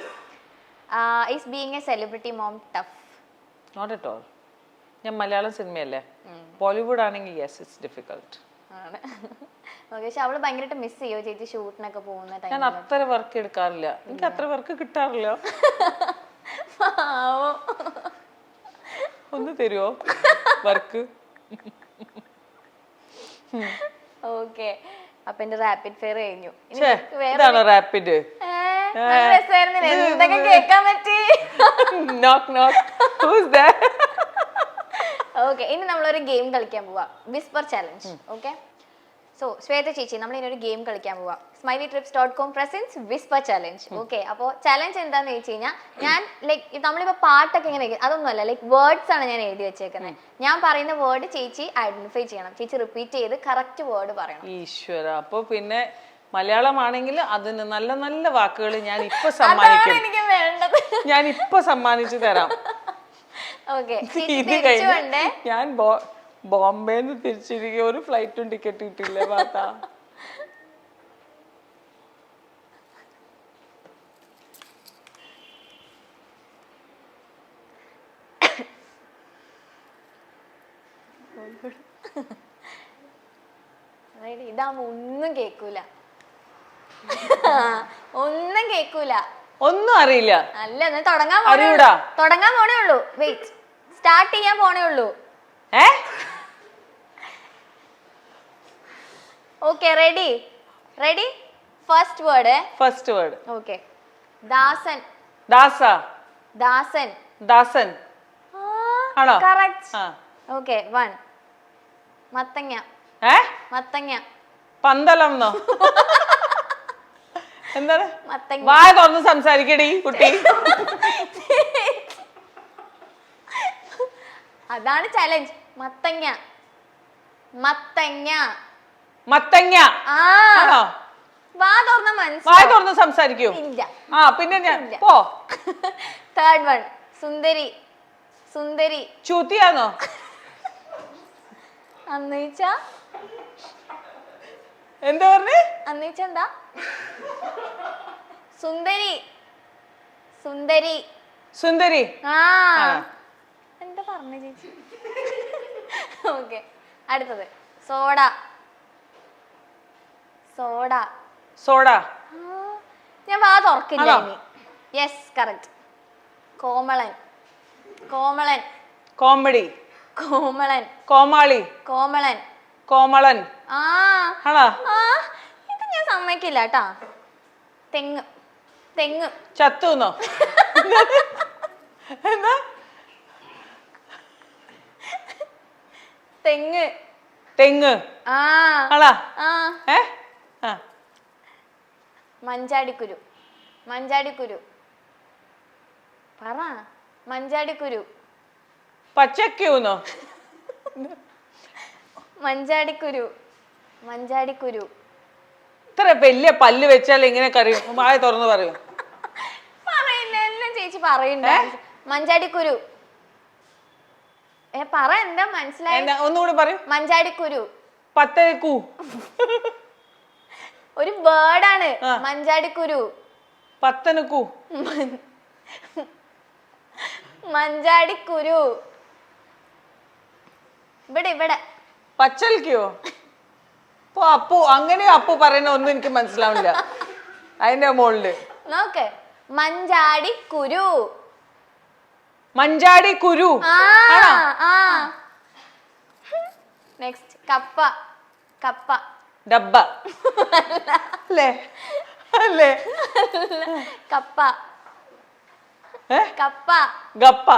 Is being a celebrity mom tough? Not at all. ഞാൻ മലയാളം സിനിമയല്ലേ, ബോളിവുഡ് ആണെങ്കിൽ യെസ്, ഇറ്റ്സ് ഡിഫിക്കൽട്ട് ആണ്. ഓക്കെ, പക്ഷെ അവള് ഭയങ്കരമായിട്ട് മിസ് ചെയ്യോ ചേച്ചി ഷൂട്ടിനൊക്കെ പോകുന്ന ടൈം? ഞാൻ അത്ര വർക്ക് എടുക്കാറില്ല, എനിക്ക് അത്ര വർക്ക് കിട്ടാറില്ല. ഒന്ന് തരുമോ വർക്ക്? ഓക്കെ, അപ്പൊ എന്റെ റാപ്പിഡ് ഫെയർ കഴിഞ്ഞു. ഇതാണോ റാപ്പിഡ്? എന്തൊക്കെ കേൾക്കാൻ പറ്റി? ഓക്കെ, ഇനി നമ്മളൊരു ഗെയിം കളിക്കാൻ പോവാ, whisper challenge. Okay, so Shwetha ചേച്ചി, നമ്മൾ ഇനി ഒരു ഗെയിം കളിക്കാൻ പോവാ, smileytrips.com presents whisper challenge. Okay, അപ്പോൾ ചാലഞ്ച് എന്താന്ന് വെച്ച് കഴിഞ്ഞാൽ, ഞാൻ ലൈക്ക് നമ്മളിപ്പോ പാട്ടൊക്കെ ഇങ്ങനെ അതൊന്നുമല്ല, ലൈക്ക് വേർഡ്സ് ആണ് ഞാൻ എഴുതി വെച്ചേക്കുന്നത്. ഞാൻ പറയുന്ന വേർഡ് ചേച്ചി ഐഡന്റിഫൈ ചെയ്യണം, ചേച്ചി റിപ്പീറ്റ് ചെയ്ത് കറക്റ്റ് വേർഡ് പറയണം. ഈശ്വര, അപ്പൊ പിന്നെ മലയാളമാണെങ്കിൽ അതിന് നല്ല നല്ല വാക്കുകൾ ഞാൻ ഇപ്പൊ സമ്മാനിക്കും. എനിക്ക് വേണ്ടത് ഞാൻ ഇപ്പൊ സമ്മാനിച്ചു തരാം. ഓക്കെ, ഇത് കഴിഞ്ഞ് ഞാൻ ബോംബെന്ന് തിരിച്ചിരിക്കുക, ഒരു ഫ്ലൈറ്റും ടിക്കറ്റ് കിട്ടില്ല. പാത്താ ഇതാവുമ്പോ ഒന്നും കേക്കൂല, ഒന്നും കേക്കൂല, ഒന്നും അറിയില്ല. അല്ല, തുടങ്ങാൻ പോണേ ഉള്ളൂ. വെയിറ്റ്, സ്റ്റാർട്ട് ചെയ്യാൻ പോണേ ഉള്ളൂ. Okay, ready. First word. Okay, Dasan. ആണോ? കറക്റ്റ്. ഓക്കെ, 1. മത്തങ്ങ. പന്തളം. എന്താണ്? വായ തുറന്ന് സംസാരിക്കടി കുട്ടി. അതാണ് ചലഞ്ച്. മത്തങ്ങ. ആണോ? വായ തുറന്ന് സംസാരിക്കൂ. പിന്നെ ഞാൻ പോ. തേർഡ് വൺ, സുന്ദരി. ചൂത്തിയാണോ? എന്താ പറഞ്ഞേ? എന്താ? സുന്ദരി. എന്താ പറഞ്ഞ ചേച്ചി? ഓക്കെ, അടുത്തത് സോഡ. ഞാൻ വാ തുറക്കില്ല ഇനി. Yes, correct. Komalan. Comedy. Komalan. ഇത് ഞാൻ സമ്മതിക്കില്ല കേട്ടാ. തെങ്ങ്. ചത്തുന്നോ? എന്താ? തെങ്ങ്. മഞ്ചാടിക്കുരു. പറ. മഞ്ചാടിക്കുരു. പച്ചക്കൂന്നോ? മഞ്ചാടിക്കുരു. മഞ്ചാടിക്കുരു. ഇത്ര വലിയ പല്ല് വെച്ചാൽ ഇങ്ങനെ കറിയും വായ തുറന്ന് പറയും. പറയില്ല, എല്ലാം ചേച്ചി പറയണ്ട. മഞ്ചാടിക്കുരു. പറ, എന്താ മനസ്സിലായി? ഒന്നുകൂടി പറയും. മഞ്ചാടിക്കുരു. പത്തേക്കു. ഒരു ബേർഡാണ് മഞ്ചാടിക്കുരു. പത്തനക്കു. മഞ്ചാടിക്കുരു. ഇവിടെ ഇവിടെ. പച്ചൽക്കോ? ഇപ്പൊ അപ്പു അങ്ങനെ അപ്പു പറയുന്ന ഒന്നും എനിക്ക് മനസ്സിലാവില്ല. അതിന്റെ മുകളില് നോക്ക്, മഞ്ചാടിക്കുരു. മഞ്ചാടിക്കുരു. നെക്സ്റ്റ്, കപ്പ. കപ്പ. ഡബ്ബ അല്ലേ? അല്ലേ? കപ്പ. കപ്പ. ഗപ്പ.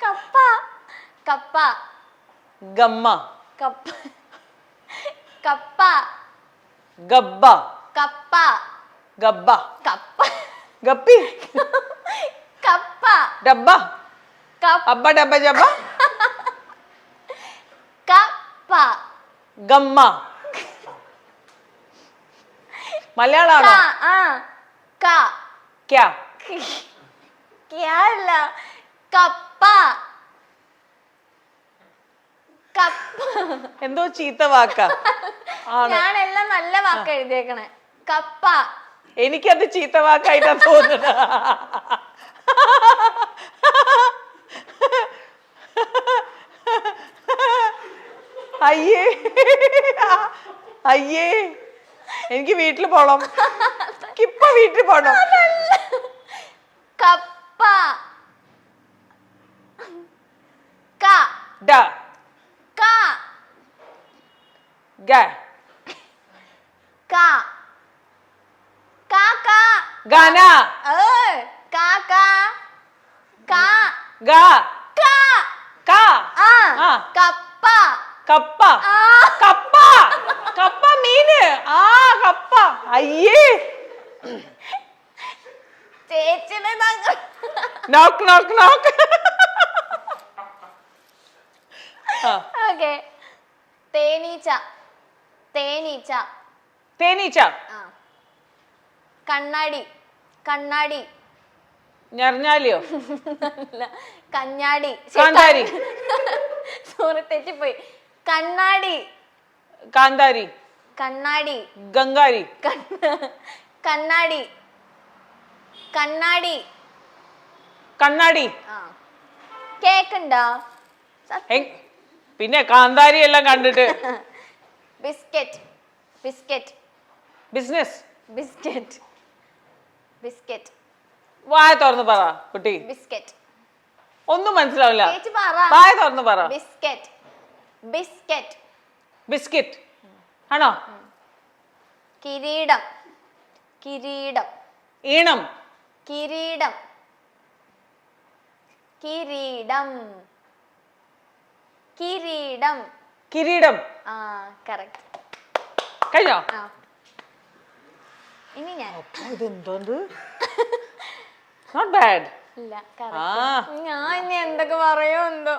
കപ്പ. കപ്പ. ഗമ്മ. കപ്പ. കപ്പ. ഗബ്ബ. കപ്പ. ഗബ്ബ. കപ്പ. ഗപ്പി. കപ്പ. ഡബ്ബ. അബ്ബ ഡബ്ബ ജബ്ബ. കപ്പ. ഗമ്മ. മലയാളാണോ? ക്യാ? അല്ല, കപ്പ. കപ്പ. എന്തോ ചീത്ത വാക്കാ. ഞാനെല്ലാം നല്ല വാക്ക് എഴുതിയേക്കണേ. കപ്പ. എനിക്കത് ചീത്ത വാക്കായിട്ടാ തോന്നുന്നത്. അയ്യേ അയ്യേ, എനിക്ക് വീട്ടിൽ പോണം. ഇപ്പൊ വീട്ടിൽ പോണം. കപ്പ. ക. ഡ. ക. ഗ. ക. ക. ക. ഗന. ക. ക. ക. ഗ. ക. ക. കപ്പ. കപ്പ. കപ്പ. കപ്പ മീന്. കപ്പ. അയ്യേ, ചേച്ചിയുടെ നോക്ക് നോക്ക് നോക്ക്. ഓക്കെ. തേനീച്ച. തേനീച്ച. തേനീച്ച. കണ്ണാടി. കണ്ണാടി. ഞറിഞ്ഞാലിയോ? കഞ്ഞാടി. കാന്താരി. സോറി, തെറ്റിപ്പോയി. കണ്ണാടി. കാന്താരി. കണ്ണാടി. ഗംഗാരി. കണ്ണാടി. കണ്ണാടി. കണ്ണാടി. കേക്കുണ്ടോ? പിന്നെ കാന്താരി എല്ലാം കണ്ടിട്ട്. Biscuit. Biscuit. Business. Biscuit. Biscuit. വായ തുറന്ന് പറ കുട്ടി. ബിസ്ക്കറ്റ്. ഒന്നും മനസ്സിലാവില്ല. ചേച്ചി പറ. വായ തുറന്ന് പറ. ബിസ്ക്കറ്റ്. ബിസ്ക്കറ്റ്. ബിസ്ക്കറ്റ് ആണോ? കിരീടം. കിരീടം. ഈണം. കിരീടം. കിരീടം. കിരീടം. കിരീടം. കറക്റ്റ്. കഴിഞ്ഞോ? ഇനി ഞാൻ. ഇതെന്തോന്ന്? Not bad. ഇല്ല, ഞാൻ ഇനി എന്തൊക്കെ പറയോ എന്തോ.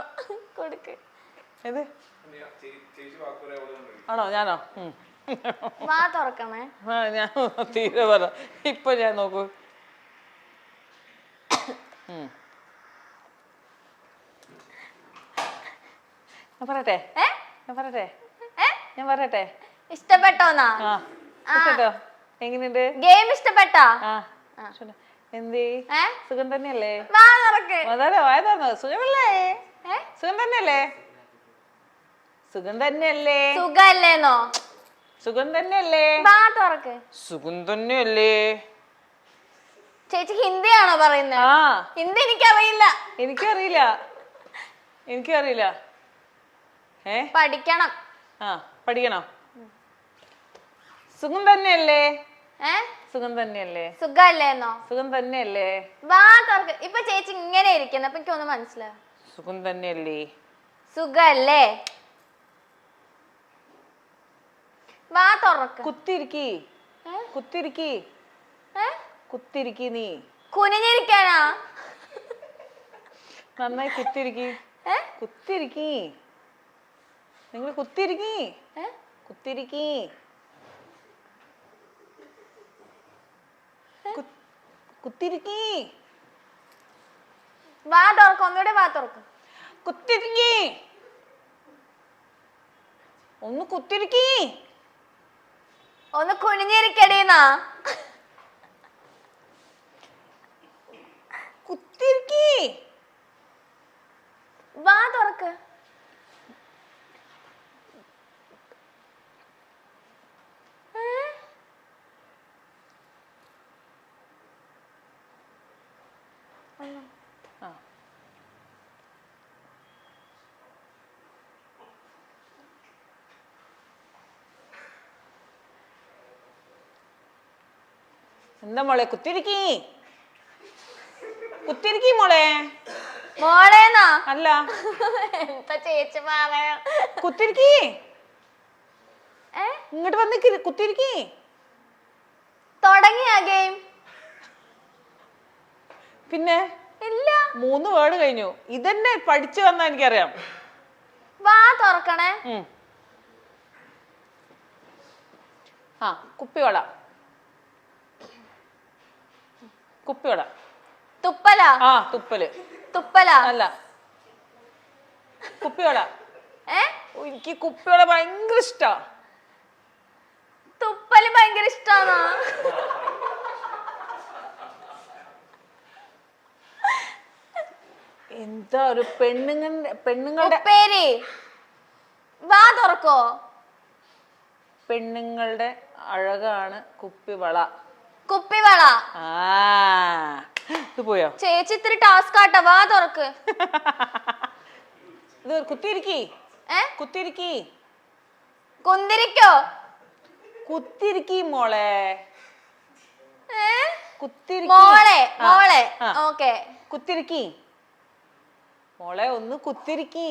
കൊടുക്ക്. ആണോ? ഞാനോ? വാ തുറക്കണേ. ഞാൻ തീരെ പറ. ഇപ്പൊ ഞാൻ നോക്കൂ. ഞാൻ പറയട്ടെ? ഞാൻ പറയട്ടെ? ഞാൻ പറയട്ടെ? ഇഷ്ടപ്പെട്ടോന്നാ? ഇഷ്ടപ്പെട്ടോ? എങ്ങനെയുണ്ട് ഗെയിം? ഇഷ്ടപ്പെട്ടാ? എന്തേ, സുഖം തന്നെയല്ലേ? വാ തുറക്ക്. അതാരോ വായ തുറന്നു. സുഖമല്ലേ? സുഖം തന്നെയല്ലേ? സുഖം തന്നെയല്ലേ? സുഖല്ലേന്നോ? സുഖം തന്നെയല്ലേ? വാ തുറക്ക്. സുഖം തന്നെയല്ലേ? ചേച്ചി ഹിന്ദിയാണോ പറയുന്നത്? ഹിന്ദി എനിക്കറിയില്ല. എനിക്കറിയില്ല. എനിക്കറിയില്ല. പഠിക്കണം. പഠിക്കണോ? സുഖം തന്നെയല്ലേ? സുഖം തന്നെയല്ലേ? സുഖല്ലേന്നോ? സുഖം തന്നെയല്ലേ? വാ തുറക്ക്. ഇപ്പൊ ചേച്ചി ഇങ്ങനെ ഇരിക്കുന്നു, അപ്പൊ എനിക്കൊന്നും മനസ്സിലാവും. സുഖം തന്നെയല്ലേ? സുഖല്ലേ? വാ തുറക്ക്. കുത്തിരിക്കി. കുത്തിരിക്കി. കുത്തിരിക്കി. നീ കുനിഞ്ഞിരിക്കാനാ? നന്നായി കുത്തിരിക്കി. കുത്തിരിക്കി. നിങ്ങൾ കുത്തിരിക്കി ഏ? കുത്തിരിക്കി കുത്തിരിക്കി വാ തുറക്കും, ഒന്നുകൂടെ വാ തുറക്കും. കുത്തിരിക്കി ഒന്ന് കുത്തിരിക്കി ഒന്ന് കുനിഞ്ഞിരിക്കടീന്നാ. കുത്തിരിക്കി വാ തുറക്ക്. ആ എന്താ മോളെ കുത്തിരിക്കി കുത്തിരിക്കി മോളെ മോളേന്നാ? അല്ല എന്താ ചേച്ചി പറയാ? കുത്തിരിക്കി ഏ? ഇങ്ങോട്ട് വന്ന് കുത്തിരിക്കി. തുടങ്ങിയ ഗെയിം? പിന്നെ ഇല്ല. 3 വേർഡ് കഴിഞ്ഞു. ഇതന്നെ പഠിച്ചു വന്നാ എനിക്കറിയാം. വാ തുറക്കണേ. ആ കുപ്പിവള കുപ്പിവള. തുപ്പലാ? ആ തുപ്പല്. തുപ്പലാ? അല്ല കുപ്പിവള. ഏ? എനിക്ക് കുപ്പിവള ഭയങ്കര ഇഷ്ടാ. തുപ്പല് ഭയങ്കര ഇഷ്ടാണോ? എന്താ ഒരു പെണ്ണുങ്ങളുടെ ഉപ്പേരി. വാ തുറക്കോ? പെണ്ണുങ്ങളുടെ അഴകാണ് കുപ്പിവള. കുപ്പിവള. ആ ഇത് പോയോ? ചേച്ചി ഇത്തിരി ടാസ്ക് ആട്ടാ. വാ തുറക്ക്. ഇത് കുത്തിരിക്കി ഏ? കുത്തിരിക്കി കുന്തിരിക്കോ? കുത്തിരിക്കി മോളെ. ഏ? കുത്തിരിക്കി. മോളെ ആ, മോളെ. ആ. ഓക്കെ. കുത്തിരിക്കി മോളെ ഒന്ന് കുത്തിരിക്കി.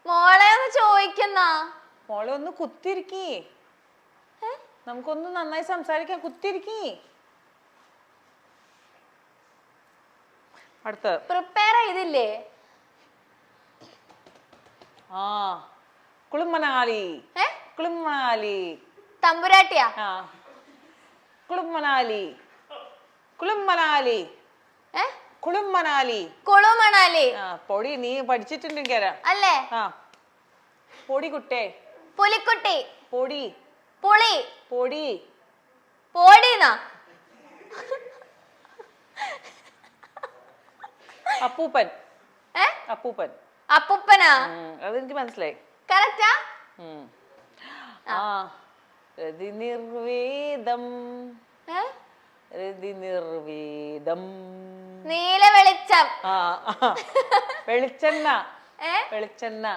മോളെ ഒന്ന് ചോദിക്കുന്ന. മോളെ ഒന്ന് കുത്തിരിക്കി. നമുക്കൊന്ന് നന്നായി സംസാരിക്കാം. കുത്തിരിക്കി. അടുത്ത പ്രിപ്പയർ ചെയ്തില്ലേ? ആ കുളുമണാലി. ഏ? കുളുമണാലി. തമ്പുരാട്ടിയാ? ആ കുളുമണാലി കുളുമണാലി ഏ? കുളുമണാലി. കുളു മണാലി. ആ പൊടി നീ പഠിച്ചിട്ടുണ്ടെങ്കിൽ അല്ലേ? ആ പൊടി കുട്ടേ. പുലിക്കുട്ടി. പൊടി പുളി. പൊടി പോടീന്നാ? അപ്പൂപ്പൻ. ഏ? അപ്പൂപ്പൻ. അപ്പൂപ്പനാ? അതെനിക്ക് മനസ്സിലായി. കറക്റ്റാ? ആ രതിനിർവേദം. ഏ? രതിനിർവേദം. നീല വെളിച്ചം. ആ വെളിച്ചെണ്ണ. ഏ? വെളിച്ചെണ്ണ.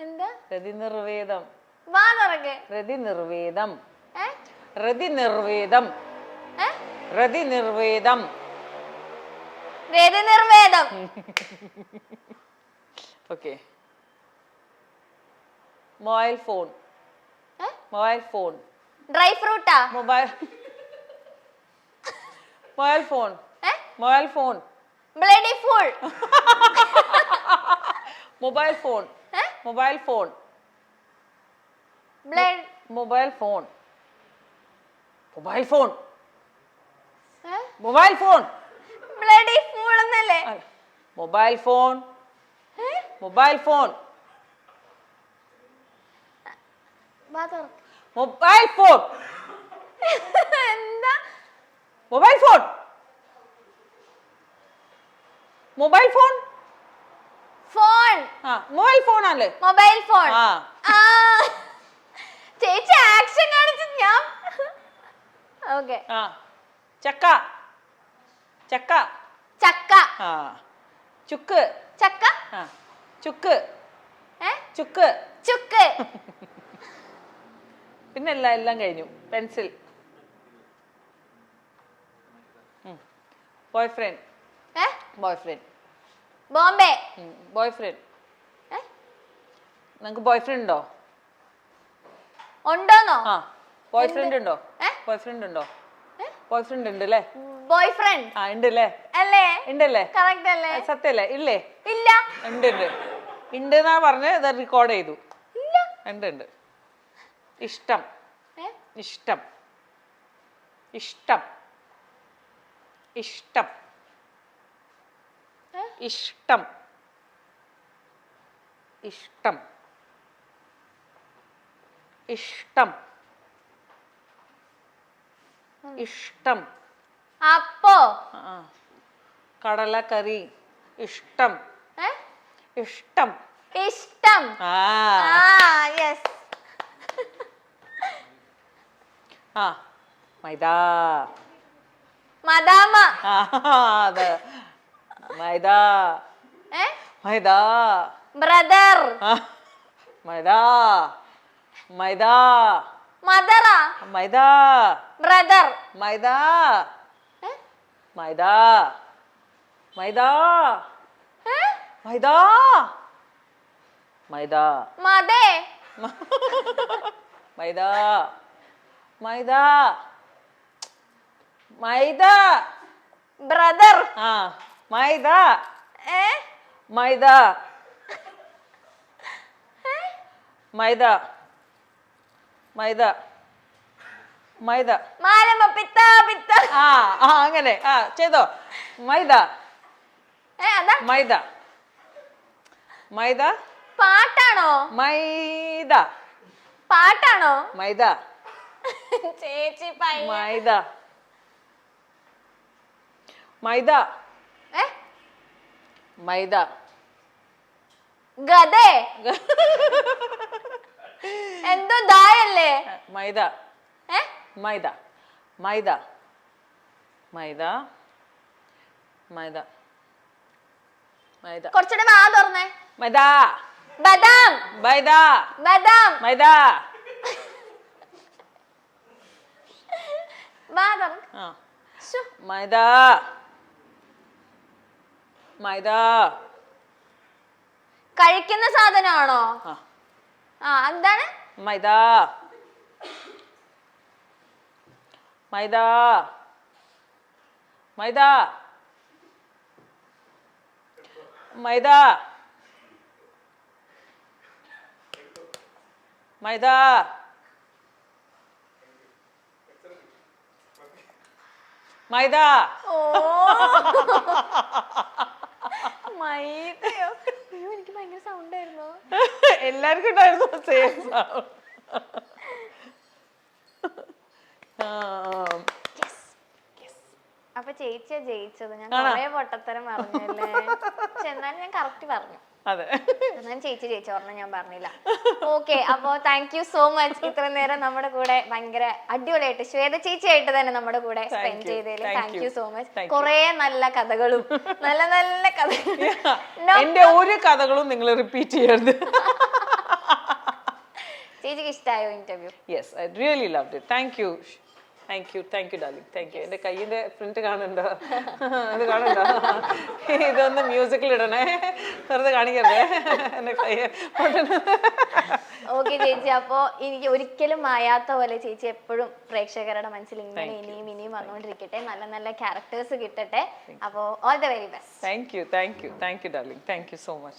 എന്താ? രതിനിർവേദം. വാ തുറക്ക്. രതിനിർവേദം. ഏ? രതിനിർവേദം. ഏ? Rathinirvedam. Rathinirvedam. Okay. Mobile phone. ഏ? Mobile phone. ഡ്രൈ ഫ്രൂട്ടാ? Mobile mobile phone. ഏ? Mobile phone. Bloody full. Mobile phone. ഏ? Mobile phone. Blood. Mobile phone. Mobile phone. ഏ? Mobile phone. ബ്ലഡി ഫുൾ എന്നല്ലേ? Mobile phone. ഏ? Mobile phone. വാ തുറക്ക്. Mobile phone. എന്താ? Mobile phone. Mobile phone. Phone. ആ mobile phone അല്ലേ? Mobile phone. ആ ആ ചേച്ചി ആക്ഷൻ കാണിച്ചു ഞാൻ. ഓക്കെ. ആ ചക്ക. ചക്ക. ചക്ക. ആ ചുക്ക്. ചക്ക. ആ ചുക്ക്. ഏ? ചുക്ക്. ചുക്ക്. പിന്നെ എല്ലാം കഴിഞ്ഞു. പെൻസിൽ. Boyfriend. ഏ? Boyfriend. Bombay. Boyfriend. ഏ? നിങ്ങക്ക് ബോയ് ഫ്രണ്ട് ഉണ്ടോ? ഉണ്ടോന്നോ? ആ ബോയ് ഫ്രണ്ട് ഉണ്ടോ? ഏ? ബോയ് ഫ്രണ്ട് ഉണ്ടോ? ഏ? ബോയ് ഫ്രണ്ട് ഉണ്ട് അല്ലേ? ബോയ് ഫ്രണ്ട് ആ ഉണ്ട് അല്ലേ? അല്ലേ? ഉണ്ടല്ലേ? കറക്റ്റ് അല്ലേ? സത്യല്ലേ? ഇല്ലേ? ഇല്ല. ഉണ്ട് ഉണ്ട്. ഉണ്ട് എന്നാ പറഞ്ഞ് ഇത് റെക്കോർഡ് ചെയ്തു. ഉണ്ട് ഉണ്ട്. ഇഷ്ടം ഇഷ്ടം ഇഷ്ടം ഇഷ്ടം ഇഷ്ടം ഇഷ്ടം ഇഷ്ടം ഇഷ്ടം. അപ്പോ കടലക്കറി ഇഷ്ടം ഇഷ്ടം ഇഷ്ടം. ആ യെസ്. ആ മൈദാ. മദാമ. അത് മൈദാ മൈദാ. ബ്രദർ. മൈദാ മൈദാ മദറ. മൈദാ ബ്രദർ. മൈദാ മൈദാ മൈദാ മൈദാ മൈദാ മദേ. മൈദാ മൈദാ മൈദാ. ബ്രദർ. മൈദാ മൈദാ മൈദ മൈദ മൈദ. മാലമ്മ പിത്ത പിത്ത. അങ്ങനെ ചെയ്തോ. മൈദ അതാ മൈദ മൈദ. പാട്ടാണോ? മൈദ പാട്ടാണോ? മൈദ ചേച്ചി മൈദ മൈദ മൈദ. ഗദേ. എന്തോ ദായല്ലേ? മൈദ മൈദ മൈദ മൈദ മൈദ മൈദ. കുറച്ചുകൂടെ വാ തുറന്നേ. മൈദ ബദാം. മൈദ ബദാം. മൈദ. വാ തുറ. മൈദ മൈദ. കഴിക്കുന്ന സാധനമാണോ? എന്താണ്? മൈദ മൈദ മൈദ മൈദ മൈദ മൈദ. ഓ മൈദയോ? അയ്യോ എനിക്ക് ഭയങ്കര സൗണ്ട് ആയിരുന്നു. എല്ലാവർക്കും ഉണ്ടായിരുന്നു സെയിം സൗണ്ട്. അപ്പൊ ചേച്ചിയാ ജയിച്ചത്. ഞാൻ കൊറേ പൊട്ടത്തരം പറഞ്ഞല്ലേ. പക്ഷെ എന്നാലും ഞാൻ കറക്റ്റ് പറഞ്ഞു. അതെ, ഞാൻ ചേച്ചി ജയിച്ച പറഞ്ഞ ഞാൻ പറഞ്ഞില്ല. ഓക്കെ, അപ്പൊ താങ്ക് യു സോ മച്ച്. ഇത്ര നേരം നമ്മുടെ കൂടെ ഭയങ്കര അടിപൊളിയായിട്ട് ശ്വേത ചേച്ചിയായിട്ട് തന്നെ നമ്മുടെ കൂടെ സ്പെൻഡ് ചെയ്തതിൽ താങ്ക് യു സോ മച്ച്. കൊറേ നല്ല കഥകളും നല്ല നല്ല കഥകളും. എന്റെ ഒരു കഥകളും നിങ്ങൾ റിപ്പീറ്റ് ചെയ്യരുത്. ചേച്ചിക്ക് ഇഷ്ടമായോ interview? Yes, I really loved it. Thank you darling, thank you. എന്റെ കയ്യിന്റെ പ്രിന്റ് കാണുന്നുണ്ടോ? അത് കാണുന്നുണ്ടോ? ഇതൊന്ന് മ്യൂസിക്കിൽ ഇടണേ, വെറുതെ കാണിക്കരുതേ എന്റെ കൈ. ഓക്കെ ചേച്ചി, അപ്പോ എനിക്ക് ഒരിക്കലും മായാത്ത പോലെ ചേച്ചി എപ്പോഴും പ്രേക്ഷകരുടെ മനസ്സിൽ ഇങ്ങനെ ഇനിയും വന്നുകൊണ്ടിരിക്കട്ടെ. നല്ല നല്ല ക്യാരക്ടേഴ്സ് കിട്ടട്ടെ. അപ്പോ all the very best. Thank you darling, thank you so much.